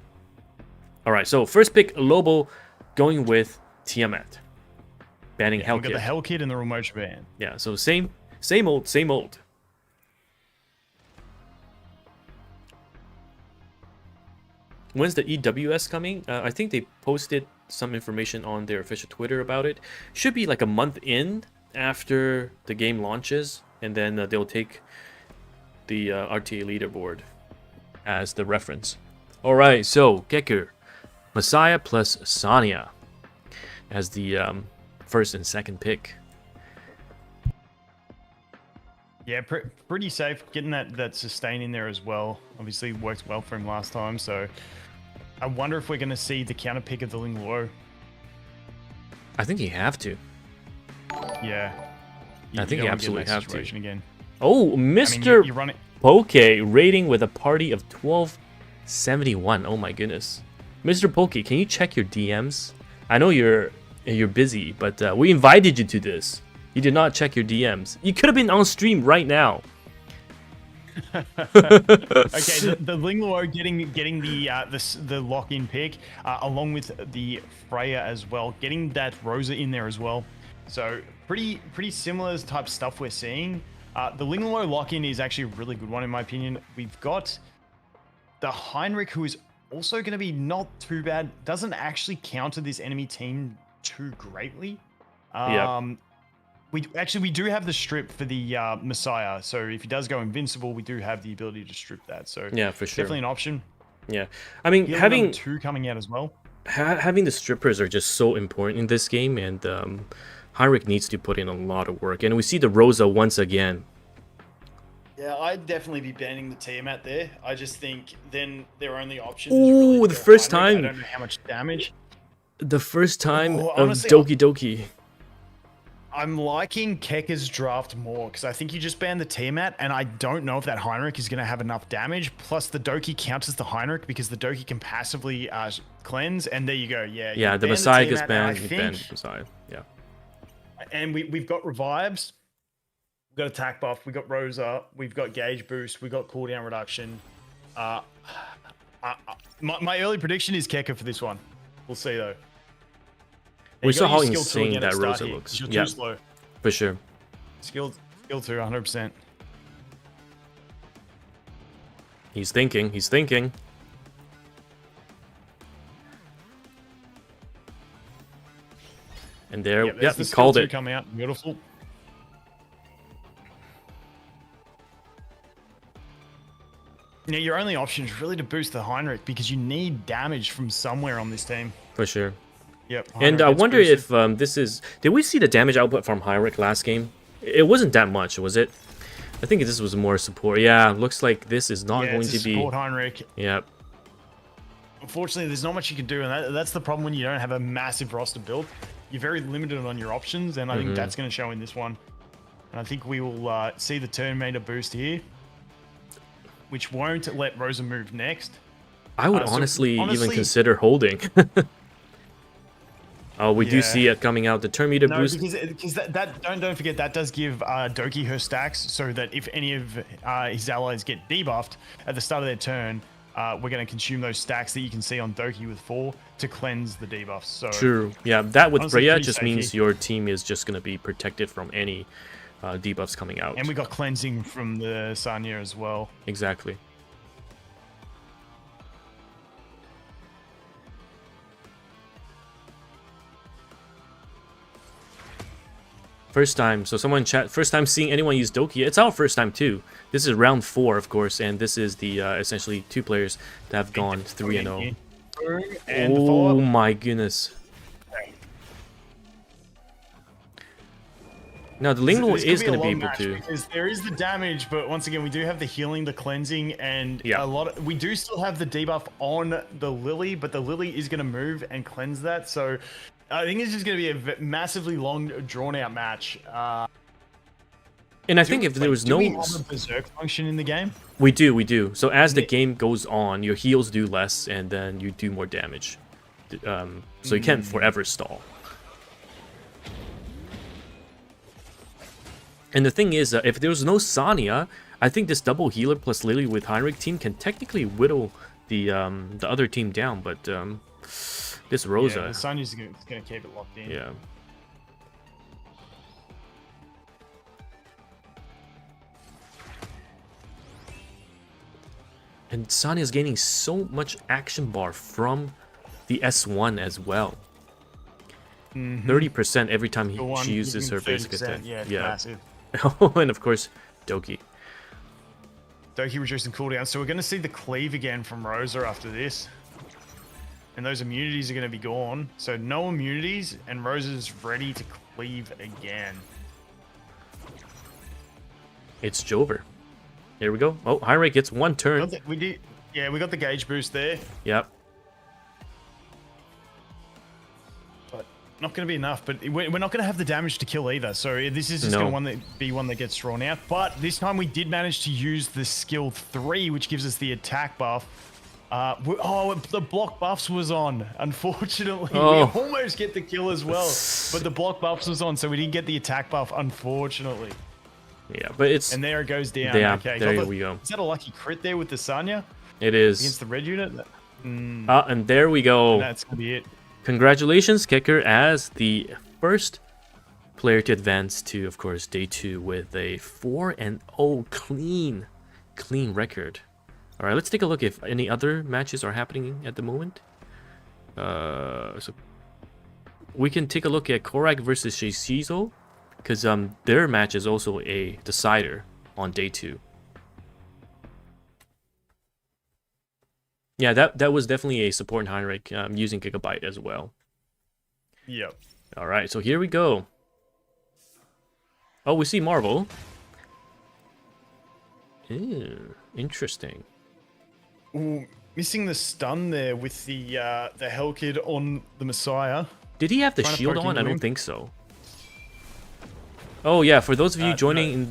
All right, so first pick Lobo, going with Tiamat, banning Hellkit. We got the Hellkit and the remote ban. Yeah, so same old. when's the EWS coming? I think they posted some information on their official Twitter about it. Should be like a month in after the game launches, and then they'll take the RTA leaderboard as the reference. All right, so Gekker, Messiah plus Sonya as the first and second pick. Yeah, pretty safe. Getting that sustain in there as well. Obviously worked well for him last time. So I wonder if we're going to see the counter pick of the Ling Luo. I think you have to. Yeah. I think you absolutely have to. Again. Oh, Mr. You run it. Poke rating with a party of 1271. Oh my goodness. Mr. Poke, can you check your DMs? I know you're busy, but we invited you to this. You did not check your DMs. You could have been on stream right now. Okay, the Ling Luo getting the lock-in pick along with the Freya as well, getting that Rosa in there as well. So pretty similar type stuff we're seeing. The Ling Luo lock-in is actually a really good one in my opinion. We've got the Heinrich, who is also going to be not too bad. Doesn't actually counter this enemy team too greatly. We do have the strip for the Messiah, so if he does go invincible, we do have the ability to strip that. So yeah, for sure, definitely an option. Yeah, I mean, having 2 coming out as well. Having the strippers are just so important in this game, and Heinrich needs to put in a lot of work. And we see the Rosa once again. Yeah, I'd definitely be banning the Tiamat there. I just think then their only option is really the first Heinrich. time. I don't know how much damage. The first time honestly, of Doki Doki. I'm liking Kekker's draft more because I think you just ban the Tiamat, and I don't know if that Heinrich is going to have enough damage. Plus, the Doki counts as the Heinrich because the Doki can passively cleanse, and there you go. Yeah, the Messiah gets banned. You ban Messiah. Yeah. And we've got revives, we've got attack buff, we've got Rosa, we've got gauge boost, we've got cooldown reduction. My early prediction is Kekker for this one. We'll see though. We saw how insane that Rosa looks. Yeah, too slow. For sure. Skill 2, 100%. He's thinking. He's thinking. And there, the he called it. Coming out, beautiful. Now your only option is really to boost the Heinrich because you need damage from somewhere on this team. For sure. Yep. And I wonder if this is... Did we see the damage output from Heinrich last game? It wasn't that much, was it? I think this was more support. Yeah, looks like this is not going to be... support Heinrich. Yep. Unfortunately, there's not much you can do, and that's the problem when you don't have a massive roster build. You're very limited on your options, and I think that's going to show in this one. And I think we will see the turn meter boost here, which won't let Rosa move next. I would honestly even consider holding. Oh, we do see it coming out. The turn meter boost. Because that don't forget that does give Doki her stacks, so that if any of his allies get debuffed at the start of their turn, we're going to consume those stacks that you can see on Doki with 4 to cleanse the debuffs. So true. Yeah, that with Freya just means your team is just going to be protected from any debuffs coming out. And we got cleansing from the Sanya as well. Exactly. First time, so someone chat, first time seeing anyone use Doki. It's our first time too. This is round 4, of course, and this is the essentially 2 players that have gone 3-0. Oh my goodness. Now the Ling Luo is going to be able to. Because there is the damage, but once again, we do have the healing, the cleansing, and we do still have the debuff on the Lily, but the Lily is going to move and cleanse that. So I think it's just going to be a massively long, drawn-out match. And I think if there was no... Do we have a berserk function in the game? We do. So as the game goes on, your heals do less, and then you do more damage. So you can't forever stall. And the thing is, if there was no Sonya, I think this double healer plus Lily with Heinrich team can technically whittle the other team down, but this Rosa... Yeah, the Sonya's going to keep it locked in. Yeah. And Sonya is gaining so much action bar from the S1 as well. 30% every time she uses her basic attack. Yeah, it's massive. Oh, and of course, Doki. Doki reducing cooldown. So we're going to see the cleave again from Rosa after this. And those immunities are going to be gone. So no immunities, and Rosa's ready to cleave again. It's Jover. Here we go. Oh, Heinrich gets one turn. We got the gauge boost there. Yep. But not going to be enough. But we're not going to have the damage to kill either. So this is just going to be one that gets drawn out. But this time we did manage to use the skill 3, which gives us the attack buff. The block buffs was on. Unfortunately, we almost get the kill as well. But the block buffs was on, so we didn't get the attack buff, unfortunately. Yeah, but it's... And there it goes down. Yeah, okay, there we go. Is that a lucky crit there with the Sonya? It is. Against the red unit? And there we go. And that's going to be it. Congratulations, Kicker, as the first player to advance to, of course, day 2 with a 4-0 clean record. All right, let's take a look if any other matches are happening at the moment. So we can take a look at Korak versus Shizo, because their match is also a decider on day 2. Yeah, that was definitely a support in Heinrich using Gigabyte as well. Yep. All right, so here we go. Oh, we see Marvel. Ew, interesting. Ooh, missing the stun there with the Hell Kid on the Messiah. Did he have the shield on? I don't think so. Oh yeah, for those of you joining in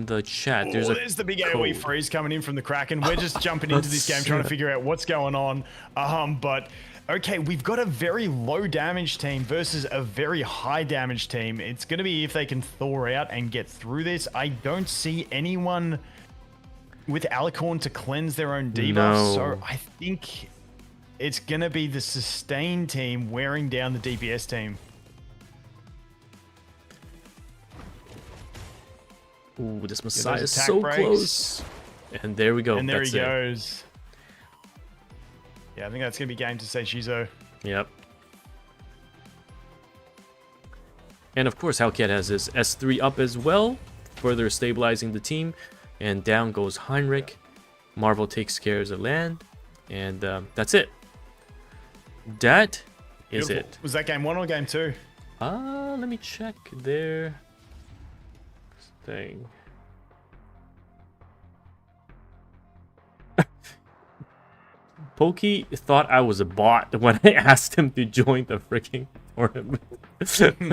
the chat, there's the big AoE freeze coming in from the Kraken. We're just jumping into this game trying to figure out what's going on. But okay, we've got a very low damage team versus a very high damage team. It's going to be if they can thaw out and get through this. I don't see anyone with Alicorn to cleanse their own debuffs, so I think it's going to be the sustain team wearing down the DPS team. Ooh, this Messiah is so close. And there we go. And there he goes. Yeah, I think that's going to be game to say Shizo. Yep. And of course, Hellcat has his S3 up as well, further stabilizing the team. And down goes Heinrich. Marvel takes care of the land. And that's it. That is it. Was that game 1 or game 2? Let me check their thing. Pokey thought I was a bot when I asked him to join the freaking tournament.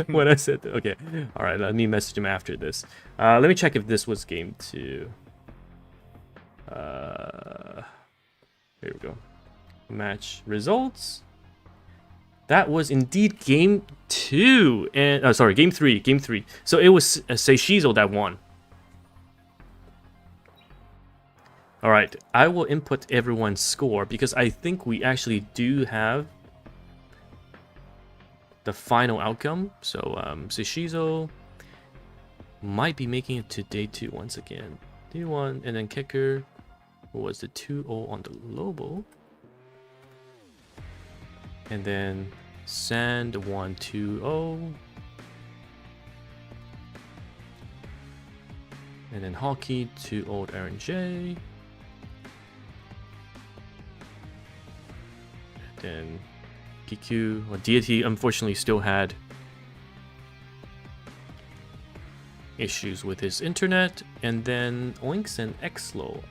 When I said, okay, all right, let me message him after this. Let me check if this was game 2. Here we go. Match results. That was indeed game 2, and sorry, game 3. Game 3. So it was Seishizo that won. All right, I will input everyone's score because I think we actually do have the final outcome. So Seishizo might be making it to day 2 once again. Day 1, and then Kicker was the 2-0 on the Lobo. And then Sand 1-2-0. And then Hockey 2-0 Aaron J. Then Kiku, well, Deity unfortunately still had issues with his internet, and then Oinks and Exlo,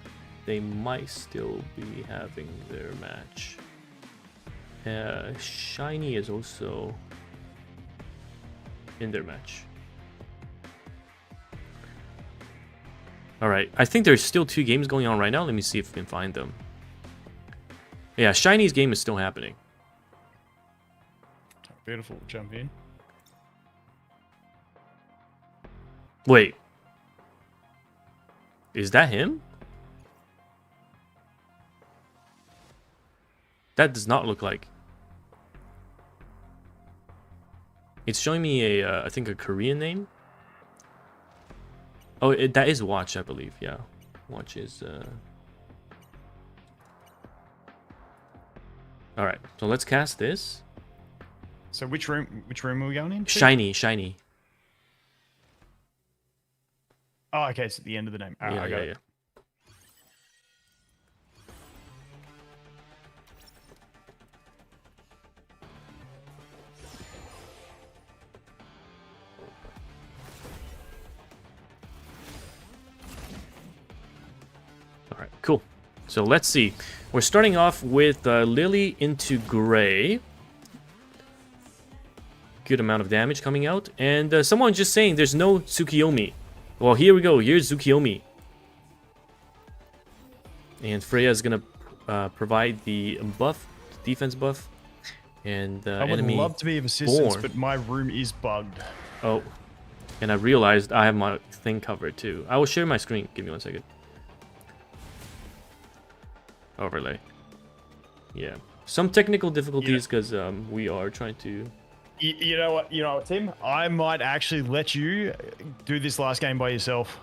they might still be having their match. Shiny is also in their match. Alright, I think there's still 2 games going on right now. Let me see if we can find them. Yeah, Shiny's game is still happening. Beautiful, jump in. Wait. Is that him? That does not look like. It's showing me a, I think a Korean name. Oh, that is Watch, I believe. Yeah, Watch is. All right, so let's cast this. So which room are we going in? Shiny. Oh, okay, it's at the end of the name. All right, I got it. All right, cool. So let's see. We're starting off with Lily into Gray. Good amount of damage coming out. And someone just saying there's no Tsukiyomi. Well, here we go. Here's Tsukiyomi. And Freya is going to provide the buff, defense buff. And I would enemy love to be of assistance, born. but my room is bugged. Oh, and I realized I have my thing covered too. I will share my screen. Give me 1 second. Overlay. Yeah. Some technical difficulties because we are trying to... You know what, Tim? I might actually let you do this last game by yourself.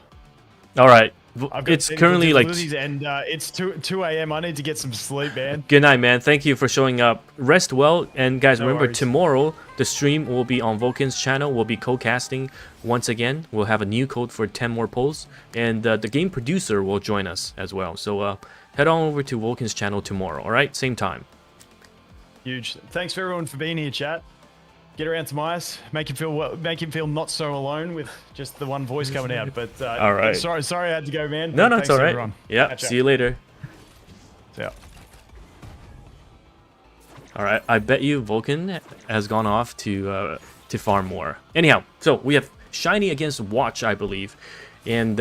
All right. I've got It's currently like... And it's 2 a.m. I need to get some sleep, man. Good night, man. Thank you for showing up. Rest well. And guys, No remember, worries. tomorrow, the stream will be on Vulcan's channel. We'll be co-casting once again. We'll have a new code for 10 more polls. And the game producer will join us as well. So head on over to Vulcan's channel tomorrow, all right? Same time. Huge. Thanks for everyone for being here, chat. Get around TimaeuSS, make him feel not so alone with just the one voice coming out. But all right. sorry I had to go, man. No, Thanks it's all right. everyone. Yeah, Catch see you later. Yeah. All right, I bet you Vulcan has gone off to farm more. Anyhow, so we have Shiny against Watch, I believe, and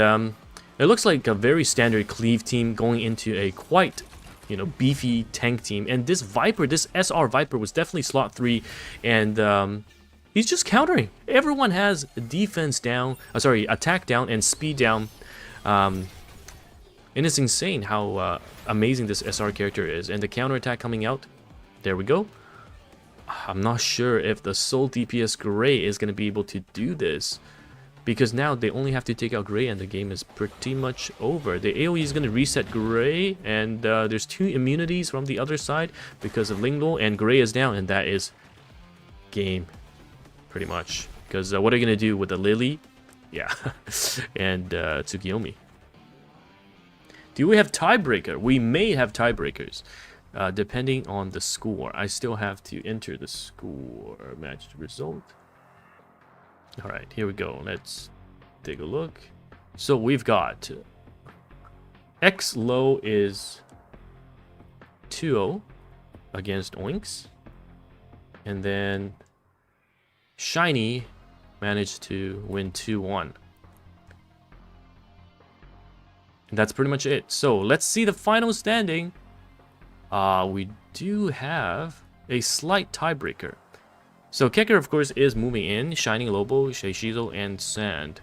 it looks like a very standard cleave team going into a quite, beefy tank team. And this Viper, this SR Viper, was definitely slot 3, and he's just countering. Everyone has defense down, attack down and speed down. And it's insane how amazing this SR character is. And the counterattack coming out, there we go. I'm not sure if the Soul DPS Gray is going to be able to do this, because now they only have to take out Gray and the game is pretty much over. The AoE is going to reset Gray, and there's 2 immunities from the other side because of Linglo, and Gray is down, and that is game pretty much. Because what are you going to do with the Lily? Yeah, and Tsukiyomi. Do we have tiebreaker? We may have tiebreakers. Depending on the score. I still have to enter the score match result. Alright, here we go. Let's take a look. So we've got X low is 2-0 against Oinks. And then Shiny managed to win 2-1. And that's pretty much it. So let's see the final standing. We do have a slight tiebreaker. So Kecker, of course, is moving in. Shining Lobo, Sheishizo, and Sand.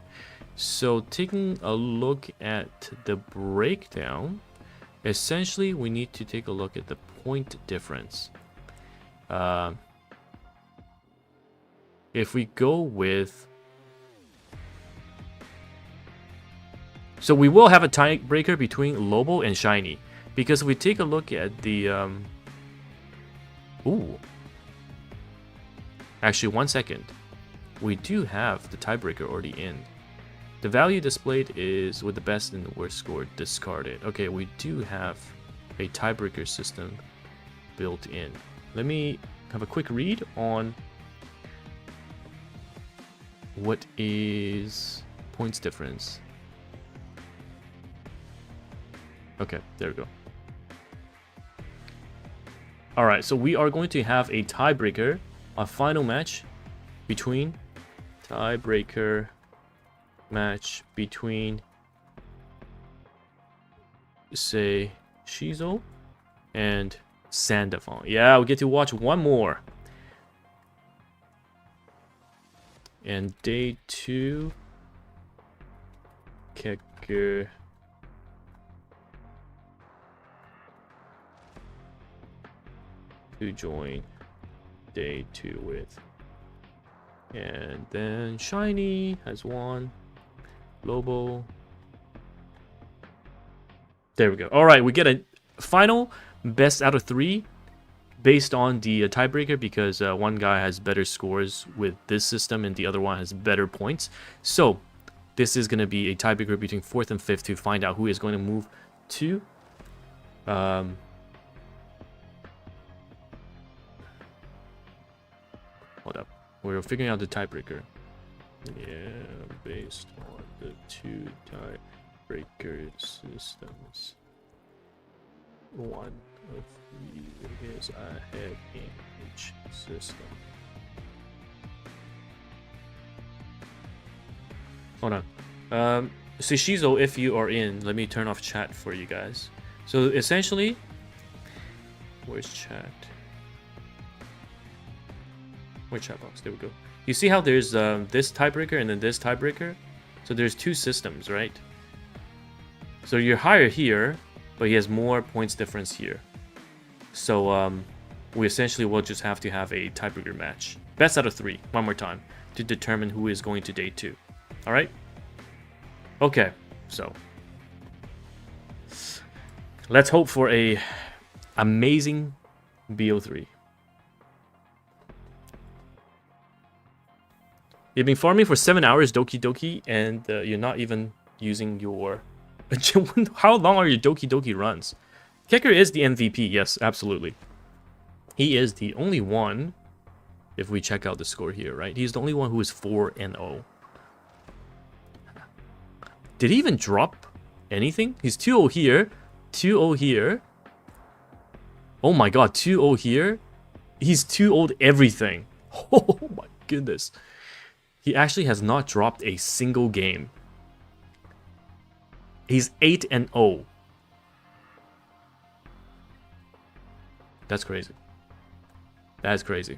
So taking a look at the breakdown, essentially we need to take a look at the point difference. If we go with... So we will have a tiebreaker between Lobo and Shiny. Because if we take a look at the... Ooh. Actually, 1 second. We do have the tiebreaker already in. The value displayed is with the best and the worst score discarded. Okay, we do have a tiebreaker system built in. Let me have a quick read on what is points difference. Okay, there we go. Alright, so we are going to have a tiebreaker, a final match between say Shizo and Sandafon. Yeah, we get to watch one more. And day 2, Kecker to join day 2 with. And then Shiny has won. Lobo. There we go. Alright, we get a final best out of 3 based on the tiebreaker because one guy has better scores with this system and the other one has better points. So this is going to be a tiebreaker between 4th and 5th to find out who is going to move to hold up. We're figuring out the tiebreaker. Yeah, based on the 2 tiebreaker systems. One of you is ahead in each system. Hold on. Sishizo, if you are in, let me turn off chat for you guys. So essentially, where's chat? Where's chat box? There we go. You see how there's this tiebreaker and then this tiebreaker? So there's 2 systems, right? So you're higher here, but he has more points difference here. So we essentially will just have to have a tiebreaker match. Best out of 3, one more time, to determine who is going to day 2. All right? Okay, so let's hope for a amazing BO3. You've been farming for 7 hours, Doki Doki, and you're not even using your... How long are your Doki Doki runs? Kecker is the MVP, yes, absolutely. He is the only one, if we check out the score here, right? He's the only one who is 4-0. Did he even drop anything? He's 2-0 here, 2-0 here. Oh my god, 2-0 here. He's 2-0'd everything. Oh my goodness. He actually has not dropped a single game. He's 8-0. That's crazy. That's crazy.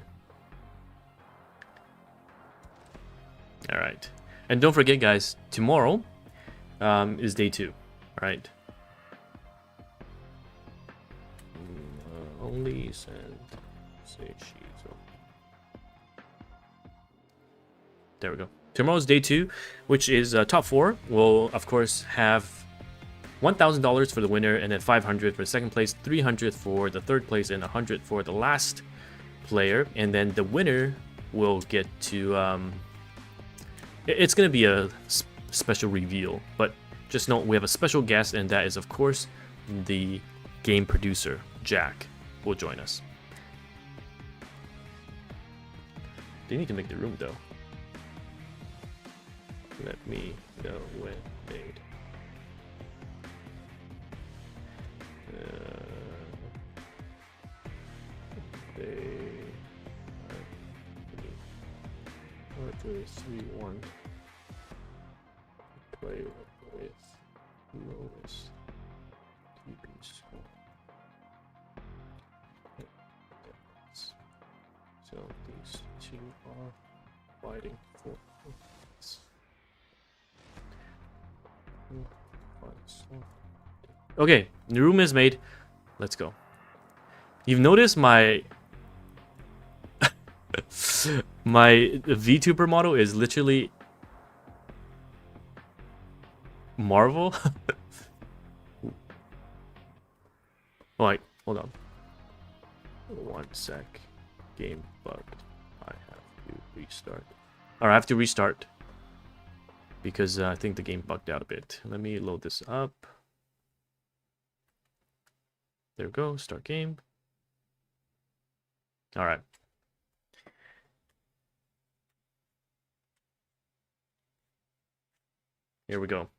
All right. And don't forget, guys, tomorrow is day 2. All right. Only send Seishizo. There we go. Tomorrow's day 2, which is top 4. We'll, of course, have $1,000 for the winner, and then $500 for the second place, $300 for the third place, and $100 for the last player. And then the winner will get to... it's going to be a special reveal, but just know we have a special guest, and that is, of course, the game producer, Jack, will join us. They need to make the room, though. Let me know when made. They are 3-1. Play with lowest TP score. So these 2 are fighting for points. Okay, the room is made. Let's go. You've noticed my my VTuber model is literally Marvel. Oh, wait, hold on. 1 sec. Game bugged. I have to restart. Alright, I have to restart because I think the game bugged out a bit. Let me load this up. There we go. Start game. All right. Here we go.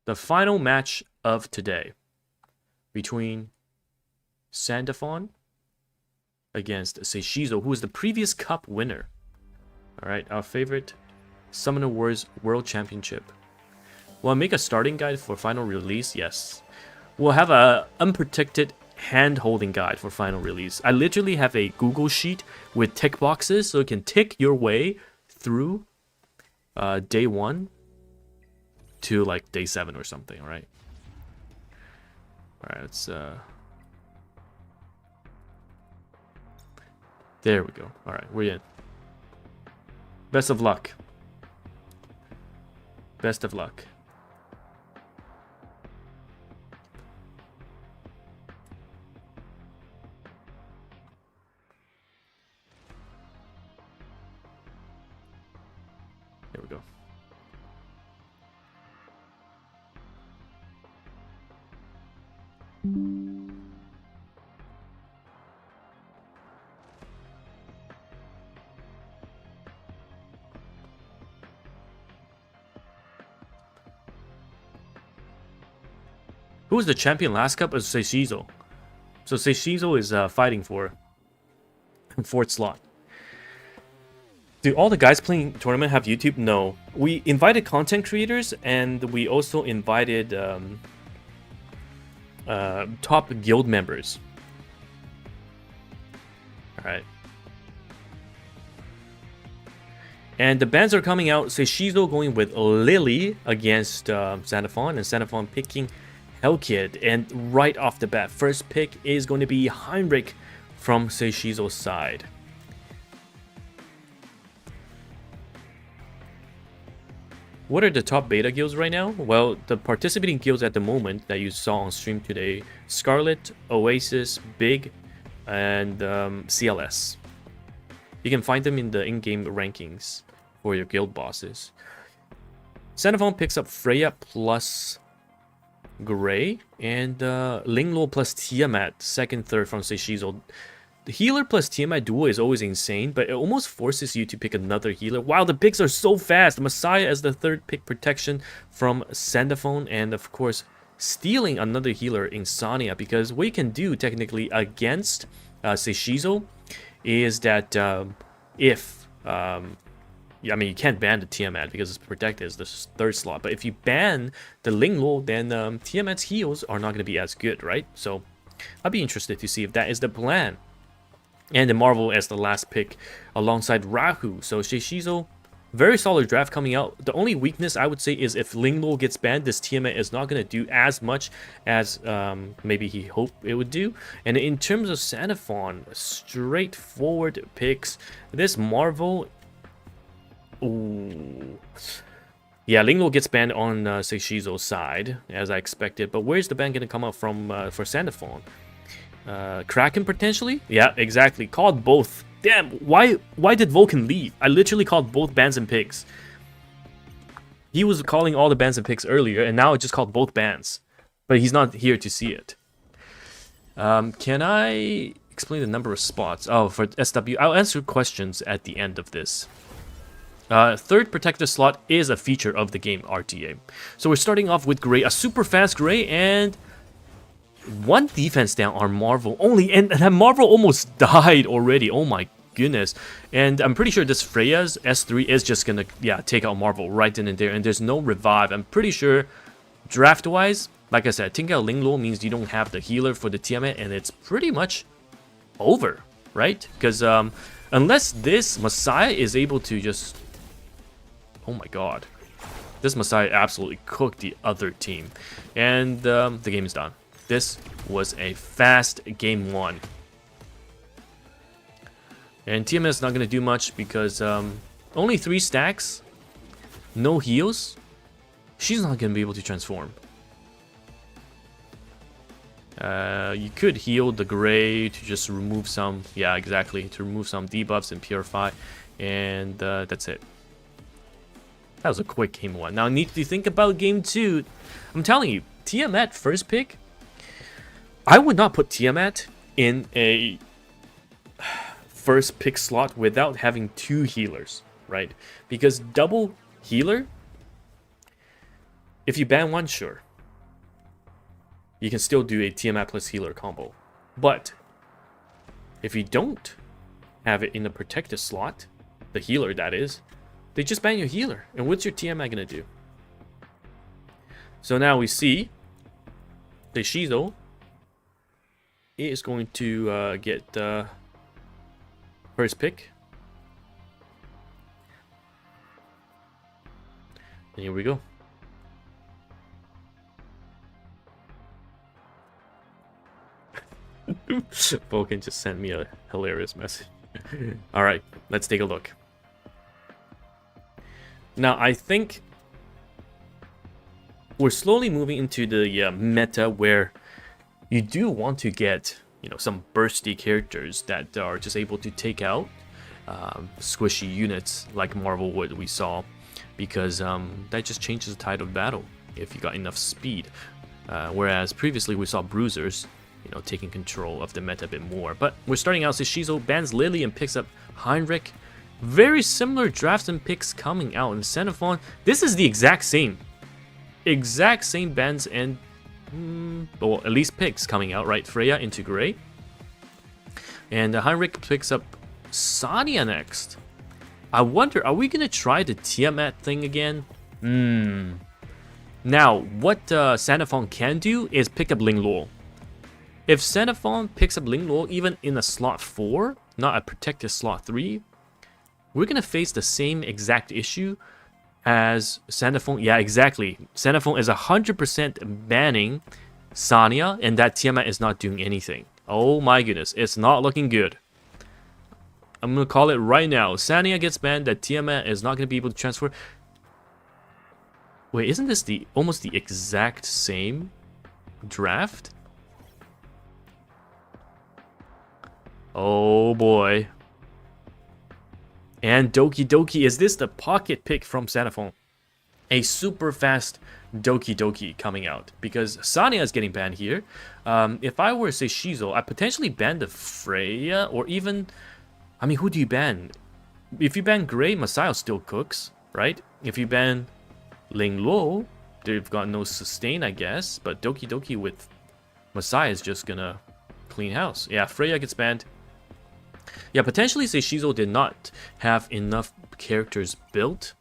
The final match of today between Sandafon against Seishizo, who is the previous cup winner. All right, our favorite Summoner Wars World Championship. Will I make a starting guide for final release? Yes. We'll have a unprotected hand-holding guide for final release. I literally have a Google sheet with tick boxes, so you can tick your way through day 1 to like day 7 or something. All right. All right. Let's. There we go. All right, we're in. Best of luck. Best of luck. Who was the champion last cup? It was Seishizo. So Seishizo is fighting for 4th slot. Do all the guys playing tournament have YouTube? No. We invited content creators, and we also invited top guild members. Alright. And the bans are coming out. Seishizo going with Lily against Xenophon, and Xenophon picking Hellkid. And right off the bat, first pick is going to be Heinrich from Seishizo's side. What are the top beta guilds right now? Well, the participating guilds at the moment that you saw on stream today: Scarlet, Oasis, Big, and CLS. You can find them in the in-game rankings for your guild bosses. Xenophon picks up Freya plus Gray, and Linglo plus Tiamat, 2nd, 3rd from Seishizo. The healer plus Tiamat duo is always insane, but it almost forces you to pick another healer. Wow, the picks are so fast! Messiah as the 3rd pick, protection from Xenophon, and of course, stealing another healer, Insania, because what you can do technically against Seishizo is that if... I mean, you can't ban the Tiamat because it's protected as the 3rd slot, but if you ban the Linglo, then Tiamat's heals are not going to be as good, right? So, I'd be interested to see if that is the plan. And the Marvel as the last pick alongside Rahu. So Seishizo, very solid draft coming out. The only weakness I would say is if Linglo gets banned, this Tiamat is not going to do as much as maybe he hoped it would do. And in terms of Xenophon, straightforward picks. This Marvel... Ooh. Yeah, Linglo gets banned on Seishizo's side, as I expected. But where's the ban going to come out from for Xenophon? Kraken potentially? Yeah, exactly. Called both. Damn, why did Vulcan leave? I literally called both bans and picks. He was calling all the bans and picks earlier, and now I just called both bans. But he's not here to see it. Can I explain the number of spots? Oh, for SW, I'll answer questions at the end of this. 3rd protector slot is a feature of the game RTA. So we're starting off with Gray, a super fast Gray, and 1 defense down on Marvel only, and that Marvel almost died already. Oh my goodness. And I'm pretty sure this Freya's S3 is just gonna, yeah, take out Marvel right then and there, and there's no revive. I'm pretty sure draft-wise, like I said, taking out Linglo means you don't have the healer for the Tiamat, and it's pretty much over, right? Because unless this Messiah is able to just... Oh my god. This Messiah absolutely cooked the other team. And the game is done. This was a fast game 1. And TMS is not going to do much because only 3 stacks, no heals. She's not going to be able to transform. You could heal the Gray to just remove some, yeah, exactly, to remove some debuffs and purify, and that's it. That was a quick game 1. Now I need to think about game 2. I'm telling you, Tiamat first pick, I would not put Tiamat in a first pick slot without having 2 healers, right? Because double healer, if you ban 1, sure, you can still do a Tiamat plus healer combo. But if you don't have it in the protected slot, the healer that is, they just ban your healer. And what's your Tiamat gonna do? So now we see the Shizo is going to get first pick. And here we go. Vulcan just sent me a hilarious message. Alright, let's take a look. Now, I think we're slowly moving into the meta where you do want to get, you know, some bursty characters that are just able to take out squishy units like Marvel would we saw, because that just changes the tide of battle if you got enough speed. Whereas previously we saw bruisers, you know, taking control of the meta a bit more. But we're starting out, Shizo bans Lily and picks up Heinrich. Very similar drafts and picks coming out in Xenophon. This is the exact same bans and Well, at least picks coming out, right? Freya into gray. And Heinrich picks up Sonya next. I wonder, are we going to try the Tiamat thing again? Now, what Xenophon can do is pick up Ling Luo. If Xenophon picks up Ling Luo even in a slot 4, not a protected slot 3, we're going to face the same exact issue as Xenophon. Yeah, exactly. Xenophon is 100% banning Sonya, and that Tiamat is not doing anything. Oh my goodness, it's not looking good. I'm going to call it right now. Sonya gets banned, that Tiamat is not going to be able to transfer. Wait, isn't this almost the exact same draft? Oh boy. And Doki Doki, is this the pocket pick from Xenophon? A super fast Doki Doki coming out, because Sonya is getting banned here. If I were to say Shizo, I potentially ban the Freya, or even, I mean, who do you ban? If you ban Gray, Masao still cooks, right? If you ban Ling Luo, they've got no sustain, I guess, but Doki Doki with Masai is just gonna clean house. Yeah, Freya gets banned. Yeah, potentially Seishizo did not have enough characters built,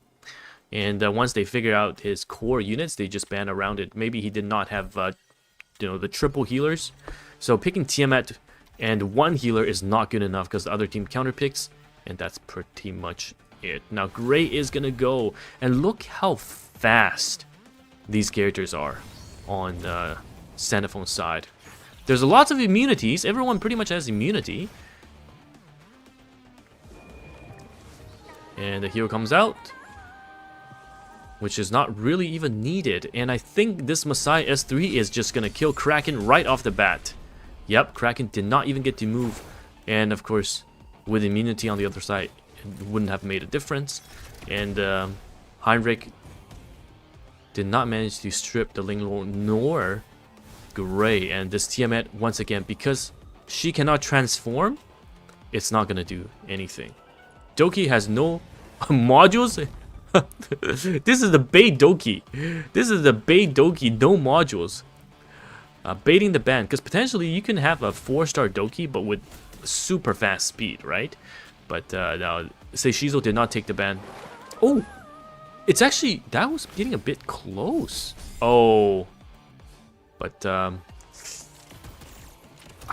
and once they figure out his core units, they just ban around it. Maybe he did not have, the triple healers. So picking Tiamat and one healer is not good enough because the other team counter picks, and that's pretty much it. Now Gray is gonna go, and look how fast these characters are on Xenophon's side. There's lots of immunities. Everyone pretty much has immunity. And the hero comes out, which is not really even needed. And I think this Masai S3 is just going to kill Kraken right off the bat. Yep, Kraken did not even get to move. And of course, with immunity on the other side, it wouldn't have made a difference. And Heinrich did not manage to strip the Ling Luo nor Gray. And this Tiamat, once again, because she cannot transform, it's not going to do anything. Doki has no modules. This is the bait Doki. This is the bait Doki, no modules. Baiting the ban, because potentially you can have a 4-star Doki, but with super fast speed, right? But now Seishizo did not take the ban. Oh, it's actually, that was getting a bit close. Oh, but I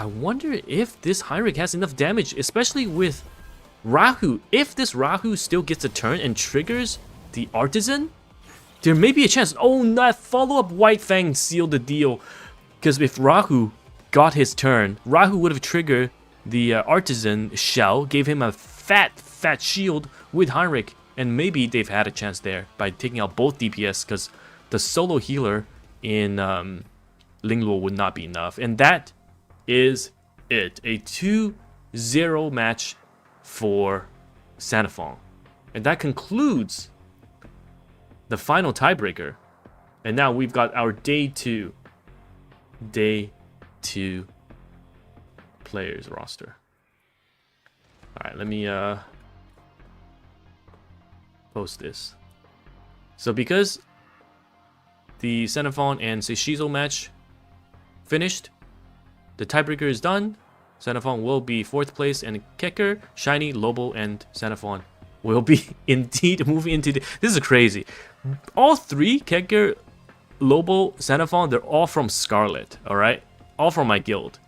wonder if this Heinrich has enough damage, especially with Rahu. If this Rahu still gets a turn and triggers the Artisan, there may be a chance. Oh, that follow-up White Fang sealed the deal. Because if Rahu got his turn, Rahu would have triggered the Artisan shell, gave him a fat shield with Heinrich, and maybe they've had a chance there by taking out both DPS, because the solo healer in Ling Luo would not be enough. And that is it. A 2-0 match for Xenophon. And that concludes the final tiebreaker. And now we've got our day two players roster. Alright, let me post this. So because the Xenophon and Seishizo match finished, the tiebreaker is done. Xenophon will be 4th place, and Kekker, Shiny, Lobo, and Xenophon will be indeed moving into the... This is crazy. All three, Kekker, Lobo, Xenophon, they're all from Scarlet, alright? All from my guild.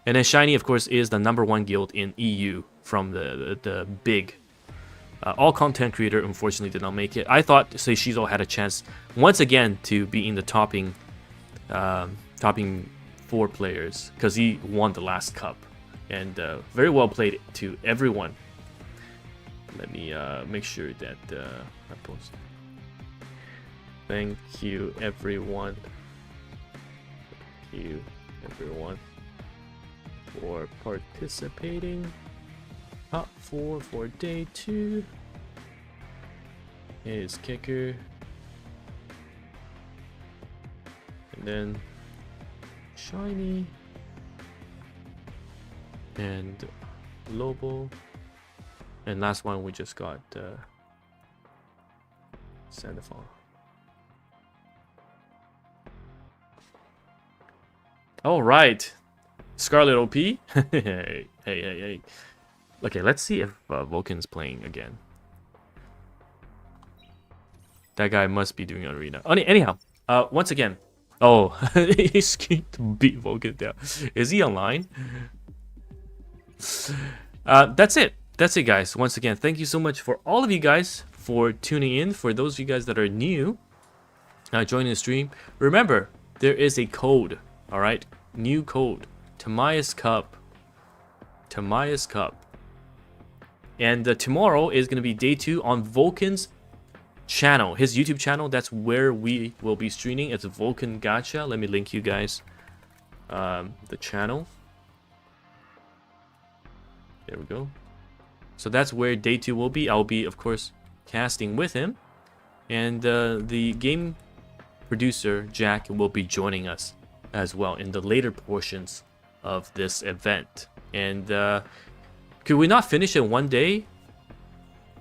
And then Shiny, of course, is the #1 guild in EU from the big... all content creator, unfortunately, did not make it. I thought Seishizo had a chance, once again, to be in the topping 4 players, because he won the last cup. And very well played to everyone. Let me make sure that I post. Thank you, everyone. Thank you, everyone, for participating. Top 4 for day 2 is Kekker, and then Shiny, and Lobo, and last one we just got Xenophon. All right. Scarlet OP. Hey. Okay, let's see if Vulcan's playing again. That guy must be doing arena. Anyhow, once again. Oh, he's going to beat Vulcan down. Is he online? That's it. That's it, guys. Once again, thank you so much for all of you guys for tuning in. For those of you guys that are new, joining the stream. Remember, there is a code. All right, new code. TimaeuSS Cup. TimaeuSS Cup. And tomorrow is going to be day 2 on Vulcan's channel, his YouTube channel. That's where we will be streaming. It's Vulcan Gacha. Let me link you guys the channel. There we go. So that's where day 2 will be. I'll be, of course, casting with him, and the game producer Jack will be joining us as well in the later portions of this event. And could we not finish it one day?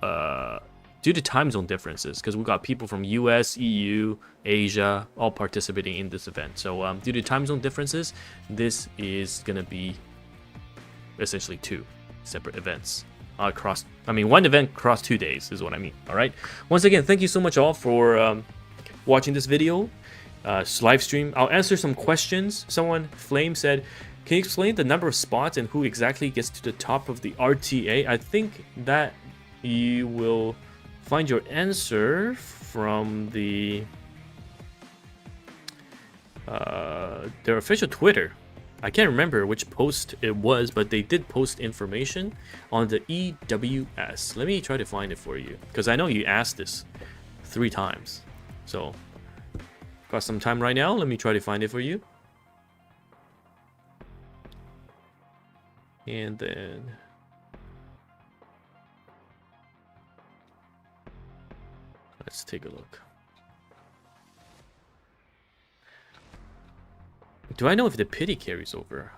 Due to time zone differences, because we've got people from US, EU, Asia, all participating in this event. So due to time zone differences, this is gonna be essentially 2 separate events across. I mean, one event across 2 days is what I mean. All right. Once again, thank you so much all for watching this video, live stream. I'll answer some questions. Someone, Flame, said, "Can you explain the number of spots and who exactly gets to the top of the RTA?" I think that you will find your answer from their official Twitter. I can't remember which post it was, but they did post information on the EWS. Let me try to find it for you, because I know you asked this 3 times. So, got some time right now. Let me try to find it for you. And then let's take a look. Do I know if the pity carries over?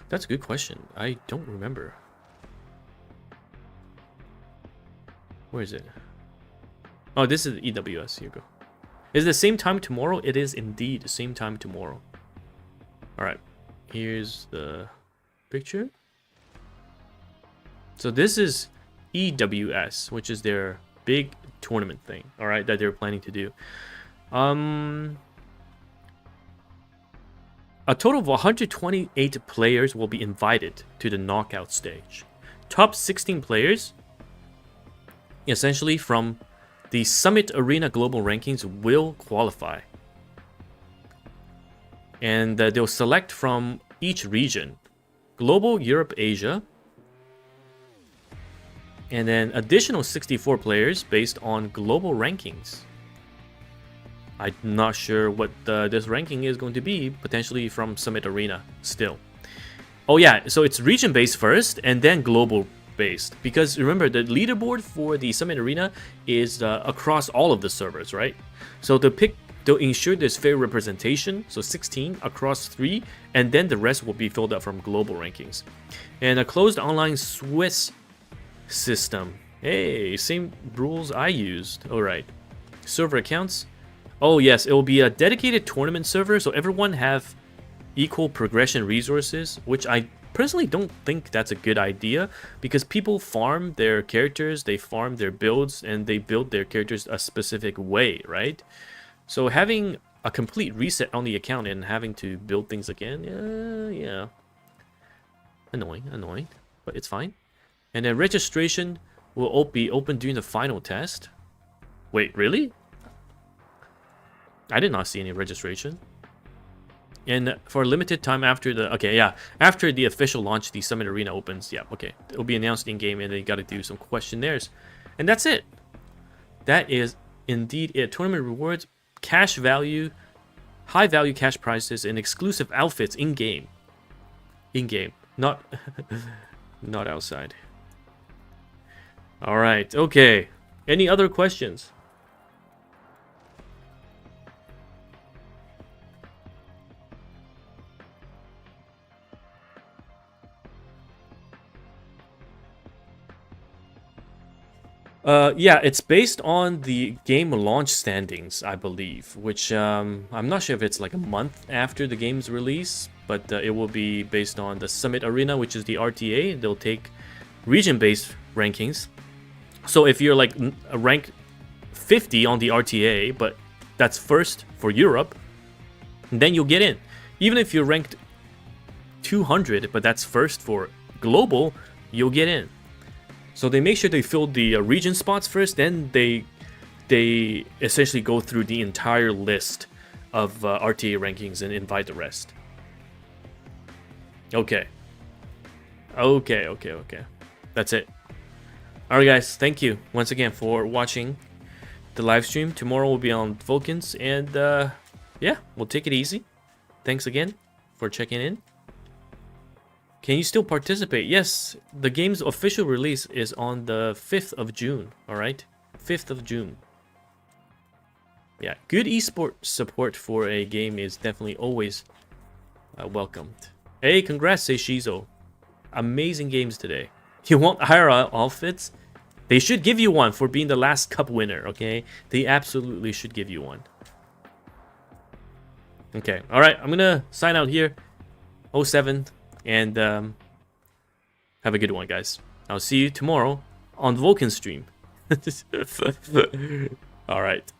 That's a good question. I don't remember. Where is it? Oh, this is EWS. Here you go. Is it the same time tomorrow? It is indeed the same time tomorrow. Alright. Here's the picture. So this is EWS, which is their big tournament thing, all right, that they're planning to do. A total of 128 players will be invited to the knockout stage. Top 16 players, essentially from the Summit Arena Global Rankings, will qualify. And they'll select from each region: Global, Europe, Asia. And then additional 64 players based on global rankings. I'm not sure what this ranking is going to be, potentially from Summit Arena still. Oh yeah, so it's region-based first and then global-based. Because remember, the leaderboard for the Summit Arena is across all of the servers, right? So they'll ensure there's fair representation, so 16 across 3, and then the rest will be filled out from global rankings. And a closed online Swiss system. Hey, same rules I used. Alright. Server accounts. Oh yes, it will be a dedicated tournament server, so everyone have equal progression resources, which I personally don't think that's a good idea, because people farm their characters, they farm their builds, and they build their characters a specific way, right? So having a complete reset on the account and having to build things again, yeah. Annoying, but it's fine. And then registration will be open during the final test. Wait, really? I did not see any registration. And for a limited time after the... Okay, yeah. After the official launch, the Summit Arena opens. Yeah, okay. It'll be announced in-game, and then you got to do some questionnaires. And that's it. That is indeed it. Tournament rewards, cash value, high-value cash prizes, and exclusive outfits in-game. In-game. Not... not outside. Alright, okay. Any other questions? Yeah, it's based on the game launch standings, I believe, which I'm not sure if it's like a month after the game's release, but it will be based on the Summit Arena, which is the RTA. They'll take region-based rankings. So if you're like a rank 50 on the RTA, but that's first for Europe, then you'll get in. Even if you're ranked 200, but that's first for global, you'll get in. So they make sure they fill the region spots first, then they essentially go through the entire list of RTA rankings and invite the rest. Okay. That's it. Alright guys, thank you once again for watching the live stream. Tomorrow will be on Vulcans, and yeah, we'll take it easy. Thanks again for checking in. Can you still participate? Yes, the game's official release is on the 5th of June, alright? 5th of June. Yeah, good esport support for a game is definitely always welcomed. Hey, congrats, Seishizo. Amazing games today. You want higher outfits? They should give you one for being the last cup winner, okay? They absolutely should give you one. Okay, alright, I'm gonna sign out here. 07. And have a good one, guys. I'll see you tomorrow on Vulcan stream. All right.